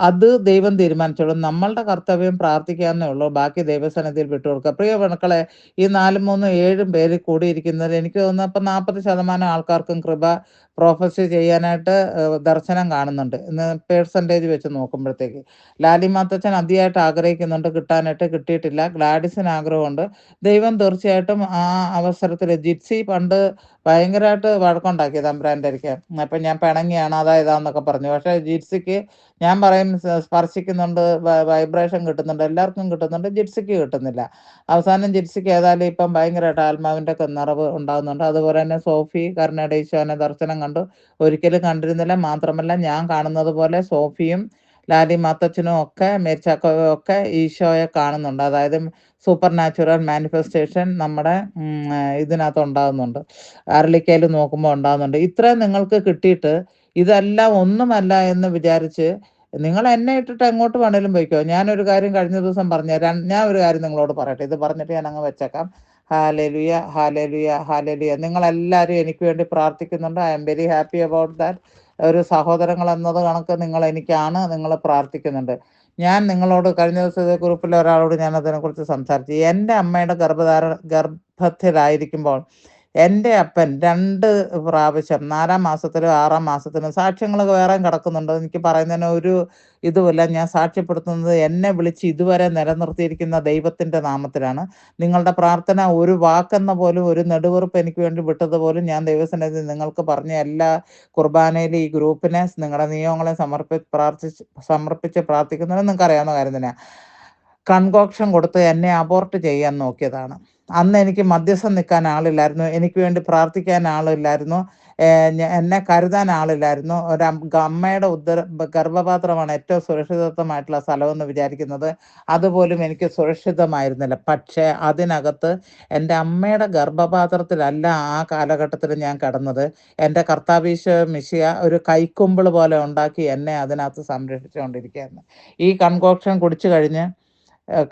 അത് ദൈവം തീരുമാനിച്ചോളും. നമ്മളുടെ കർത്തവ്യം പ്രാർത്ഥിക്കാന്നേ ഉള്ളൂ, ബാക്കി ദൈവസന്നിധിയിൽ വിട്ടുകൊടുക്കുക. പ്രിയ മക്കളെ, ഈ 4, 3, 7 പേര് കൂടിയിരിക്കുന്നത് എനിക്ക് തോന്നുന്നു ഇപ്പം 40% ആൾക്കാർക്കും കൃപ പ്രൊഫസി ചെയ്യാനായിട്ട് ദർശനം കാണുന്നുണ്ട് ഇന്ന് പേഴ്സൻറ്റേജ് വെച്ച് നോക്കുമ്പോഴത്തേക്ക്. ലാലി മാത്തച്ഛൻ അതിയായിട്ട് ആഗ്രഹിക്കുന്നുണ്ട് കിട്ടാനായിട്ട്, കിട്ടിയിട്ടില്ല. ഗ്ലാഡിസിന് ആഗ്രഹമുണ്ട്. ദൈവം തീർച്ചയായിട്ടും ആ അവസരത്തിൽ, ജിപ്സി പണ്ട് ഭയങ്കരമായിട്ട് വഴക്കുണ്ടാക്കി തമ്പുരാൻ്റെ അരിക്ക്. അപ്പം ഞാൻ പിണങ്ങിയാണ് അതാ ഇതാന്നൊക്കെ പറഞ്ഞു. പക്ഷേ ജിപ്സിക്ക് ഞാൻ പറയും സ്പർശിക്കുന്നുണ്ട്, വൈബ്രേഷൻ കിട്ടുന്നുണ്ട്, എല്ലാവർക്കും കിട്ടുന്നുണ്ട്, ജിപ്സിക്ക് കിട്ടുന്നില്ല. അവസാനം ജിപ്സിക്ക് ഏതായാലും ഇപ്പം ഭയങ്കരമായിട്ട് ആത്മാവിൻ്റെ നിറവ് ഉണ്ടാകുന്നുണ്ട്. അതുപോലെ തന്നെ സോഫി കർണഡീശോനെ ദർശനം കണ്ടു, ഒരിക്കലും കണ്ടിരുന്നില്ല. മാത്രമല്ല ഞാൻ കാണുന്നത് പോലെ സോഫിയും ലാലി മാത്തച്ഛനും ഒക്കെ മേരിച്ചാക്കോയും ഒക്കെ ഈശോയെ കാണുന്നുണ്ട്. അതായത് സൂപ്പർ നാച്ചുറൽ മാനിഫെസ്റ്റേഷൻ നമ്മുടെ ഇതിനകത്ത് ഉണ്ടാകുന്നുണ്ട്, അരളിക്കയിൽ നോക്കുമ്പോൾ ഉണ്ടാകുന്നുണ്ട്. ഇത്രയും നിങ്ങൾക്ക് കിട്ടിയിട്ട് ഇതെല്ലാം ഒന്നുമല്ല എന്ന് വിചാരിച്ച് നിങ്ങൾ എന്നെ ഇട്ടിട്ട് എങ്ങോട്ട് വേണേലും പോയിക്കോ. ഞാനൊരു കാര്യം കഴിഞ്ഞ ദിവസം പറഞ്ഞുതരാം. ഞാൻ ഒരു കാര്യം നിങ്ങളോട് പറയട്ടെ, ഇത് പറഞ്ഞിട്ട് ഞാൻ അങ്ങ് വെച്ചേക്കാം. Hallelujah, hallelujah, hallelujah. നിങ്ങളെല്ലാവരും എനിക്ക് വേണ്ടി പ്രാർത്ഥിക്കുന്നുണ്ട്. I am very happy about that. ഒരു സഹോദരങ്ങൾ എന്നത് കണക്ക് നിങ്ങൾ എനിക്കാണ്, നിങ്ങൾ പ്രാർത്ഥിക്കുന്നുണ്ട്. ഞാൻ നിങ്ങളോട് കഴിഞ്ഞ ദിവസത്തെ ഗ്രൂപ്പിൽ ഒരാളോട് ഞാൻ അതിനെക്കുറിച്ച് സംസാരിച്ചു. എൻ്റെ അമ്മയുടെ ഗർഭത്തിലായിരിക്കുമ്പോൾ എൻ്റെ അപ്പൻ 2 പ്രാവശ്യം 4-ാം മാസത്തിലും 6-ാം മാസത്തിലും, സാക്ഷ്യങ്ങൾ വേറെ കിടക്കുന്നുണ്ട്, എനിക്ക് പറയുന്നതിന് ഒരു ഇതുമില്ല. ഞാൻ സാക്ഷ്യപ്പെടുത്തുന്നത് എന്നെ വിളിച്ച് ഇതുവരെ നിലനിർത്തിയിരിക്കുന്ന ദൈവത്തിൻ്റെ നാമത്തിലാണ്. നിങ്ങളുടെ പ്രാർത്ഥന ഒരു വാക്കെന്ന പോലും, ഒരു നെടുവെറുപ്പ് എനിക്ക് വേണ്ടി വിട്ടതുപോലും ഞാൻ ദൈവസന്നിധി നിങ്ങൾക്ക് പറഞ്ഞ എല്ലാ കുർബാനയിലും ഈ ഗ്രൂപ്പിനെ നിങ്ങളുടെ നിയോഗങ്ങളെ സമർപ്പിച്ച് പ്രാർത്ഥിക്കുന്നത് നിങ്ങൾക്ക് അറിയാവുന്ന കാര്യം തന്നെയാണ്. കൺകോക്ഷൻ കൊടുത്ത് എന്നെ അബോർട്ട് ചെയ്യാൻ നോക്കിയതാണ്. അന്ന് എനിക്ക് മധ്യസ്ഥം നിൽക്കാൻ ആളില്ലായിരുന്നു, എനിക്ക് വേണ്ടി പ്രാർത്ഥിക്കാൻ ആളില്ലായിരുന്നു, എന്നെ കരുതാൻ ആളില്ലായിരുന്നു. അമ്മയുടെ ഗർഭപാത്രമാണ് ഏറ്റവും സുരക്ഷിതത്വമായിട്ടുള്ള സ്ഥലമെന്ന് വിചാരിക്കുന്നത്. അതുപോലും എനിക്ക് സുരക്ഷിതമായിരുന്നില്ല. പക്ഷേ അതിനകത്ത് എൻ്റെ അമ്മയുടെ ഗർഭപാത്രത്തിലല്ല ആ കാലഘട്ടത്തിൽ ഞാൻ കിടന്നത്. എൻ്റെ കർത്താവീശോ മിശിഹ ഒരു കൈക്കുമ്പിൾ പോലെ ഉണ്ടാക്കി എന്നെ അതിനകത്ത് സംരക്ഷിച്ചുകൊണ്ടിരിക്കുകയായിരുന്നു. ഈ കൺകോക്ഷൻ കുടിച്ചു കഴിഞ്ഞ്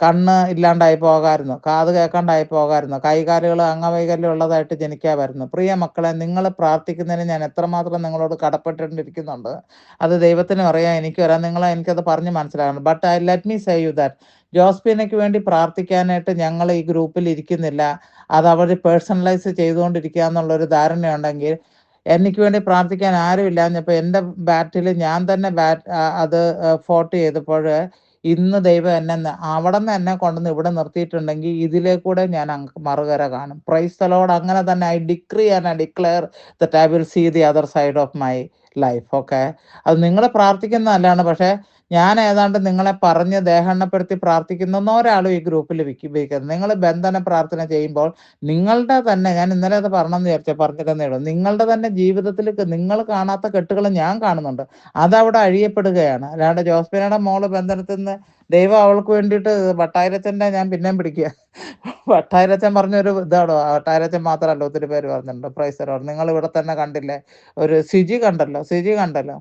കണ്ണ് ഇല്ലാണ്ടായി പോകാമായിരുന്നു, കാത് കേൾക്കാണ്ടായി പോകാമായിരുന്നു, കൈകാലുകൾ അംഗവൈകല്യം ഉള്ളതായിട്ട് ജനിക്കാമായിരുന്നു. പ്രിയ മക്കളെ, നിങ്ങൾ പ്രാർത്ഥിക്കുന്നതിന് ഞാൻ എത്രമാത്രം നിങ്ങളോട് കടപ്പെട്ടിരിക്കുന്നുണ്ട് അത് ദൈവത്തിനും അറിയാം, എനിക്കും അറിയാം. എനിക്കത് പറഞ്ഞ് മനസ്സിലാകണം. But let me say you that ജോസ്പിനയ്ക്ക് വേണ്ടി പ്രാർത്ഥിക്കാനായിട്ട് ഞങ്ങൾ ഈ ഗ്രൂപ്പിൽ ഇരിക്കുന്നില്ല. അത് അവർ പേഴ്സണലൈസ് ചെയ്തുകൊണ്ടിരിക്കുക എന്നുള്ളൊരു ധാരണയുണ്ടെങ്കിൽ, എനിക്ക് വേണ്ടി പ്രാർത്ഥിക്കാൻ ആരും ഇല്ലാഞ്ഞപ്പോൾ എൻ്റെ ബാറ്റിൽ ഞാൻ തന്നെ അത് ഫോട്ട് ചെയ്തപ്പോൾ ഇന്ന് ദൈവം എന്നെ അവിടെ നിന്ന് എന്നെ കൊണ്ടുവന്ന് ഇവിടെ നിർത്തിയിട്ടുണ്ടെങ്കിൽ ഇതിലേ കൂടെ ഞാൻ മറുകര കാണും. Praise the Lord. അങ്ങനെ തന്നെ I decree and I declare that I will see the other side of my life. Okay, അത് നിങ്ങൾ പ്രാർത്ഥിക്കുന്നതല്ലാണ്, പക്ഷേ ഞാൻ ഏതാണ്ട് നിങ്ങളെ പറഞ്ഞ് ദേഹണ്ണപ്പെടുത്തി പ്രാർത്ഥിക്കുന്ന ഒരാളും ഈ ഗ്രൂപ്പിൽ വയ്ക്കുന്നത്. നിങ്ങൾ ബന്ധന പ്രാർത്ഥന ചെയ്യുമ്പോൾ നിങ്ങളുടെ തന്നെ, ഞാൻ ഇന്നലെ അത് പറഞ്ഞെന്ന് പറഞ്ഞിരുന്നേ ഉള്ളൂ, നിങ്ങളുടെ തന്നെ ജീവിതത്തിൽ നിങ്ങൾ കാണാത്ത കെട്ടുകൾ ഞാൻ കാണുന്നുണ്ട്. അതവിടെ അഴിയപ്പെടുകയാണ്. അല്ലാണ്ട് ജോസ്ഫിനയുടെ മോള് ബന്ധനത്തിൽ നിന്ന് ദൈവം അവൾക്ക് വേണ്ടിയിട്ട് വട്ടായിരച്ചൻ്റെ ഞാൻ പിന്നെയും പിടിക്കുക. വട്ടായിരച്ചൻ പറഞ്ഞൊരു ഇതാണോ, വട്ടായിരച്ചൻ മാത്രമല്ല ഒത്തിരി പേര് പറഞ്ഞിട്ടുണ്ട്. പ്രൈസറോ, നിങ്ങൾ ഇവിടെ തന്നെ കണ്ടില്ലേ, ഒരു സിജി കണ്ടല്ലോ,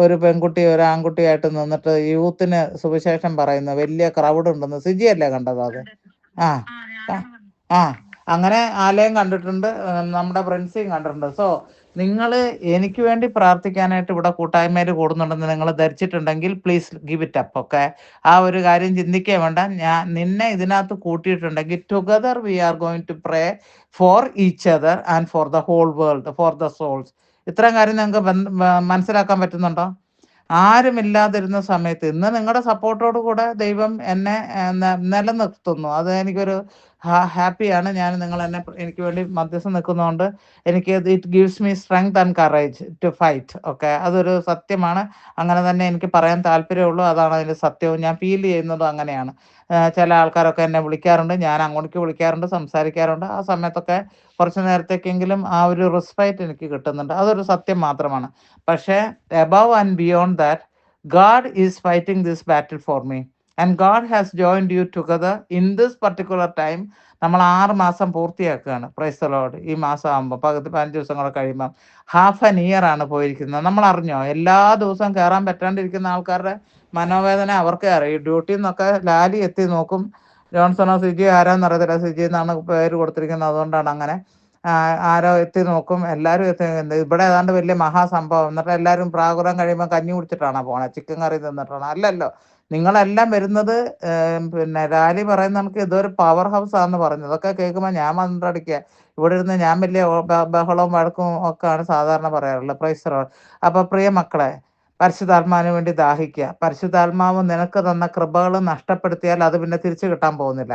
ഒരു പെൺകുട്ടി ഒരു ആൺകുട്ടിയായിട്ട് നിന്നിട്ട് യൂത്തിന് സുവിശേഷം പറയുന്നു, വലിയ ക്രൗഡ് ഉണ്ടെന്ന്. സിജി അല്ലേ കണ്ടത് അത്? ആ ആ അങ്ങനെ ആലയം കണ്ടിട്ടുണ്ട്, നമ്മുടെ ഫ്രണ്ട്സിയും കണ്ടിട്ടുണ്ട്. സോ നിങ്ങൾ എനിക്ക് വേണ്ടി പ്രാർത്ഥിക്കാനായിട്ട് ഇവിടെ കൂട്ടായ്മയിൽ കൂടുന്നുണ്ടെന്ന് നിങ്ങൾ ധരിച്ചിട്ടുണ്ടെങ്കിൽ please give it up. Okay, ആ ഒരു കാര്യം ചിന്തിക്കേ വേണ്ട. നിന്നെ ഇതിനകത്ത് കൂട്ടിയിട്ടുണ്ടെങ്കിൽ together we are going to pray for each other and for the whole world, for the souls. ഇത്രയും കാര്യം നിങ്ങൾക്ക് മനസ്സിലാക്കാൻ പറ്റുന്നുണ്ടോ? ആരുമില്ലാതിരുന്ന സമയത്ത് ഇന്ന് നിങ്ങളുടെ സപ്പോർട്ടോട് കൂടെ ദൈവം എന്നെ നിലനിർത്തുന്നു. അത് എനിക്കൊരു ഹാപ്പിയാണ്. ഞാൻ നിങ്ങൾ എനിക്ക് വേണ്ടി മധ്യസ്ഥം നിൽക്കുന്നതുകൊണ്ട് എനിക്ക് it gives me strength and courage to fight. Okay, അതൊരു സത്യമാണ്. അങ്ങനെ തന്നെ എനിക്ക് പറയാൻ താല്പര്യമുള്ളൂ. അതാണ് അതിൻ്റെ സത്യവും. ഞാൻ ഫീൽ ചെയ്യുന്നതും അങ്ങനെയാണ്. ചില ആൾക്കാരൊക്കെ എന്നെ വിളിക്കാറുണ്ട്, ഞാൻ അങ്ങോട്ടേക്ക് വിളിക്കാറുണ്ട്, സംസാരിക്കാറുണ്ട്. ആ സമയത്തൊക്കെ കുറച്ച് നേരത്തേക്കെങ്കിലും ആ ഒരു റെസ്പൈറ്റ് എനിക്ക് കിട്ടുന്നുണ്ട്. അതൊരു സത്യം മാത്രമാണ്. പക്ഷേ above and beyond that, God is fighting this battle for me and God has joined you together in this particular time. നമ്മൾ 6 മാസം പൂർത്തിയാക്കുകയാണ്. Price the Lord. ഈ മാസം ആകുമ്പോൾ 15 ദിവസം കൂടെ കഴിയുമ്പോൾ ഹാഫ് ആൻ ഇയർ ആണ് പോയിരിക്കുന്നത്. നമ്മൾ അറിഞ്ഞോ? എല്ലാ ദിവസവും കയറാൻ പറ്റാണ്ടിരിക്കുന്ന ആൾക്കാരുടെ മനോവേദന അവർക്കേ അറിയും. ഡ്യൂട്ടിയിൽ നിന്നൊക്കെ ലാലി എത്തി നോക്കും, ജോൺസണോ സിജി ആരാന്ന് അറിയത്തില്ല, സിജി എന്നാണ് പേര് കൊടുത്തിരിക്കുന്നത്, അതുകൊണ്ടാണ് അങ്ങനെ. ആരോ എത്തി നോക്കും, എല്ലാവരും എത്തി. ഇവിടെ ഏതാണ്ട് വലിയ മഹാസംഭവം. എന്നിട്ട് എല്ലാവരും പ്രാകുരം കഴിയുമ്പോൾ കഞ്ഞി കുടിച്ചിട്ടാണോ പോണേ, ചിക്കൻ കറി തിന്നിട്ടാണോ? അല്ലല്ലോ, നിങ്ങളെല്ലാം വരുന്നത് പിന്നെ ലാലി പറയുന്ന നമുക്ക് ഇതൊരു പവർ ഹൗസ് ആണെന്ന് പറഞ്ഞു. അതൊക്കെ കേൾക്കുമ്പോൾ ഞാൻ മന്ത്രടിക്കുക. ഇവിടെ ഇരുന്ന് ഞാൻ വലിയ ബഹളവും വഴക്കും ഒക്കെയാണ് സാധാരണ പറയാറുള്ളത്. Price the Lord. അപ്പോൾ പ്രിയ മക്കളെ, പരിശുദ്ധാത്മാവിന് വേണ്ടി ദാഹിക്കുക. പരിശുദ്ധാത്മാവ് നിനക്ക് തന്ന കൃപകൾ നഷ്ടപ്പെടുത്തിയാൽ അത് പിന്നെ തിരിച്ചു കിട്ടാൻ പോകുന്നില്ല.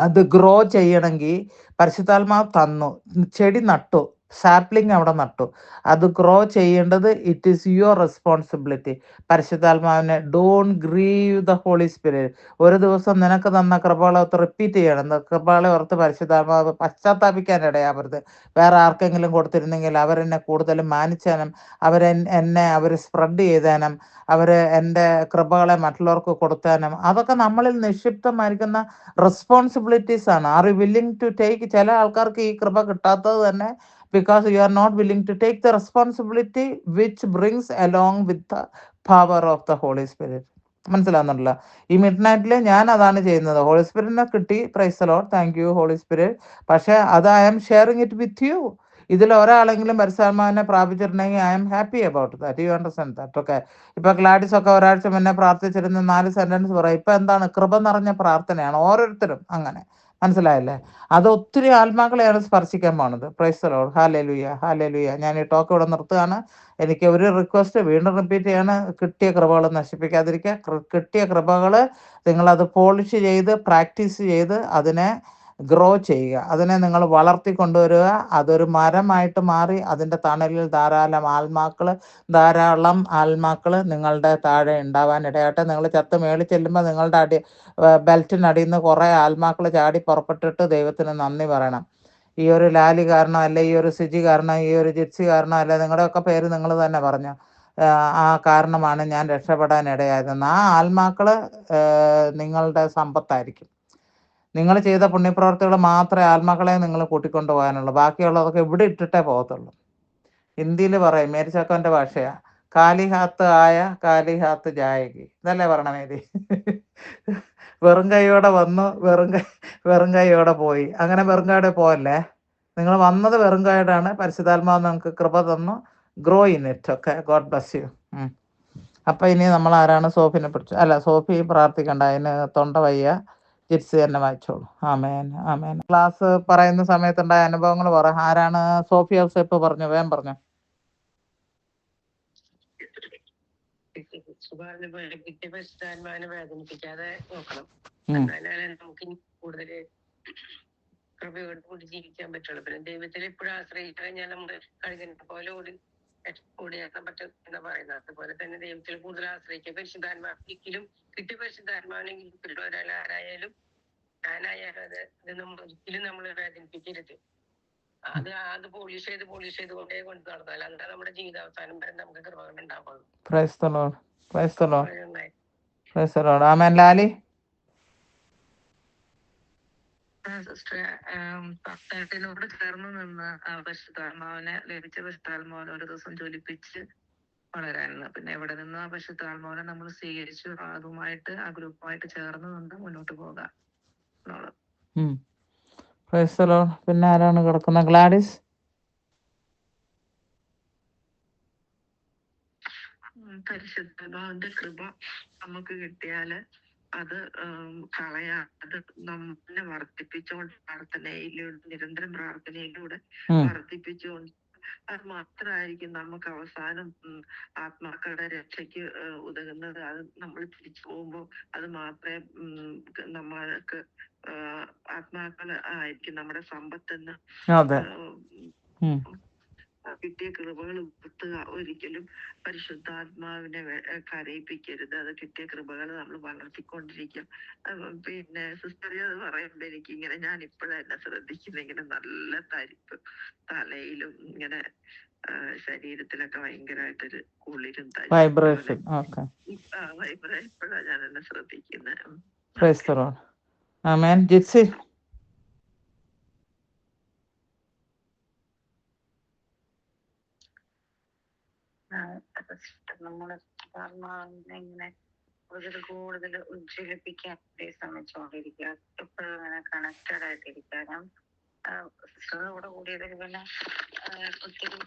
അത് ഗ്രോ ചെയ്യണമെങ്കിൽ പരിശുദ്ധാത്മാവ് തന്നു, ചെടി നട്ടു, സാപ്ലിംഗ് അവിടെ നട്ടു, അത് ഗ്രോ ചെയ്യേണ്ടത് ഇറ്റ് ഈസ് യുവർ റെസ്പോൺസിബിലിറ്റി. പരിശുദ്ധാത്മാവിനെ don't grieve the Holy Spirit. ഒരു ദിവസം നിനക്ക് തന്ന കൃപകളെ ഓർത്ത് റിപ്പീറ്റ് ചെയ്യണം. കൃപകളെ ഓർത്ത് പരിശുദ്ധാത്മാവ് പശ്ചാത്താപിക്കാൻ ഇടയാവരുത്. വേറെ ആർക്കെങ്കിലും കൊടുത്തിരുന്നെങ്കിൽ അവരെന്നെ കൂടുതലും മാനിച്ചാനും എന്നെ അവർ സ്പ്രെഡ് ചെയ്താനും എൻ്റെ കൃപകളെ മറ്റുള്ളവർക്ക് കൊടുത്താനും അതൊക്കെ നമ്മളിൽ നിക്ഷിപ്തമായിരിക്കുന്ന റെസ്പോൺസിബിലിറ്റീസ് ആണ്. Are you willing to take? ചില ആൾക്കാർക്ക് ഈ കൃപ കിട്ടാത്തത് തന്നെ because you are not willing to take the responsibility which brings along with the power of the Holy Spirit. മനസ്സിലാവുന്നുണ്ടല്ലോ? ഈ മിഡ് നൈറ്റിൽ ഞാൻ അതാണ് ചെയ്യുന്നത്. ഹോളി സ്പിരിറ്റിനെ കിട്ടി, praise the Lord, thank you Holy Spirit. പക്ഷേ അത് I am sharing it with you. ഇതിൽ ഒരാളെങ്കിലും പരിശുദ്ധാത്മാവിനെ പ്രാപിച്ചിട്ടുണ്ടെങ്കിൽ I am happy about that. You understand that? Okay. ഇപ്പൊ ഗ്ലാഡിസ് ഒക്കെ ഒരാഴ്ച മുന്നേ പ്രാർത്ഥിച്ചിരുന്ന 4 സെന്റൻസ് പറയും. ഇപ്പൊ എന്താണ്? കൃപ നിറഞ്ഞ പ്രാർത്ഥനയാണ് ഓരോരുത്തരും. അങ്ങനെ മനസ്സിലായല്ലേ? അത് ഒത്തിരി ആത്മാക്കളെയാണ് സ്പർശിക്കാൻ പോണത്. Price the Lord. Hallelujah, hallelujah. ഞാൻ ഈ ടോക്ക് ഇവിടെ നിർത്തുകയാണ്. എനിക്ക് ഒരു റിക്വസ്റ്റ് വീണ്ടും റിപ്പീറ്റ് ചെയ്യാണ്. കിട്ടിയ കൃപകൾ നശിപ്പിക്കാതിരിക്കുക. കിട്ടിയ കൃപകൾ നിങ്ങളത് പോളിഷ് ചെയ്ത് പ്രാക്ടീസ് ചെയ്ത് അതിനെ ഗ്രോ ചെയ്യുക. അതിനെ നിങ്ങൾ വളർത്തി കൊണ്ടുവരിക. അതൊരു മരമായിട്ട് മാറി അതിൻ്റെ തണലിൽ ധാരാളം ആത്മാക്കൾ നിങ്ങളുടെ താഴെ ഉണ്ടാവാൻ ഇടയാട്ടെ. നിങ്ങൾ ചത്ത് മേളിൽ ചെല്ലുമ്പോൾ നിങ്ങളുടെ ബെൽറ്റിനടിയിൽ നിന്ന് കുറേ ആത്മാക്കൾ ചാടി പുറപ്പെട്ടിട്ട് ദൈവത്തിന് നന്ദി പറയണം. ഈ ഒരു ലാലി കാരണം, അല്ലെ ഈ ഒരു സിജി കാരണം, ഈ ഒരു ജിപ്സി കാരണം, അല്ലെ നിങ്ങളുടെയൊക്കെ പേര് നിങ്ങൾ തന്നെ പറഞ്ഞു, ആ കാരണമാണ് ഞാൻ രക്ഷപ്പെടാൻ ഇടയായതെന്ന്. ആ ആത്മാക്കൾ നിങ്ങളുടെ സമ്പത്തായിരിക്കും. നിങ്ങൾ ചെയ്ത പുണ്യപ്രവർത്തികൾ മാത്രമേ ആത്മാക്കളെ നിങ്ങൾ കൂട്ടിക്കൊണ്ടു പോകാനുള്ളൂ. ബാക്കിയുള്ളതൊക്കെ ഇവിടെ ഇട്ടിട്ടേ പോകത്തുള്ളൂ. ഹിന്ദിയിൽ പറയും, മേരി ചക്കോൻ്റെ ഭാഷയാ, കാലി ഹാത്ത് ആയ കാലി ഹാത്ത് ജായകി. ഇതല്ലേ പറയണ മേരി? വെറും കൈയോടെ വന്നു, വെറും കൈയോടെ പോയി. അങ്ങനെ വെറും കൈയോടെ പോയല്ലേ. നിങ്ങൾ വന്നത് വെറും കൈയോടാണ്. പരിശുദ്ധാത്മാവ് നിങ്ങൾക്ക് കൃപ തന്നു. Grow in it. Okay, God bless you. അപ്പം ഇനി നമ്മൾ ആരാണ്? സോഫിനെ പിടിച്ചു. അല്ല, സോഫി പ്രാർത്ഥിക്കണ്ട, അതിന് തൊണ്ട വയ്യ. ജിറ്റ്സ് തന്നെ വായിച്ചോളൂ. ആമേൻ, ആമേൻ. ക്ലാസ് പറയുന്ന സമയത്തുണ്ടായ അനുഭവങ്ങൾ പറ. ആരാണ്? സോഫി ഔസേപ്പ് പറഞ്ഞു, വേഗം പറഞ്ഞു. പരിശുദ്ധാത്മാവിനെ വേദനിപ്പിക്കാതെ നോക്കണം. എന്നാലേ നമുക്ക് കൂടുതൽ കൃപയോട് കൂടി ജീവിക്കാൻ പറ്റുള്ളൂ. പിന്നെ ദൈവത്തിൽ എപ്പോഴും ആശ്രയിക്കാൻ ഞാൻ നമ്മൾ കഴുകനെ പോലെ ഓടി കൂടിയാക്കാൻ പറ്റും എന്ന് പറയുന്നത്. അതുപോലെ തന്നെ ദൈവത്തിൽ കൂടുതൽ ആശ്രയിക്കുക, പരിശുദ്ധാത്മാവിലും കിട്ടിയ പരിശുദ്ധാത്മാവിനെങ്കിലും ഒരാൾ ആരായാലും ഞാനായാലും അത് നമ്മൾ ഒരിക്കലും നമ്മൾ വേദനിപ്പിക്കരുത്. അത് പോളിഷ് ചെയ്ത് കൊണ്ടേ കൊണ്ട് നടന്നാൽ അല്ലാതെ നമ്മുടെ ജീവിതാവസാനം വരെ നമുക്ക് കൃപകൾ ഉണ്ടാവുള്ളൂ. Praise the Lord. Praise the Lord. Praise the Lord. ആമേൻ. ലാലി സിസ്റ്റർ, ഭക്താട്ടിനോട് ചേർന്ന് നിന്ന് പരിശുദ്ധാത്മാവിനെ ലഭിച്ച പരിശുദ്ധാത്മാവിനെ ഒരു ദിവസം ജ്വലിപ്പിച്ച് വളരായിരുന്നു. പിന്നെ എവിടെ നിന്ന് ആ പരിശുദ്ധാത്മാവിനെ നമ്മൾ സ്വീകരിച്ചു അതുമായിട്ട് ആ ഗ്രൂപ്പുമായിട്ട് ചേർന്ന് നിന്ന് മുന്നോട്ട് പോകാം എന്നുള്ളത്. Price the Lord. പിന്നെ ആരാണ് കിടക്കുന്നത്? ഗ്ലാഡിസ്. പരിശുദ്ധാത്മാവിന്റെ കൃപ നമുക്ക് കിട്ടിയാല് അത് കളയാതെ നമ്മളെ വർദ്ധിപ്പിച്ചുകൊണ്ട് പ്രാർത്ഥനയിലൂടെ, നിരന്തരം പ്രാർത്ഥനയിലൂടെ വർദ്ധിപ്പിച്ചുകൊണ്ട് അത് മാത്രമായിരിക്കും നമുക്ക് അവസാനം ആത്മാക്കളുടെ രക്ഷയ്ക്ക് ഉതകുന്നത്. അത് നമ്മൾ തിരിച്ചു പോകുമ്പോൾ അത് മാത്രമേ നമ്മൾക്ക് ആത്മാക്കൾ ആയിരിക്കും നമ്മുടെ സമ്പത്തെന്ന്. കിട്ടിയ കൃപകൾ കൊടുത്തുക, ഒരിക്കലും പരിശുദ്ധാത്മാവിനെ കരയിപ്പിക്കരുത്. അത് കിട്ടിയ കൃപകൾ നമ്മൾ വളർത്തിക്കൊണ്ടിരിക്കും. പിന്നെ സിസ്റ്റർ അത് പറയുമ്പോ എനിക്ക് ഇങ്ങനെ ഞാൻ ഇപ്പോഴെന്നെ ശ്രദ്ധിക്കുന്ന ഇങ്ങനെ നല്ല തരിപ്പ് തലയിലും ഇങ്ങനെ ശരീരത്തിലൊക്കെ ഭയങ്കരമായിട്ടൊരു കുളിരും വൈബ്രേഷൻ. ഇപ്പോഴാണ് ഞാൻ എന്നെ ശ്രദ്ധിക്കുന്നത്. നമ്മള് ഇങ്ങനെ കൂടുതൽ ഉജ്ജ്വലിപ്പിക്കാൻ ശ്രമിച്ചുകൊണ്ടിരിക്കുക, എപ്പോഴും ഇങ്ങനെ കണക്റ്റഡ് ആയിട്ടിരിക്കാനും. സിസ്റ്ററുടെ കൂടിയതിൽ പിന്നെ ഒത്തിരി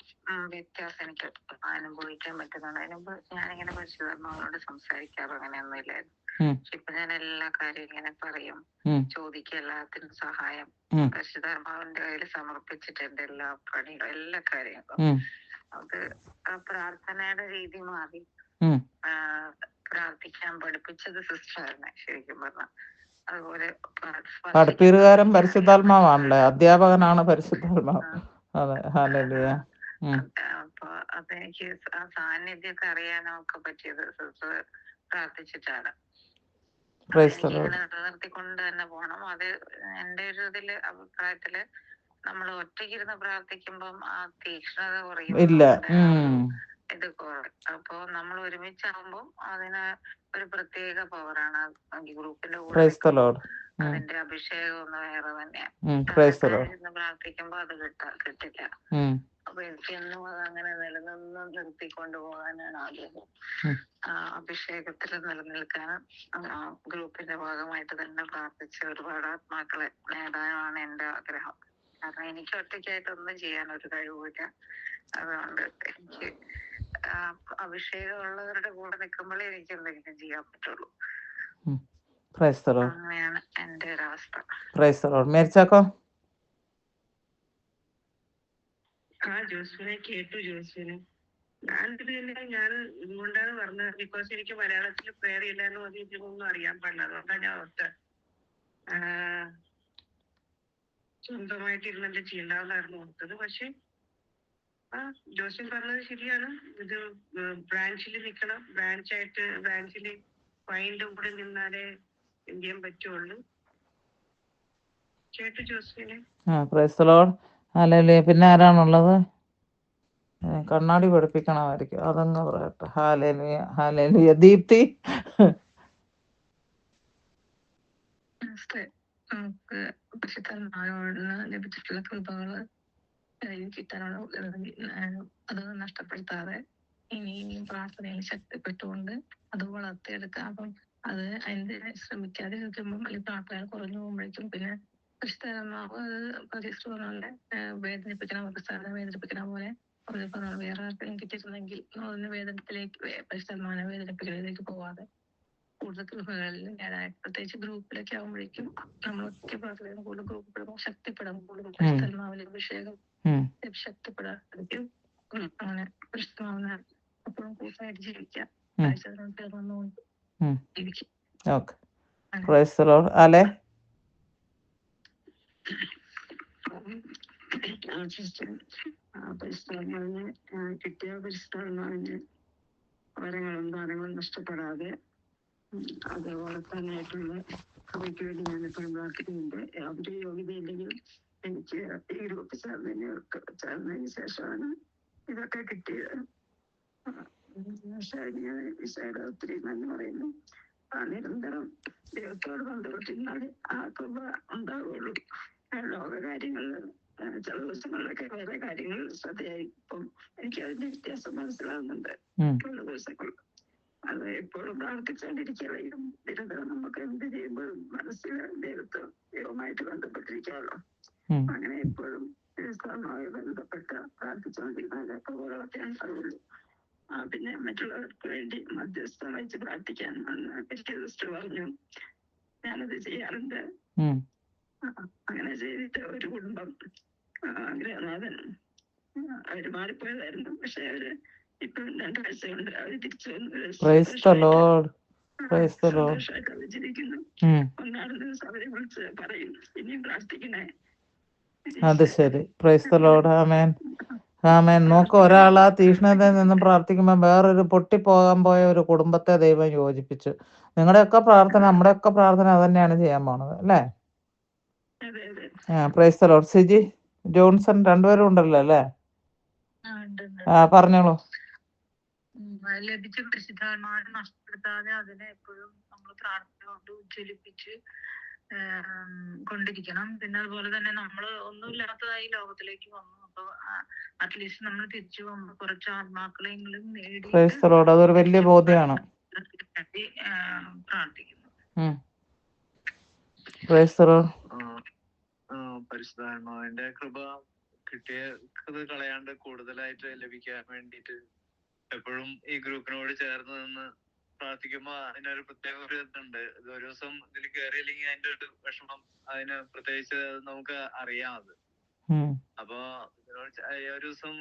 വ്യത്യാസം എനിക്ക് അനുഭവിക്കാൻ പറ്റുന്നുണ്ട്. അതിനുമ്പ് ഞാനിങ്ങനെ പരിശുദ്ധാത്മാവിനോട് സംസാരിക്കാറ് അങ്ങനെയൊന്നും ഇല്ലായിരുന്നു. പക്ഷെ ഇപ്പൊ ഞാൻ എല്ലാ കാര്യവും ഇങ്ങനെ പറയും, ചോദിക്കുക, എല്ലാത്തിനും സഹായം പരിശുദ്ധാത്മാവിന്റെ കയ്യിൽ സമർപ്പിച്ചിട്ടുണ്ട്. എല്ലാ പണികളും, എല്ലാ കാര്യങ്ങളും. അത് പ്രാർത്ഥനയുടെ രീതി മാറി. പ്രാർത്ഥിക്കാൻ പഠിപ്പിച്ചത് സിസ്റ്ററായിരുന്നു ശരിക്കും പറഞ്ഞാൽ. അതുപോലെ പഠിപ്പീരുകാരൻ പരിശുദ്ധാത്മാവാണല്ലേ, അധ്യാപകനാണ് പരിശുദ്ധാത്മാവ്. അപ്പൊ അതെനിക്ക് ആ സാന്നിധ്യമൊക്കെ അറിയാനൊക്കെ പറ്റിയത് സിസ്റ്റർ പ്രാർത്ഥിച്ചിട്ടാണ്. എനിക്കിങ്ങനെ നിലനിർത്തിക്കൊണ്ട് തന്നെ പോണം. അത് എന്റെ ഒരു ഇതില് അഭിപ്രായത്തില് നമ്മൾ ഒറ്റയ്ക്കിരുന്ന് പ്രാർത്ഥിക്കുമ്പം ആ തീക്ഷ്ണത കുറയും, ഇത് കുറയും. അപ്പൊ നമ്മൾ ഒരുമിച്ചാകുമ്പോൾ അതിന് ഒരു പ്രത്യേക പവറാണ്. ഗ്രൂപ്പിന്റെ കൂടെ അതിന്റെ അഭിഷേകം ഒന്ന് വേറെ തന്നെയാണ്. പ്രാർത്ഥിക്കുമ്പോ അത് കിട്ടില്ല. അപ്പൊ എനിക്കെന്നും അത് അങ്ങനെ നിർത്തിക്കൊണ്ട് പോകാനാണ് ആഗ്രഹം. അഭിഷേകത്തിൽ നിലനിൽക്കാനും ഗ്രൂപ്പിന്റെ ഭാഗമായിട്ട് തന്നെ പ്രാർത്ഥിച്ച് ഒരുപാട് ആത്മാക്കളെ നേടാനാണ് എന്റെ ആഗ്രഹം. കാരണം എനിക്ക് ഒറ്റയ്ക്കായിട്ടൊന്നും ചെയ്യാൻ ഒരു കഴിവില്ല. അതുകൊണ്ട് എനിക്ക് അഭിഷേകമുള്ളവരുടെ കൂടെ നിൽക്കുമ്പോഴേ എനിക്ക് എന്തെങ്കിലും ചെയ്യാൻ പറ്റുള്ളൂ. അങ്ങനെയാണ് എന്റെ ഒരു അവസ്ഥ. ജോസ്ഫിനെ കേട്ടു. ജോസ്ഫിന് ഞാനിത് തന്നെ ഞാൻ ഇതുകൊണ്ടാണ് പറഞ്ഞത്. ബിക്കോസ് എനിക്ക് മലയാളത്തിൽ പ്രേയർ ഇല്ലാന്ന് ഒന്നും അറിയാൻ പാടില്ല. അതുകൊണ്ടാണ് ഞാൻ ഓർത്ത സ്വന്തമായിട്ട് ഇരുന്നിട്ട് ചെയ്യണ്ടാവുന്നായിരുന്നു ഓർത്തത്. പക്ഷെ ജോസ്ഫിൻ പറഞ്ഞത് ശരിയാണ്. ഇത് ബ്രാഞ്ചിൽ നിൽക്കണം. ബ്രാഞ്ചിൽ ഫൈൻ്റെ കൂടെ നിന്നാലേ എന്ത് ചെയ്യാൻ പറ്റുള്ളൂ. കേട്ടു ജോസ്ഫിനെ. പിന്നെ ആരാണുള്ളത്? കണ്ണാടി പഠിപ്പിക്കണമായിരിക്കും, അതങ്ങ് പറയട്ടെ. ഹാലേലുയ, ഹാലേലുയ. ദീപ്തി. നമുക്ക് പരിശുദ്ധാത്മാവിനോട് ലഭിച്ചിട്ടുള്ള കൃപകള് കിട്ടാനുള്ള അത് നഷ്ടപ്പെടുത്താതെ ഇനിയും പ്രാർത്ഥനയിൽ ശക്തിപ്പെട്ടുകൊണ്ട് അത് വളർത്തിയെടുക്കാം. അപ്പം അത് അതിന്റെ ശ്രമിക്കാതിരിക്കുമ്പോൾ അല്ലെങ്കിൽ പ്രാർത്ഥന കുറഞ്ഞു പോകുമ്പോഴേക്കും പിന്നെ പരിശുദ്ധാത്മാവ് പരിശുദ്ധനെ വേദനിപ്പിക്കണ പോലെ വേറെ ആർക്കും കിട്ടിയിട്ടുണ്ടെങ്കിൽ അതിന് വേദനത്തിലേക്ക് പരിശുദ്ധാത്മാവിനെ വേദനിപ്പിക്കുന്നതിലേക്ക് പോവാതെ കൂടുതൽ കൃപകളിൽ നേടാനായിട്ട്, പ്രത്യേകിച്ച് ഗ്രൂപ്പിലൊക്കെ ആകുമ്പോഴേക്കും നമ്മളൊക്കെ പ്രാർത്ഥന കൂടുതൽ ഗ്രൂപ്പിൽ ശക്തിപ്പെടാൻ, കൂടുതൽ പരിശുദ്ധാത്മാവിലെ അഭിഷേകം ശക്തിപ്പെടാതിരിക്കും. അങ്ങനെ പരിശുദ്ധാത്മാവിനെ എപ്പോഴും കൂട്ടായിട്ട് ജീവിക്കാം. അല്ലെ ആശിച്ചും പരിശുദ്ധാത്മാവിന് കിട്ടിയ പരിശുദ്ധാത്മാവിന് വരങ്ങളും ദാനങ്ങളും നഷ്ടപ്പെടാതെ അത് വളർത്താനായിട്ടുള്ള അവയ്ക്ക് വേണ്ടി ഞാൻ എപ്പോഴും പ്രാർത്ഥിക്കുന്നുണ്ട്. യാതൊരു യോഗ്യതയില്ലെങ്കിലും എനിക്ക് ഈ ഗ്രൂപ്പ് ചേർന്നതിന് ശേഷമാണ് ഇതൊക്കെ കിട്ടിയത്. ഈശോയുടെ ഒത്തിരി നന്ദി പറയുന്നു. നിരന്തരം ദൈവത്തോട് ബന്ധപ്പെട്ടിരുന്നാൽ ആ കൃപ ഉണ്ടാവുള്ളൂ. ലോകകാര്യങ്ങളിൽ ചില ദിവസങ്ങളിലൊക്കെ വേറെ കാര്യങ്ങൾ ശ്രദ്ധയായിരിക്കും. എനിക്ക് അതിന്റെ വ്യത്യാസം മനസ്സിലാവുന്നുണ്ട്. പല ദിവസങ്ങൾ അത് എപ്പോഴും പ്രാർത്ഥിച്ചുകൊണ്ടിരിക്കുകയും നിരന്തരം നമുക്ക് എന്ത് ചെയ്യുമ്പോഴും മനസ്സിൽ ദൈവമായിട്ട് ബന്ധപ്പെട്ടിരിക്കാമല്ലോ. അങ്ങനെ എപ്പോഴും ബന്ധപ്പെട്ട് പ്രാർത്ഥിച്ചുകൊണ്ടിരുന്നാൽ കൃപകളൊക്കെ ഉണ്ടാവുള്ളൂ. പിന്നെ മറ്റുള്ളവർക്ക് വേണ്ടി മധ്യസ്ഥം വെച്ച് പ്രാർത്ഥിക്കാൻ എനിക്ക് സിസ്റ്റർ പറഞ്ഞു. ഞാനത് ചെയ്യാറുണ്ട്. അങ്ങനെ ചെയ്തിട്ട് ഒരു കുടുംബം ഗൃഹനാഥൻ അവര് മാറിപ്പോയതായിരുന്നു. പക്ഷെ അവര് ഇപ്പം 2 ആഴ്ച കൊണ്ട് അവര് തിരിച്ചു വന്ന് സന്തോഷമായിട്ട് അവതരിച്ചിരിക്കുന്നു. ഒന്നാട് ദിവസം അവരെ വിളിച്ച് പറയും ഇനിയും പ്രാർത്ഥിക്കണേ. അത് ശരി. Praise the Lord. ആമേൻ. ആമേൻ. നോക്ക്, ഒരാളാ തീഷ്ണതയിൽ നിന്ന് പ്രാർത്ഥിക്കുമ്പോൾ വേറൊരു പൊട്ടിപ്പോകാൻ പോയ ഒരു കുടുംബത്തെ ദൈവം യോജിപ്പിച്ചു. നിങ്ങളുടെയൊക്കെ പ്രാർത്ഥന, നമ്മുടെയൊക്കെ പ്രാർത്ഥന അത് തന്നെയാണ് ചെയ്യാൻ പോണത്, അല്ലേ? Praise the Lord. Siji Johnson രണ്ടുപേരും ഉണ്ടല്ലോ, അല്ലേ? പറഞ്ഞോളൂ. ലഭിച്ച പരിശുദ്ധാത്മാവിനെ നഷ്ടപ്പെടുത്താതെ അതിനെ എപ്പോഴും നമ്മൾ പ്രാർത്ഥന കൊണ്ട് ഉജ്ജ്വലിപ്പിച്ച് കൊണ്ടിരിക്കണം. പിന്നെ അതുപോലെ തന്നെ നമ്മൾ ഒന്നുമില്ലാത്തതായി ലോകത്തിലേക്ക് വന്നു. അപ്പൊ അറ്റ്ലീസ്റ്റ് നമ്മൾ തിരിച്ചു പോകുമ്പോൾ കുറച്ച് ആത്മാക്കളെങ്കിലും നേടി അതൊരു വലിയ ബോധ്യമാണ്. പ്രാർത്ഥിക്കുന്നു. പരിശുദ്ധാത്മാവിന്റെ കൃപ കിട്ടിയത് കളയാണ്ട് കൂടുതലായിട്ട് ലഭിക്കാൻ വേണ്ടിയിട്ട് എപ്പോഴും ഈ ഗ്രൂപ്പിനോട് ചേർന്ന് നിന്ന് പ്രാർത്ഥിക്കുമ്പോ അതിനൊരു പ്രത്യേക ഒരു ഇതുണ്ട്. ഒരു ദിവസം ഇതിൽ കയറിയില്ലെങ്കിൽ അതിന്റെ ഒരു വിഷമം അതിന് പ്രത്യേകിച്ച് നമുക്ക് അറിയാം. അത് അപ്പൊ ഒരു ദിവസം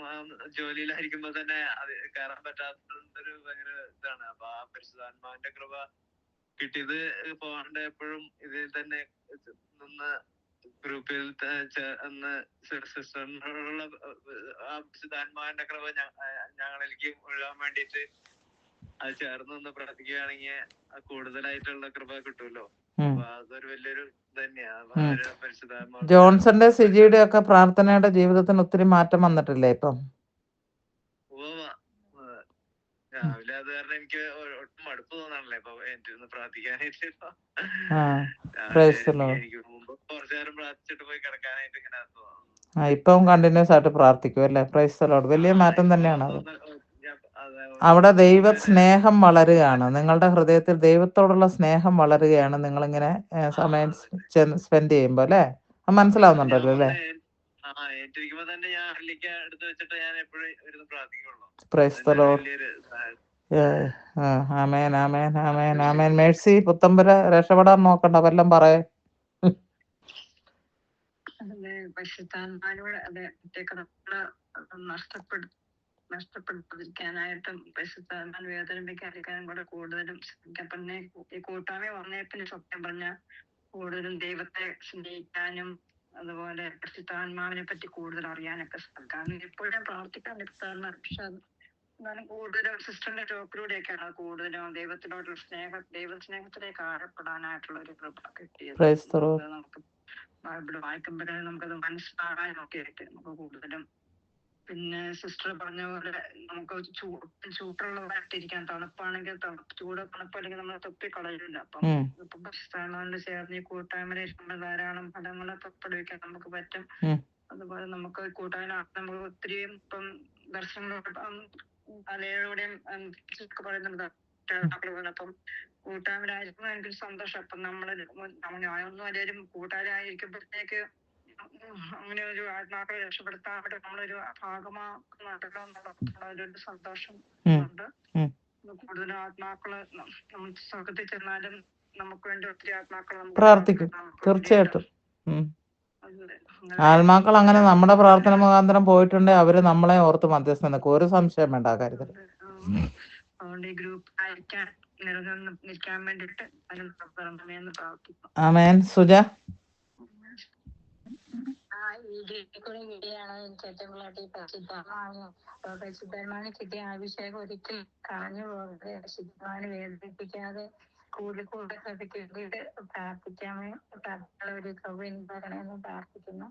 ജോലിയിലായിരിക്കുമ്പോ തന്നെ അത് കയറാൻ പറ്റാത്തൊരു ഭയങ്കര ഇതാണ്. അപ്പൊ ആ പരിശുദ്ധാത്മാവിന്റെ കൃപ കിട്ടിയത് പോകാണ്ട് എപ്പോഴും ഇതിൽ തന്നെ നിന്ന് ഗ്രൂപ്പിൽ സിസ്റ്ററിനോടുള്ള പരിശുദ്ധാത്മാവിന്റെ കൃപ ഞങ്ങളിലേക്ക് ഒഴുകാൻ വേണ്ടിയിട്ട് അത് ചേർന്ന് നിന്ന് പ്രാർത്ഥിക്കുകയാണെങ്കിൽ കൂടുതലായിട്ടുള്ള കൃപ കിട്ടുമല്ലോ. അപ്പൊ അതൊരു വലിയൊരു തന്നെയാണ് പരിശുദ്ധാത്മാവ്. ജോൺസന്റെ സിജിയുടെ ഒക്കെ പ്രാർത്ഥനയുടെ ജീവിതത്തിന് ഒത്തിരി മാറ്റം വന്നിട്ടില്ലേ ഇപ്പം? രാവിലെ അത് കാരണം എനിക്ക് ഒട്ടും മടുപ്പ് തോന്നാണല്ലേ ഇപ്പൊ എനിക്കിരുന്ന് പ്രാർത്ഥിക്കാനായിട്ട്. എനിക്ക് മുമ്പ് കുറച്ചു നേരം പ്രാർത്ഥിച്ചിട്ട് പോയി കിടക്കാനായിട്ട് ഇങ്ങനെ തോന്നുന്നു. ഇപ്പം കണ്ടിന്യൂസ് ആയിട്ട് പ്രാർത്ഥിക്കും, അല്ലേ? Praise the Lord. വലിയ മാറ്റം തന്നെയാണ് അത്. അവിടെ ദൈവ സ്നേഹം വളരുകയാണ്. നിങ്ങളുടെ ഹൃദയത്തിൽ ദൈവത്തോടുള്ള സ്നേഹം വളരുകയാണ് നിങ്ങളിങ്ങനെ സമയം സ്പെൻഡ് ചെയ്യുമ്പോ, അല്ലേ? മനസ്സിലാവുന്നുണ്ടല്ലോ, അല്ലേ? Praise the Lord. ആമേൻ, ആമേൻ, ആമേൻ, ആമേൻ. മേഴ്സി പുത്തമ്പുര രക്ഷപ്പെടാൻ നോക്കണ്ട, വല്ലതും പറയേ. പരിശുദ്ധാത്മാവിനോട് നഷ്ടപ്പെടുത്താതിരിക്കാനായിട്ടും പരിശുദ്ധാത്മാൻ വേദനിപ്പിക്കാതിരിക്കാനും കൂടെ കൂടുതലും പിന്നെ ഈ കൂട്ടായ്മ വന്നേപ്പിന് സത്യം പറഞ്ഞ കൂടുതലും ദൈവത്തെ സ്നേഹിക്കാനും അതുപോലെ പരിശുദ്ധാത്മാവിനെ പറ്റി കൂടുതൽ അറിയാനൊക്കെ സാധിക്കും. എപ്പോഴും പ്രാർത്ഥിക്കാൻ എടുത്താണ്. പക്ഷെ അത് എന്നാലും കൂടുതലും സിസ്റ്ററിന്റെ ടോക്കിലൂടെയൊക്കെയാണ് കൂടുതലും ദൈവത്തിനോടുള്ള ദൈവസ്നേഹത്തിലേക്ക് ആഴപ്പെടാനായിട്ടുള്ള ഒരു കൃപ കിട്ടിയത്. നമുക്ക് ബൈബിള് വായിക്കുമ്പോഴേ നമുക്കത് മനസ്സിലാകാനൊക്കെ ആയിട്ട് നമുക്ക് കൂടുതലും. പിന്നെ സിസ്റ്റർ പറഞ്ഞ പോലെ നമുക്ക് ചൂടുള്ളതായിട്ടിരിക്കാൻ, തണുപ്പാണെങ്കിൽ ചൂട് തണുപ്പല്ലെങ്കിൽ നമ്മൾ തൊപ്പിക്കളയില്ല. അപ്പം ഇപ്പൊ പരിശുദ്ധാത്മാവിനോട് ചേർന്ന് ഈ കൂട്ടായ്മ ധാരാളം ഫലങ്ങളെ തൊപ്പിടിക്കാൻ നമുക്ക് പറ്റും. അതുപോലെ നമുക്ക് കൂട്ടായ്മ നമുക്ക് ഒത്തിരി ഇപ്പം ദർശനങ്ങളോട് തലയോടെയും പറയുന്നുണ്ട്. അപ്പം കൂട്ടായ്മയിലായിരിക്കുമ്പോൾ എനിക്കൊരു സന്തോഷം. അപ്പം ഞാനൊന്നും അല്ലെങ്കിലും കൂട്ടാരായിരിക്കുമ്പോഴത്തേക്ക് അങ്ങനെ ഒരു ആത്മാക്കളെ രക്ഷപ്പെടുത്താൻ നമ്മളൊരു ഭാഗമാക്കുന്നുണ്ടല്ലോ എന്നുള്ള ഒരു സന്തോഷം ഉണ്ട്. കൂടുതലും ആത്മാക്കള് നമ്മൾ സ്വർഗത്തിൽ ചെന്നാലും നമുക്ക് വേണ്ടി ഒത്തിരി ആത്മാക്കൾ പ്രാർത്ഥിക്കും. തീർച്ചയായിട്ടും ആത്മാക്കൾ അങ്ങനെ നമ്മുടെ പ്രാർത്ഥന മുഖാന്തരം പോയിട്ടുണ്ടെങ്കിൽ അവര് നമ്മളെ ഓർത്ത് മധ്യസ്ഥം നിൽക്കും. ഒരു സംശയം വേണ്ട ആ കാര്യത്തിൽ. അതുകൊണ്ട് ഈ ഗ്രൂപ്പ് അയക്കാൻ നിൽക്കാൻ വേണ്ടിട്ട് പ്രാർത്ഥിക്കും. ആമേൻ. സുജ, വീഡിയോയിൽ കിട്ടിയാണ് എനിക്ക് ഏറ്റവും കൂടുതലായിട്ട് ഈ പരിശുദ്ധാത്മാവിന് കിട്ടിയ അഭിഷേകം ഒരിക്കലും കളഞ്ഞു പോകരുത്. പരിശുദ്ധാത്മാവിനെ വേദനിപ്പിക്കാതെ കൂടുതൽ കൂടുതൽ സഭയ്ക്ക് വേണ്ടിയിട്ട് പ്രാർത്ഥിക്കാനുള്ള ഒരു കൃപ എനിക്ക് തരണമെന്ന് പ്രാർത്ഥിക്കുന്നു.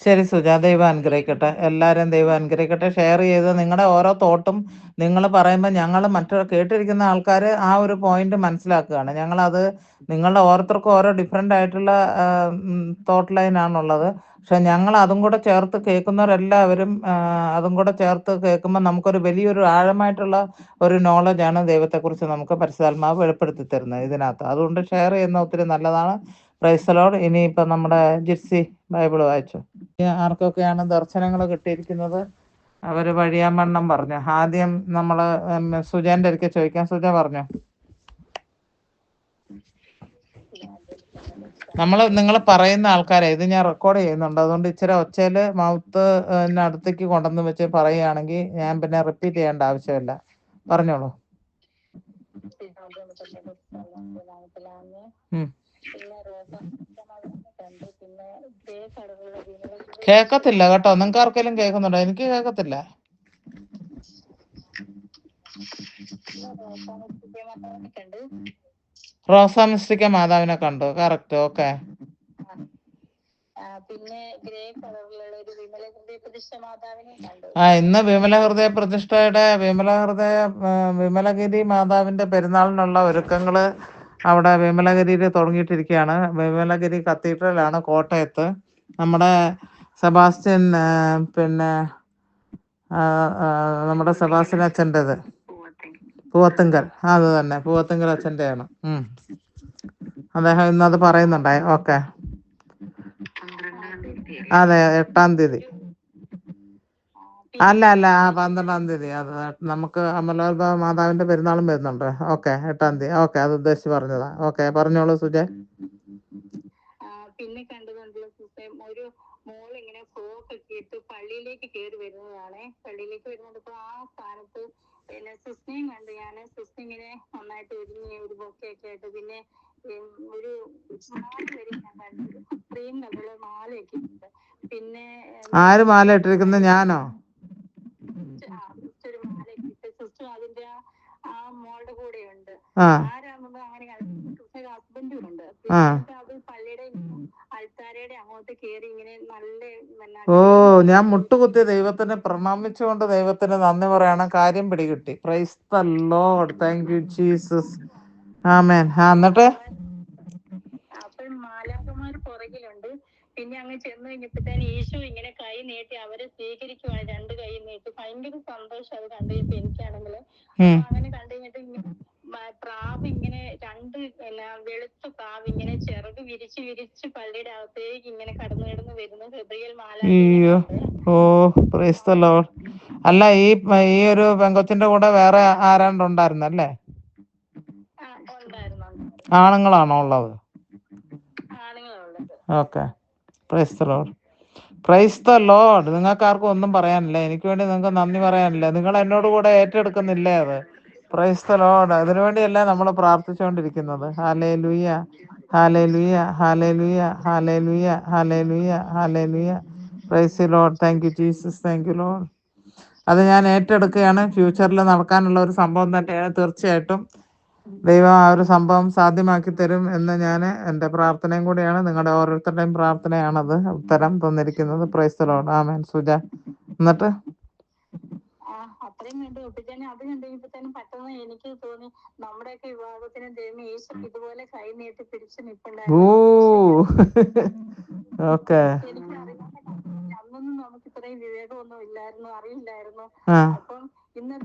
ശരി സുജ, ദൈവം അനുഗ്രഹിക്കട്ടെ. എല്ലാവരും ദൈവം അനുഗ്രഹിക്കട്ടെ. ഷെയർ ചെയ്ത് നിങ്ങളുടെ ഓരോ തോട്ടും നിങ്ങൾ പറയുമ്പോൾ ഞങ്ങൾ മറ്റു കേട്ടിരിക്കുന്ന ആൾക്കാർ ആ ഒരു പോയിന്റ് മനസ്സിലാക്കുകയാണ്. ഞങ്ങളത് നിങ്ങളുടെ ഓരോരുത്തർക്കും ഓരോ ഡിഫറെൻ്റ് ആയിട്ടുള്ള തോട്ട് ലൈനാണുള്ളത്. പക്ഷെ ഞങ്ങൾ അതും കൂടെ ചേർത്ത് കേൾക്കുന്നവരെല്ലാവരും അതും കൂടെ ചേർത്ത് കേൾക്കുമ്പോൾ നമുക്കൊരു വലിയൊരു ആഴമായിട്ടുള്ള ഒരു നോളജാണ് ദൈവത്തെക്കുറിച്ച് നമുക്ക് പരിശുദ്ധാത്മാവ് വെളിപ്പെടുത്തി തരുന്നത് ഇതിനകത്ത്. അതുകൊണ്ട് ഷെയർ ചെയ്യുന്ന ഒത്തിരി നല്ലതാണ്. Price the Lord. ഇനിയിപ്പം നമ്മുടെ ജിപ്സി ബൈബിൾ വായിച്ചു. ആർക്കൊക്കെയാണ് ദർശനങ്ങൾ കിട്ടിയിരിക്കുന്നത് അവർ വഴിയാമണ്ണം പറഞ്ഞു. ആദ്യം നമ്മൾ സുജാന്റെ ഒരിക്കൽ ചോദിക്കാം. സുജ പറഞ്ഞു. നിങ്ങൾ പറയുന്ന ആൾക്കാരെ ഇത് ഞാൻ റെക്കോർഡ് ചെയ്യുന്നുണ്ട്, അതുകൊണ്ട് ഇച്ചിരി ഒച്ചയിൽ മൗത്ത് അടുത്തേക്ക് കൊണ്ടുവന്ന് വെച്ച് പറയുകയാണെങ്കിൽ ഞാൻ പിന്നെ റിപ്പീറ്റ് ചെയ്യേണ്ട ആവശ്യമില്ല. പറഞ്ഞോളൂ. കേക്കത്തില്ല കേട്ടോ. നിങ്ങൾക്ക് ആർക്കെങ്കിലും കേൾക്കുന്നുണ്ടോ? എനിക്ക് കേൾക്കത്തില്ല. റോസാ മിസ്റ്റിക്ക മാതാവിനെ കണ്ടു. കറക്റ്റ്. ഓക്കെ. ഇന്ന് വിമല ഹൃദയ പ്രതിഷ്ഠയുടെ വിമലഗിരി മാതാവിന്റെ പെരുന്നാളിനുള്ള ഒരുക്കങ്ങള് അവിടെ വിമലഗിരിയിൽ തുടങ്ങിയിട്ടിരിക്കുകയാണ്. വിമലഗിരി കത്തീഡ്രലാണ് കോട്ടയത്ത്. നമ്മുടെ സെബാസ്റ്റ്യൻ പിന്നെ നമ്മുടെ സെബാസ്റ്റ്യൻ അച്ഛൻ്റെത് പൂവത്തുങ്കൽ, അത് തന്നെ പൂവത്തുങ്കൽ അച്ഛൻ്റെയാണ്. അദ്ദേഹം ഇന്നത് പറയുന്നുണ്ടായി. ഓക്കെ. അതെ, 8-ാം തീയതി. അല്ല 12-ാം തീയതി. അത് നമുക്ക് അമലോത്ഭവ മാതാവിന്റെ പെരുന്നാളും വരുന്നുണ്ട്. ഓക്കെ, 8-ാം തീയതി. ഓക്കെ, അത് ഉദ്ദേശിച്ച് പറഞ്ഞതാ. ഓക്കെ, പറഞ്ഞോളൂ സുജയ്. പിന്നെ കണ്ടതുണ്ടല്ലോ ഒരു മോൾ ഇങ്ങനെ ഫ്രോക്ക് ഒക്കെ ഇട്ട് പള്ളിയിലേക്ക് കയറി വരുന്നതാണ്. പള്ളിയിലേക്ക് വരുന്നപ്പോ ആ സ്ഥാനത്ത് പിന്നെ സിസ്റ്റിനെയും കണ്ട് ഞാൻ. സിസ്റ്റി ഇങ്ങനെ നന്നായിട്ട് ഒരുങ്ങി ഒരു ബൊക്കെയൊക്കെ ആയിട്ട് പിന്നെ ഒരു 4 പേര് ഞാൻ കണ്ടു. അത്രയും നല്ല മാലയൊക്കെ ഉണ്ട്. പിന്നെ ആര് മാല ഇട്ടിരിക്കുന്നത്? ഞാനോ? ഒരു മാലയൊക്കെ ഇട്ട് സിസ്റ്റർ അതിന്റെ ആ മോളുടെ കൂടെ ഉണ്ട്. ആരാണെന്ന് അങ്ങനെ ഹസ്ബൻഡും ഉണ്ട്. പിന്നെ അത് പള്ളിയുടെ അൾത്താരയുടെ അങ്ങോട്ട് കേറി ഇങ്ങനെ നല്ല. ഞാൻ മുട്ടുകുത്തി ദൈവത്തിനെ പ്രണമിച്ചുകൊണ്ട് ദൈവത്തിന് നന്ദി പറയണം. കാര്യം പിടികിട്ടി. Praise the Lord. Thank you Jesus. ആമേൻ. എന്നിട്ട് അപ്പോൾ മാലാഖമാർ പുറകിലുണ്ട്. പിന്നെ അങ്ങ് ചെന്ന് കഴിഞ്ഞപ്പോഴത്തേന് ഈശോ ഇങ്ങനെ കൈ നീട്ടി അവരെ സ്വീകരിക്കുവാണ്. 2 കൈ നീട്ടി. ഭയങ്കര സന്തോഷം അത് കണ്ടു കഴിഞ്ഞപ്പോ എനിക്കാണെങ്കിൽ. അങ്ങനെ കണ്ടു കഴിഞ്ഞിട്ട് പ്രാവ് ഇങ്ങനെ 2 വെളുത്ത പ്രാവ് ഇങ്ങനെ ചിറക് വിരിച്ച് പള്ളിയുടെ അകത്തേക്ക് ഇങ്ങനെ കടന്നു വരുന്ന ഹൃദയൽ മാലാഖ. Price the Lord. അല്ല, ഈ ഒരു പെങ്കൊച്ചിന്റെ കൂടെ വേറെ ആരാണ്ടുണ്ടായിരുന്നല്ലേ? ആണുങ്ങളാണോ ഉള്ളത്? Okay. Price the Lord. Praise the Lord. നിങ്ങൾക്ക് ആർക്കും ഒന്നും പറയാനില്ല. എനിക്ക് വേണ്ടി നിങ്ങൾക്ക് നന്ദി പറയാനില്ല. നിങ്ങൾ എന്നോട് കൂടെ ഏറ്റെടുക്കുന്നില്ലേ അത്? Price the Lord. അതിനുവേണ്ടിയല്ലേ നമ്മൾ പ്രാർത്ഥിച്ചുകൊണ്ടിരിക്കുന്നത്. ഹല്ലേലൂയ, ഹല്ലേലൂയ, ഹല്ലേലൂയ, ഹല്ലേലൂയ, ഹല്ലേലൂയ, ഹല്ലേലൂയ. Praise the Lord. Thank you Jesus. Thank you Lord. അത് ഞാൻ ഏറ്റെടുക്കുകയാണ്. ഫ്യൂച്ചറിൽ നടക്കാനുള്ള ഒരു സംഭവം തന്നെയാണ്. തീർച്ചയായിട്ടും ദൈവം ആ ഒരു സംഭവം സാധ്യമാക്കി തരും എന്ന് ഞാൻ എൻ്റെ പ്രാർത്ഥനയും കൂടിയാണ്. നിങ്ങളുടെ ഓരോരുത്തരുടെയും പ്രാർത്ഥനയാണത് ഉത്തരം തന്നിരിക്കുന്നത്. Praise the Lord. ആമേൻ. സുജ, എന്നിട്ട് അത്രയും കണ്ടു. പിന്നെ അത് കണ്ടുകഴിഞ്ഞപ്പോഴത്തേനും പെട്ടെന്ന് എനിക്ക് തോന്നി നമ്മുടെയൊക്കെ വിവാഹത്തിന് ദൈവം യേശു ഇതുപോലെ കൈ നീട്ടി പിടിച്ച് നിൽപ്പുണ്ടായിരുന്നു. ഓക്കെ. അന്നൊന്നും നമുക്ക് ഇത്രയും വിവേകമൊന്നും ഇല്ലായിരുന്നു, അറിയില്ലായിരുന്നു. അപ്പം ഇന്ന്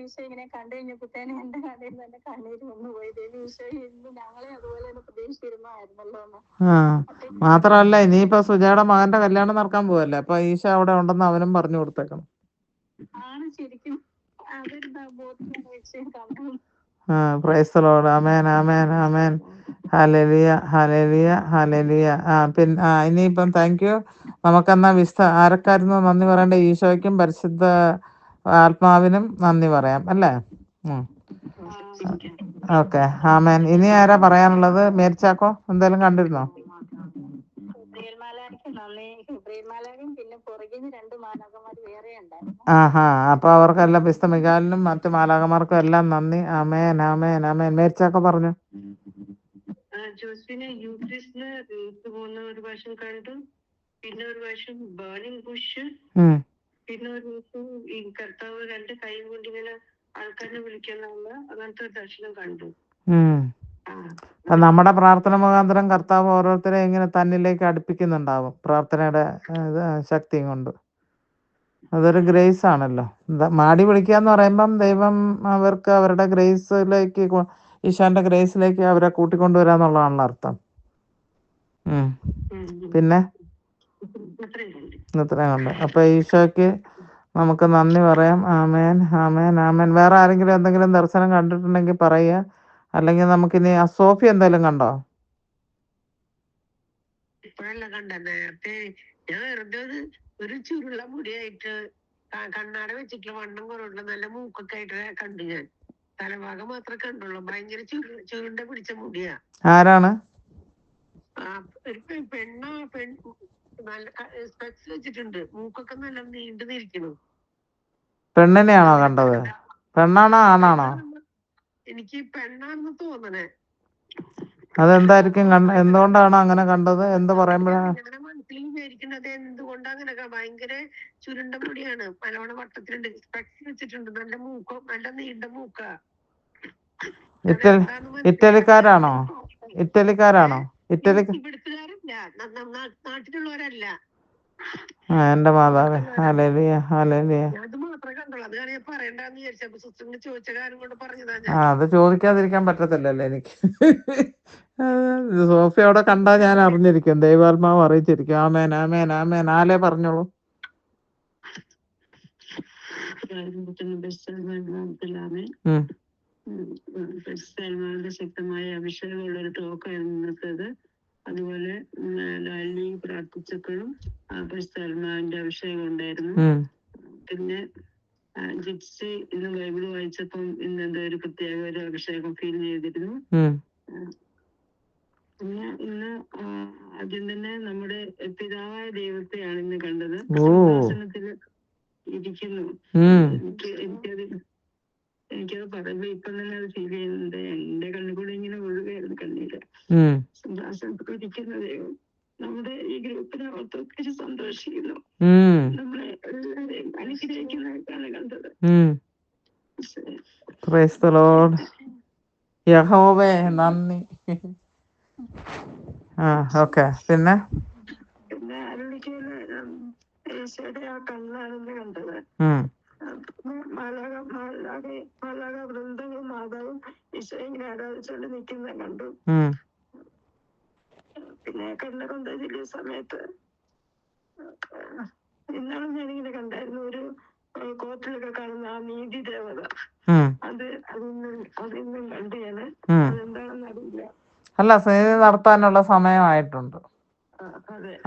ഈശോ ഇങ്ങനെ കണ്ടു കഴിഞ്ഞപ്പോഴത്തേനും എന്റെ കടയിൽ തന്നെ കണ്ണീര് വന്നു പോയി. ഈശോ ഇന്ന് ഞങ്ങളെ അതുപോലെ തന്നെ പ്രതീക്ഷിച്ചിരുന്നായിരുന്നല്ലോ എന്ന്. മാത്രമല്ല, ഇനിയിപ്പോ സുജയുടെ മകന്റെ കല്യാണം നടക്കാൻ പോവല്ലേ, അപ്പൊ ഈശോ അവിടെ ഉണ്ടെന്ന് അവനും പറഞ്ഞു കൊടുത്തേക്കണം. ആണ് ശരിക്കും അതൊരു വിഷയം കണ്ടു. Praise the Lord. ആമേൻ, ആമേൻ, ആമേൻ. ഹല്ലേലൂയ, ഹല്ലേലൂയ, ഹല്ലേലൂയ. പിന്നെ ഇനിയിപ്പം താങ്ക് യു. നമുക്കെന്നാ ആരക്കായിരുന്നു നന്ദി പറയേണ്ട? ഈശോയ്ക്കും പരിശുദ്ധ ആത്മാവിനും നന്ദി പറയാം അല്ലേ? ഓക്കെ. ആമേൻ. ഇനി ആരാ പറയാനുള്ളത്? മേരിച്ചാക്കോ എന്തെങ്കിലും കണ്ടിരുന്നോ? പുറകിൽ നിന്ന് 2 മാലാഖമാര് വേറെ ഉണ്ടായിരുന്നു. ആഹാ. അപ്പൊ അവർക്കെല്ലാം വിശുദ്ധ മിഖായിലിനും മറ്റു മാലാഖമാർക്കും എല്ലാം നന്ദി. ആമേൻ ആമേൻ ആമേൻ. മേരിച്ചൊക്കെ പറഞ്ഞു. ജോസ്ഫിനെ യൂക്രിസ്റ്റില് പോകുന്ന ഒരു പ്രാവശ്യം കണ്ടു. പിന്നെ ഒരു പ്രാവശ്യം ബേണിംഗ് ബുഷ്. പിന്നെ ഒരു ദിവസം ഈ കർത്താവ് 2 കൈ കൊണ്ട് ഇങ്ങനെ ആൾക്കാരെ വിളിക്കാനുള്ള അങ്ങനത്തെ ഒരു ദർശനം കണ്ടു. അപ്പൊ നമ്മുടെ പ്രാർത്ഥന മുഖാന്തരം കർത്താവ് ഓരോരുത്തരെ ഇങ്ങനെ തന്നിലേക്ക് അടുപ്പിക്കുന്നുണ്ടാവും പ്രാർത്ഥനയുടെ ശക്തിയും കൊണ്ട്. അതൊരു ഗ്രേസ് ആണല്ലോ. മാടി വിളിക്കാന്ന് പറയുമ്പം ദൈവം അവർക്ക് അവരുടെ ഗ്രേസിലേക്ക്, ഈശോന്റെ ഗ്രേസിലേക്ക് അവരെ കൂട്ടിക്കൊണ്ടുവരാന്നുള്ളതാണല്ലോ അർത്ഥം. പിന്നെ ഇത്രയും കൊണ്ട് അപ്പൊ ഈശോയ്ക്ക് നമുക്ക് നന്ദി പറയാം. ആമേൻ ആമേൻ ആമേൻ. വേറെ ആരെങ്കിലും എന്തെങ്കിലും ദർശനം കണ്ടിട്ടുണ്ടെങ്കിൽ പറയുക. അല്ലെങ്കിൽ നമുക്കിനി സോഫി എന്തെങ്കിലും കണ്ടോ? ഇപ്പോഴല്ല കണ്ട, നേരത്തെ ഞാൻ വെറുതെ ഒരു ചുരുള മുടിയായിട്ട് കണ്ണാട വെച്ചിട്ടുള്ള വണ്ണം കുറവുള്ള നല്ല മൂക്കൊക്കെ ആയിട്ട് കണ്ടു. ഞാൻ തലഭാഗം മാത്രമേ കണ്ടുള്ളൂ. ഭയങ്കര ചുരുണ്ട പിടിച്ച മുടിയാ. ആരാണ്? ഒരു പെണ്ണ നല്ല സ്പെക്സ് വെച്ചിട്ടുണ്ട്. മൂക്കൊക്കെ നല്ല നീണ്ടു നിൽക്കുന്നു. പെണ്ണിനെയാണോ കണ്ടത്? പെണ്ണാണോ ആണാണോ? എനിക്ക് പെണ്ണാണെന്ന് തോന്നണേ. അതെന്തായിരിക്കും? എന്തുകൊണ്ടാണ് അങ്ങനെ കണ്ടത്? എന്ത് പറയുമ്പോഴാണ് മനസ്സിൽ വിചാരിക്കുന്നത്? എന്തുകൊണ്ടാ അങ്ങനെ? ഭയങ്കര ചുരുണ്ട മുടിയാണ്, നല്ലോണം വട്ടത്തിലുണ്ട്, സ്പെക്സ് വെച്ചിട്ടുണ്ട്, നല്ല മൂക്കോ, നല്ല നീണ്ട മൂക്ക. ഇറ്റലിക്കാരാണോ? ഇറ്റലിക്കാരാണോ? ഇവിടുത്തുകാരല്ല, നാട്ടിലുള്ളവരല്ല. എന്റെ മാതാവേ, ഹല്ലേലൂയ ഹല്ലേലൂയ. അത് മാത്രമേ കണ്ടുള്ളൂ. അത് ഞാൻ പറയണ്ടെന്ന് വിചാരിച്ചപ്പോ സിസ്റ്ററിന് ചോദിച്ച കാര്യം കൊണ്ട് പറഞ്ഞതാ. അത് ചോദിക്കാതിരിക്കാൻ പറ്റത്തില്ലല്ലോ എനിക്ക്. സോഫി അവിടെ കണ്ടാ ഞാൻ അറിഞ്ഞിരിക്കും, ദൈവാത്മാവ് അറിയിച്ചിരിക്കും. ആമേൻ ആമേൻ ആമേൻ. ആലേ പറഞ്ഞോളൂ. ശക്തമായ അഭിഷേകമുള്ള ഒരു ടോക്കായിരുന്നു ഇന്നത്തേത്. അതുപോലെ ലാലിനി പ്രാർത്ഥിച്ചപ്പോഴും പരിശുദ്ധാത്മാവിന്റെ അഭിഷേകം ഉണ്ടായിരുന്നു. പിന്നെ ജിപ്സി ഇന്ന് ബൈബിള് വായിച്ചപ്പം ഇന്നെന്തോ ഒരു പ്രത്യേക ഒരു അഭിഷേകം ഫീൽ ചെയ്തിരുന്നു. പിന്നെ ഇന്ന് ആദ്യം തന്നെ നമ്മുടെ പിതാവായ ദൈവത്തെയാണ് ഇന്ന് കണ്ടത്. സിംഹാസനത്തിൽ ഇരിക്കുന്നു. എനിക്കത് പറയുമ്പോ ഇപ്പൊ തന്നെ അത് ഫീൽ ചെയ്യുന്നുണ്ട്. എന്റെ കണ്ണുകൂടെ ഇങ്ങനെ ഒഴുകായിരുന്നു കണ്ണീര്. സിംഹാസനത്തിൽ ഇരിക്കുന്ന ദൈവം നമ്മുടെ ഈ ഗ്രൂപ്പിനെ ഒത്തിരി സന്തോഷിക്കുന്നു. നമ്മളെ എല്ലാവരെയും അനുഗ്രഹിക്കുന്നതായിട്ടാണ് കണ്ടത്. Price the Lord. യഹോവേ നന്ദി. ഓക്കെ. പിന്നെ ഈശോയുടെ ആ കണ്ണാണെന്ന് കണ്ടത്. മാലാഖ വൃന്ദവും മാതാവും ഈശോ ഇങ്ങനെ ആരാധിച്ചുകൊണ്ട് നിൽക്കുന്ന കണ്ടു. പിന്നെ കണ്ണകൊണ്ട ചെല്ലിയ സമയത്ത് ഇന്നാളും ഞാനിങ്ങനെ കണ്ടായിരുന്നു, ഒരു കോർട്ടിലൊക്കെ കാണുന്ന ആ നീതി ദേവത. അതിന്നും കണ്ടു ഞാന്. അതെന്താണെന്ന് അറിയില്ല. അല്ല, നീതി നടത്താനുള്ള സമയമായിട്ടുണ്ട്.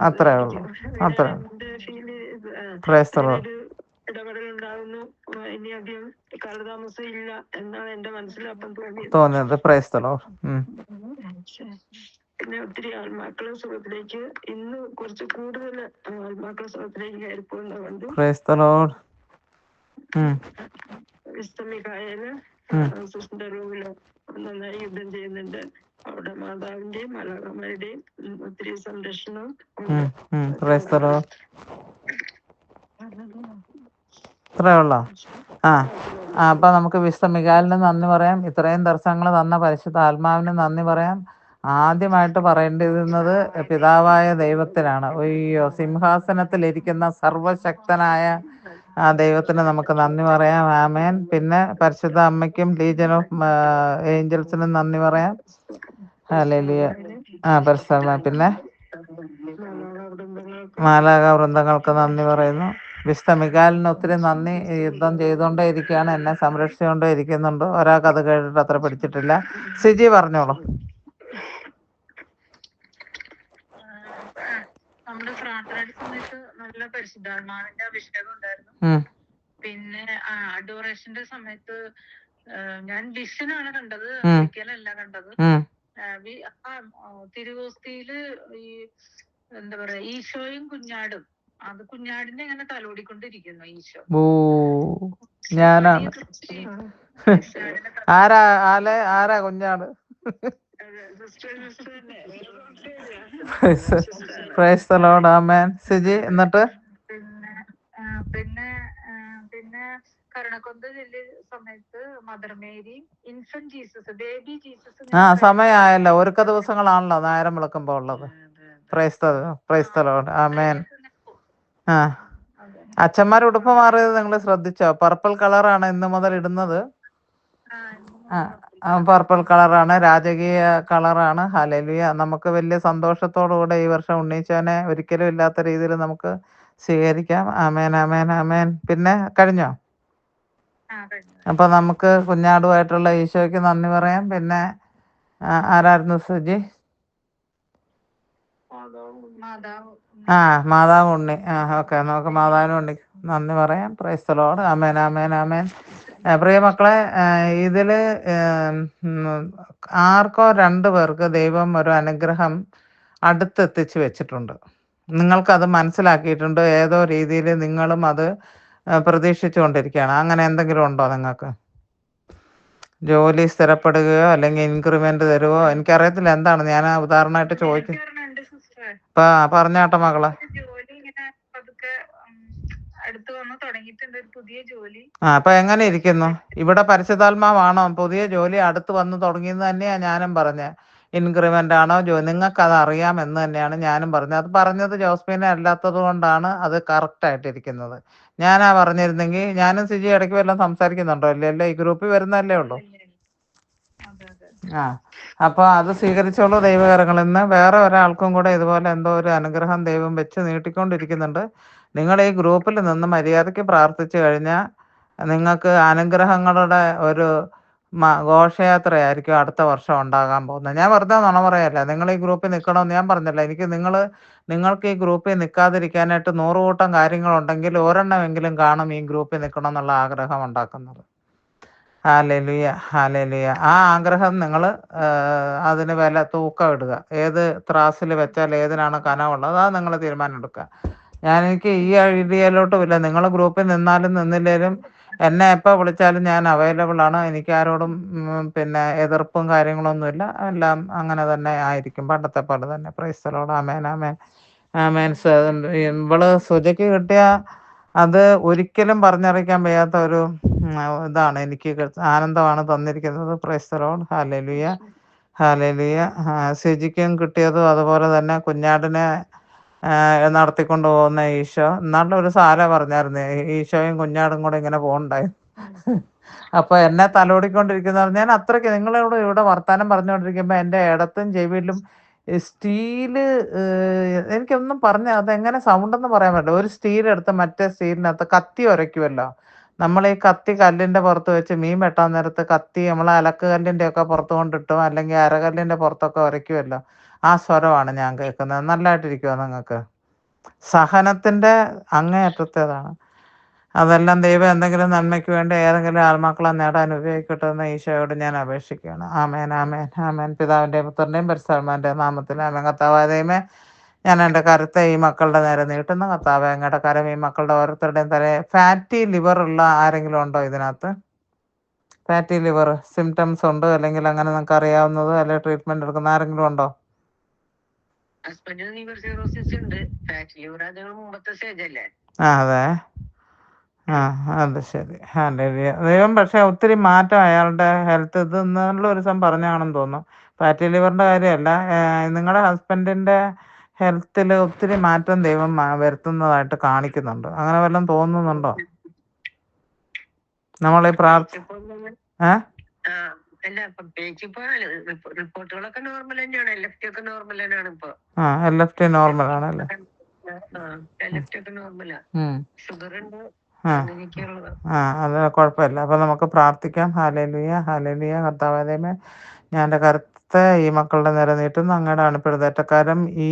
അത്രേ ഉള്ളൂ. അത്രേ. ഇടപെടലുണ്ടാകുന്നു. ഇനി അധികം കാലതാമസം ഇല്ല എന്നാണ് എന്റെ മനസ്സിൽ അപ്പം തോന്നിയത്. Price the Lord. പിന്നെ ഒത്തിരി ആത്മാക്കളെ സുഖത്തിലേക്ക്, ഇന്ന് കുറച്ച് കൂടുതൽ ആത്മാക്കളെ സുഖത്തിലേക്ക് കയറിപ്പോകുന്ന കണ്ടു. Praise the Lord. മിഖായേല് സിസ്റ്ററിന്റെ റൂമില് നന്നായി യുദ്ധം ചെയ്യുന്നുണ്ട്. അവിടെ മാതാവിന്റെയും മാലാഖമാരുടെയും ഒത്തിരി സംരക്ഷണം ഉണ്ട്. Price the Lord. ഇത്രേ ഉള്ളോ? അപ്പൊ നമുക്ക് വിശുദ്ധ മിഖായേലിന് നന്ദി പറയാം. ഇത്രയും ദർശനങ്ങൾ തന്ന പരിശുദ്ധ ആത്മാവിന് നന്ദി പറയാം. ആദ്യമായിട്ട് പറയേണ്ടിരുന്നത് പിതാവായ ദൈവത്തിനാണ്. അയ്യോ, സിംഹാസനത്തിൽ ഇരിക്കുന്ന സർവശക്തനായ ആ ദൈവത്തിന് നമുക്ക് നന്ദി പറയാം. ആമേൻ. പിന്നെ പരിശുദ്ധ അമ്മയ്ക്കും ലീജൻ ഓഫ് ഏഞ്ചൽസിനും നന്ദി പറയാം. ഹല്ലേലൂയ. പരിശുദ്ധ. പിന്നെ മാലാഖ വൃന്ദങ്ങൾക്ക് നന്ദി പറയുന്നു. വിശുദ്ധ മിഖായേലിന് ഒത്തിരി നന്ദി. യുദ്ധം ചെയ്തുകൊണ്ടേ ഇരിക്കുകയാണ്, എന്നെ സംരക്ഷിച്ചുകൊണ്ടേ ഇരിക്കുന്നുണ്ട്. ഒരാൾക്ക് അത് കേട്ടിട്ട് അത്ര പിടിച്ചിട്ടില്ല. സിജി പറഞ്ഞോളൂ. നമ്മുടെ പ്രാർത്ഥനയുടെ സമയത്ത് നല്ല പരിശുദ്ധാത്മാവിന്റെ അഭിഷേകം ഉണ്ടായിരുന്നു. പിന്നെ അഡോറേഷന്റെ സമയത്ത് ഞാൻ വിഷനാണ് കണ്ടത്, ഒരിക്കലല്ല കണ്ടത്. തിരുവോസ്തിയില് ഈ എന്താ പറയാ, ഈശോയും കുഞ്ഞാടും അത് കുഞ്ഞാടിനെ ഇങ്ങനെ തലോടിക്കൊണ്ടിരിക്കുന്നു ഈശോ. ഓ ഞാനാണ്. വലിയ തൃപ്തിയാണ് കുഞ്ഞാടിനെ ആരാ ആരാ കുഞ്ഞാട്? സിസ്റ്റർ തന്നെ, വേറെ സംശയമില്ല. പ്രൈസ് ദി ലോർഡ്, ആമേൻ. സിജി, എന്നിട്ട് പിന്നെ ആ, പിന്നെ ആ, പിന്നെ കരുണക്കൊന്ത ചെല്ലിയ സമയത്ത് mother Mary, infant Jesus, baby Jesus ആ ഇങ്ങനെ സമയമായല്ലോ, ഒരുക്ക ദിവസങ്ങളാണല്ലോ നേരം വിളക്കുമ്പോ ഉള്ളത്. പ്രൈസ് ദി ലോർഡ്, ആമേൻ. ആ അതെ. അച്ഛന്മാർ ഉടുപ്പ് മാറിയത് നിങ്ങൾ ശ്രദ്ധിച്ചോ? പർപ്പിൾ കളറാണ് ഇന്ന് മുതൽ ഇടുന്നത്. പർപ്പിൾ കളറാണ്, രാജകീയ കളറാണ്. ഹല്ലേലൂയ. നമുക്ക് വലിയ സന്തോഷത്തോടുകൂടെ ഈ വർഷം ഉണ്ണീച്ചോനെ ഒരിക്കലും ഇല്ലാത്ത രീതിയിൽ നമുക്ക് സ്വീകരിക്കാം. ആമേൻ, ആമേൻ, ആമേൻ. പിന്നെ കഴിഞ്ഞോ? അപ്പൊ നമുക്ക് കുഞ്ഞാടുമായിട്ടുള്ള ഈശോയ്ക്ക് നന്ദി പറയാം. പിന്നെ ആരായിരുന്നു സുജി? മാതാവ് മാതാവ് ഉണ്ണി. ഓക്കെ, നമുക്ക് മാതാവിന് ഉണ്ണി നന്ദി പറയാം. പ്രൈസ് ദി ലോർഡ്, ആമേൻ, ആമേൻ, ആമേൻ. പ്രിയ മക്കളെ, ഇതില് ആർക്കോ 2 പേർക്ക് ദൈവം ഒരു അനുഗ്രഹം അടുത്തെത്തിച്ച് വെച്ചിട്ടുണ്ട്. നിങ്ങൾക്കത് മനസ്സിലാക്കിയിട്ടുണ്ട്. ഏതോ രീതിയിൽ നിങ്ങളും അത് പ്രതീക്ഷിച്ചു കൊണ്ടിരിക്കുകയാണ്. അങ്ങനെ എന്തെങ്കിലും ഉണ്ടോ നിങ്ങൾക്ക്? ജോലി സ്ഥിരപ്പെടുകയോ അല്ലെങ്കിൽ ഇൻക്രിമെന്റ് തരുവോ? എനിക്കറിയത്തില്ല എന്താണ്, ഞാൻ ഉദാഹരണമായിട്ട് ചോദിക്കും. പറഞ്ഞാട്ടെ മകളെ. ജോലി ഇങ്ങനെ പതുക്കെ അടുത്ത് വന്ന് തുടങ്ങിയിട്ടുണ്ട്, ഒരു പുതിയ ജോലി. അപ്പൊ എങ്ങനെ ഇരിക്കുന്നു? ഇവിടെ പരിശുദ്ധാത്മാവാണോ പുതിയ ജോലി അടുത്ത് വന്ന് തുടങ്ങിയെന്ന് തന്നെയാ ഞാനും പറഞ്ഞത്. ഇൻക്രിമെന്റ് ആണോ നിങ്ങൾക്ക് അത് അറിയാം എന്ന് തന്നെയാണ് ഞാനും പറഞ്ഞത്. അത് പറഞ്ഞത് ജോസ്ഫിനെ അല്ലാത്തത് കൊണ്ടാണ് അത് കറക്റ്റ് ആയിട്ടിരിക്കുന്നത്. ഞാനാ പറഞ്ഞിരുന്നെങ്കിൽ ഞാനും സിജി ഇടയ്ക്ക് വല്ലതും സംസാരിക്കുന്നുണ്ടോ? ഇല്ലല്ലോ, ഈ ഗ്രൂപ്പിൽ വരുന്നതല്ലേ ഉള്ളൂ. അപ്പൊ അത് സ്വീകരിച്ചോളൂ ദൈവകരങ്ങളിൽ നിന്ന്. വേറെ ഒരാൾക്കും കൂടെ ഇതുപോലെ എന്തോ ഒരു അനുഗ്രഹം ദൈവം വെച്ച് നീട്ടിക്കൊണ്ടിരിക്കുന്നുണ്ട്. നിങ്ങൾ ഈ ഗ്രൂപ്പിൽ നിന്ന് മര്യാദയ്ക്ക് പ്രാർത്ഥിച്ചു കഴിഞ്ഞാൽ നിങ്ങൾക്ക് അനുഗ്രഹങ്ങളുടെ ഒരു ഘോഷയാത്രയായിരിക്കും അടുത്ത വർഷം ഉണ്ടാകാൻ പോകുന്നത്. ഞാൻ വെറുതെ നുണ പറയല്ല. നിങ്ങൾ ഈ ഗ്രൂപ്പിൽ നിൽക്കണമെന്ന് ഞാൻ പറഞ്ഞില്ല. നിങ്ങൾക്ക് ഈ ഗ്രൂപ്പിൽ നിൽക്കാതിരിക്കാനായിട്ട് 100 കൂട്ടം കാര്യങ്ങളുണ്ടെങ്കിൽ ഒരെണ്ണമെങ്കിലും കാണും ഈ ഗ്രൂപ്പിൽ നിൽക്കണം എന്നുള്ള ആഗ്രഹം ഉണ്ടാക്കുന്നത്. Hallelujah, hallelujah. ആ ആഗ്രഹം നിങ്ങൾ അതിന് വില തൂക്കം ഇടുക. ഏത് ത്രാസിൽ വെച്ചാൽ ഏതിനാണ് കനമുള്ളത് അത് നിങ്ങൾ തീരുമാനം എടുക്കുക. എനിക്ക് ഈ ഐഡിയയിലോട്ടും ഇല്ല. നിങ്ങൾ ഗ്രൂപ്പിൽ നിന്നാലും നിന്നില്ലേലും എന്നെ എപ്പോൾ വിളിച്ചാലും ഞാൻ അവൈലബിൾ ആണ്. എനിക്ക് ആരോടും പിന്നെ എതിർപ്പും കാര്യങ്ങളൊന്നുമില്ല. എല്ലാം അങ്ങനെ തന്നെ ആയിരിക്കും, പണ്ടത്തെ പോലെ തന്നെ. പ്രൈസ് ദി ലോർഡ്, ആമേൻ, ആമേൻ, ആമേൻ. ഇവള് സുജയ്ക്ക് കിട്ടിയ അത് ഒരിക്കലും പറഞ്ഞറിയിക്കാൻ വയ്യാത്ത ഒരു ഇതാണ്, എനിക്ക് ആനന്ദമാണ് തന്നിരിക്കുന്നത്. പ്രൈസ് ദി ലോർഡ്, ഹല്ലേലൂയ, ഹല്ലേലൂയ. സിജിക്കും കിട്ടിയതും അതുപോലെ തന്നെ കുഞ്ഞാടിനെ നടത്തിക്കൊണ്ട് പോകുന്ന ഈശോ. എന്നാലും ഒരു സാല പറഞ്ഞായിരുന്നു, ഈശോയും കുഞ്ഞാടും കൂടെ ഇങ്ങനെ പോകണ്ടായി. അപ്പൊ എന്നെ തലോടിക്കൊണ്ടിരിക്കുന്ന ഞാൻ അത്രയ്ക്ക് നിങ്ങളോട് ഇവിടെ വർത്താനം പറഞ്ഞുകൊണ്ടിരിക്കുമ്പോ എൻ്റെ ഇടത്തും ചെവിയിലും സ്റ്റീല്, എനിക്കൊന്നും പറഞ്ഞ അതെങ്ങനെ സൗണ്ട് എന്ന് പറയാൻ പറ്റില്ല. ഒരു സ്റ്റീൽ എടുത്ത് മറ്റേ സ്റ്റീലിനകത്ത് കത്തി ഉരയ്ക്കുമല്ലോ. നമ്മൾ ഈ കത്തി കല്ലിന്റെ പുറത്ത് വെച്ച് മീൻ വെട്ടാൻ നേരത്ത് കത്തി നമ്മൾ അലക്ക് കല്ലിന്റെ ഒക്കെ പുറത്ത് കൊണ്ടിട്ടും അല്ലെങ്കിൽ അരകല്ലിന്റെ പുറത്തൊക്കെ ഉരയ്ക്കുമല്ലോ. ആ സ്വരമാണ് ഞാൻ കേൾക്കുന്നത്. നല്ലതായിട്ടിരിക്കുമോ നിങ്ങൾക്ക്? സഹനത്തിന്റെ അങ്ങേയറ്റത്തേതാണ്. അതെല്ലാം ദൈവം എന്തെങ്കിലും നന്മയ്ക്ക് വേണ്ടി ഏതെങ്കിലും ആത്മാക്കളെ നേടാൻ ഉപയോഗിക്കട്ടെ എന്ന് ഈശോയോട് ഞാൻ അപേക്ഷിക്കുകയാണ്. ആമേൻ, ആമേൻ, ആമേൻ. പിതാവിന്റെയും പുത്രന്റെയും പരിശുദ്ധാത്മാവിന്റെയും നാമത്തിൽ ആമേൻ. കർത്താവായ ദൈവമേ, ഞാൻ എൻ്റെ കരുത്തെ ഈ മക്കളുടെ നേരെ നീട്ടുന്നു. കർത്താവേ, അങ്ങയുടെ കരം ഈ മക്കളുടെ ഓരോരുത്തരുടെയും ഫാറ്റി ലിവർ ഉള്ള ആരെങ്കിലും ഉണ്ടോ ഇതിനകത്ത്? ഫാറ്റി ലിവർ സിംറ്റംസ് ഉണ്ട് അല്ലെങ്കിൽ അങ്ങനെ നിങ്ങൾക്ക് അറിയാവുന്നത് അല്ലെങ്കിൽ ട്രീറ്റ്മെന്റ് എടുക്കുന്ന ആരെങ്കിലും ഉണ്ടോ? ഹസ്ബൻഡിന് ലിവർ സിറോസിസ് ഉണ്ട്. ഫാറ്റ് ലിവർ അത് മുമ്പത്തെ സ്റ്റേജ് അല്ലേ? അതെ, അത് ശരി. ദൈവം പക്ഷെ ഒത്തിരി മാറ്റം അയാളുടെ ഹെൽത്ത് ഇത് എന്നുള്ള ഒരു ദിവസം പറഞ്ഞാണെന്ന് തോന്നുന്നു. ഫാറ്റി ലിവറിന്റെ കാര്യമല്ല, നിങ്ങളുടെ ഹസ്ബൻഡിന്റെ ഹെൽത്തിൽ ഒത്തിരി മാറ്റം ദൈവം വരുത്തുന്നതായിട്ട് കാണിക്കുന്നുണ്ട്. അങ്ങനെ വല്ലതും തോന്നുന്നുണ്ടോ? നമ്മളീ അല്ല, പ്രത്യേകിച്ച് ഇപ്പൊ റിപ്പോർട്ടുകളൊക്കെ നോർമൽ തന്നെയാണ്. LFT ഒക്കെ നോർമൽ തന്നെയാണ് ഇപ്പൊ. LFT നോർമൽ ആണല്ലേ? LFT ഒക്കെ നോർമലാ. ഷുഗർ ഉണ്ട്, അങ്ങനെയൊക്കെയുള്ളത്. അത് കുഴപ്പമില്ല. അപ്പൊ നമുക്ക് പ്രാർത്ഥിക്കാം. Hallelujah, hallelujah. കർത്താവേ ദൈവമേ, ഞാൻ എൻ്റെ കരുത്തെ ഈ മക്കളുടെ നേരെ നീട്ടുന്നു. അങ്ങയുടെ അണുപ്പിടുതേറ്റക്കാരം ഈ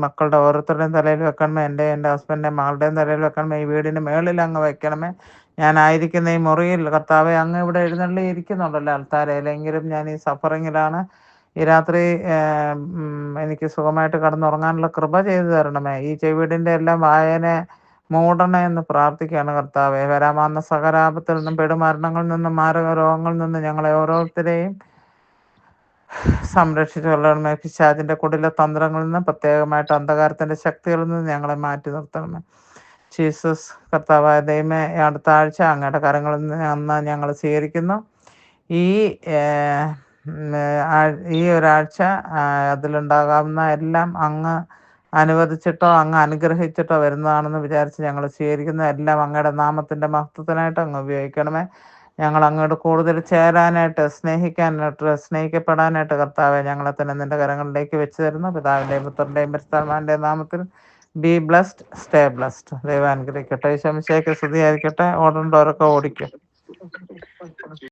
മക്കളുടെ ഓരോരുത്തരുടെയും തലയിൽ വെക്കണമേ. എൻ്റെ ഹസ്ബൻഡിൻ്റെയും മകളുടെയും തലയിൽ വെക്കണമേ. ഈ വീടിന് മേളിൽ അങ്ങ് വെക്കണമേ. ഞാനായിരിക്കുന്ന ഈ മുറിയിൽ കർത്താവെ അങ്ങ് ഇവിടെ എഴുന്നള്ളി ഇരിക്കുന്നുണ്ടല്ലോ അൾത്താരയിലെങ്കിലും ഞാൻ ഈ സഫറിങ്ങിലാണ്. ഈ രാത്രി എനിക്ക് സുഖമായിട്ട് കിടന്നുറങ്ങാനുള്ള കൃപ ചെയ്തു തരണമേ. ഈ ചെവിടിൻ്റെ എല്ലാം വായനെ മൂടണേ എന്ന് പ്രാർത്ഥിക്കുകയാണ് കർത്താവെ. വരാമാന്ന സകലാപത്തിൽ നിന്നും പെടുമരണങ്ങളിൽ നിന്നും മാരക രോഗങ്ങളിൽ നിന്നും ഞങ്ങളെ ഓരോരുത്തരെയും സംരക്ഷിച്ചു കൊള്ളണമേ. പിശാചിൻ്റെ കുടില തന്ത്രങ്ങളിൽ നിന്ന്, പ്രത്യേകമായിട്ട് അന്ധകാരത്തിൻ്റെ ശക്തികളിൽ നിന്ന് ഞങ്ങളെ മാറ്റി നിർത്തണമേ. ജീസസ് കർത്താവായ ദൈവമേ, അടുത്ത ആഴ്ച അങ്ങയുടെ കരങ്ങളിൽ നിന്ന് ഞങ്ങൾ സ്വീകരിക്കുന്നു. ഈ ഈ ഒരാഴ്ച അതിലുണ്ടാകാവുന്ന എല്ലാം അങ്ങ് അനുവദിച്ചിട്ടോ അങ്ങ് അനുഗ്രഹിച്ചിട്ടോ വരുന്നതാണെന്ന് വിചാരിച്ച് ഞങ്ങൾ സ്വീകരിക്കുന്ന എല്ലാം അങ്ങയുടെ നാമത്തിൻ്റെ മഹത്വത്തിനായിട്ട് അങ്ങ് ഉപയോഗിക്കണമേ. ഞങ്ങൾ അങ്ങോട്ട് കൂടുതൽ ചേരാനായിട്ട്, സ്നേഹിക്കാനായിട്ട്, സ്നേഹിക്കപ്പെടാനായിട്ട് കർത്താവെ ഞങ്ങളെ തന്നെ നിൻ്റെ കരങ്ങളിലേക്ക് വെച്ച് തരുന്നു. പിതാവിൻ്റെയും പുത്രൻ്റെയും പരിശുദ്ധാത്മാവിൻ്റെയും നാമത്തിൽ ബി ബ്ലസ്ഡ്, സ്റ്റേ ബ്ലസ്ഡ്. ദൈവം അനുഗ്രഹിക്കട്ടെ. ശംശയ്ക്ക് സ്തുതിയായിരിക്കട്ടെ. ഓടേണ്ടവരൊക്കെ ഓടിക്കും.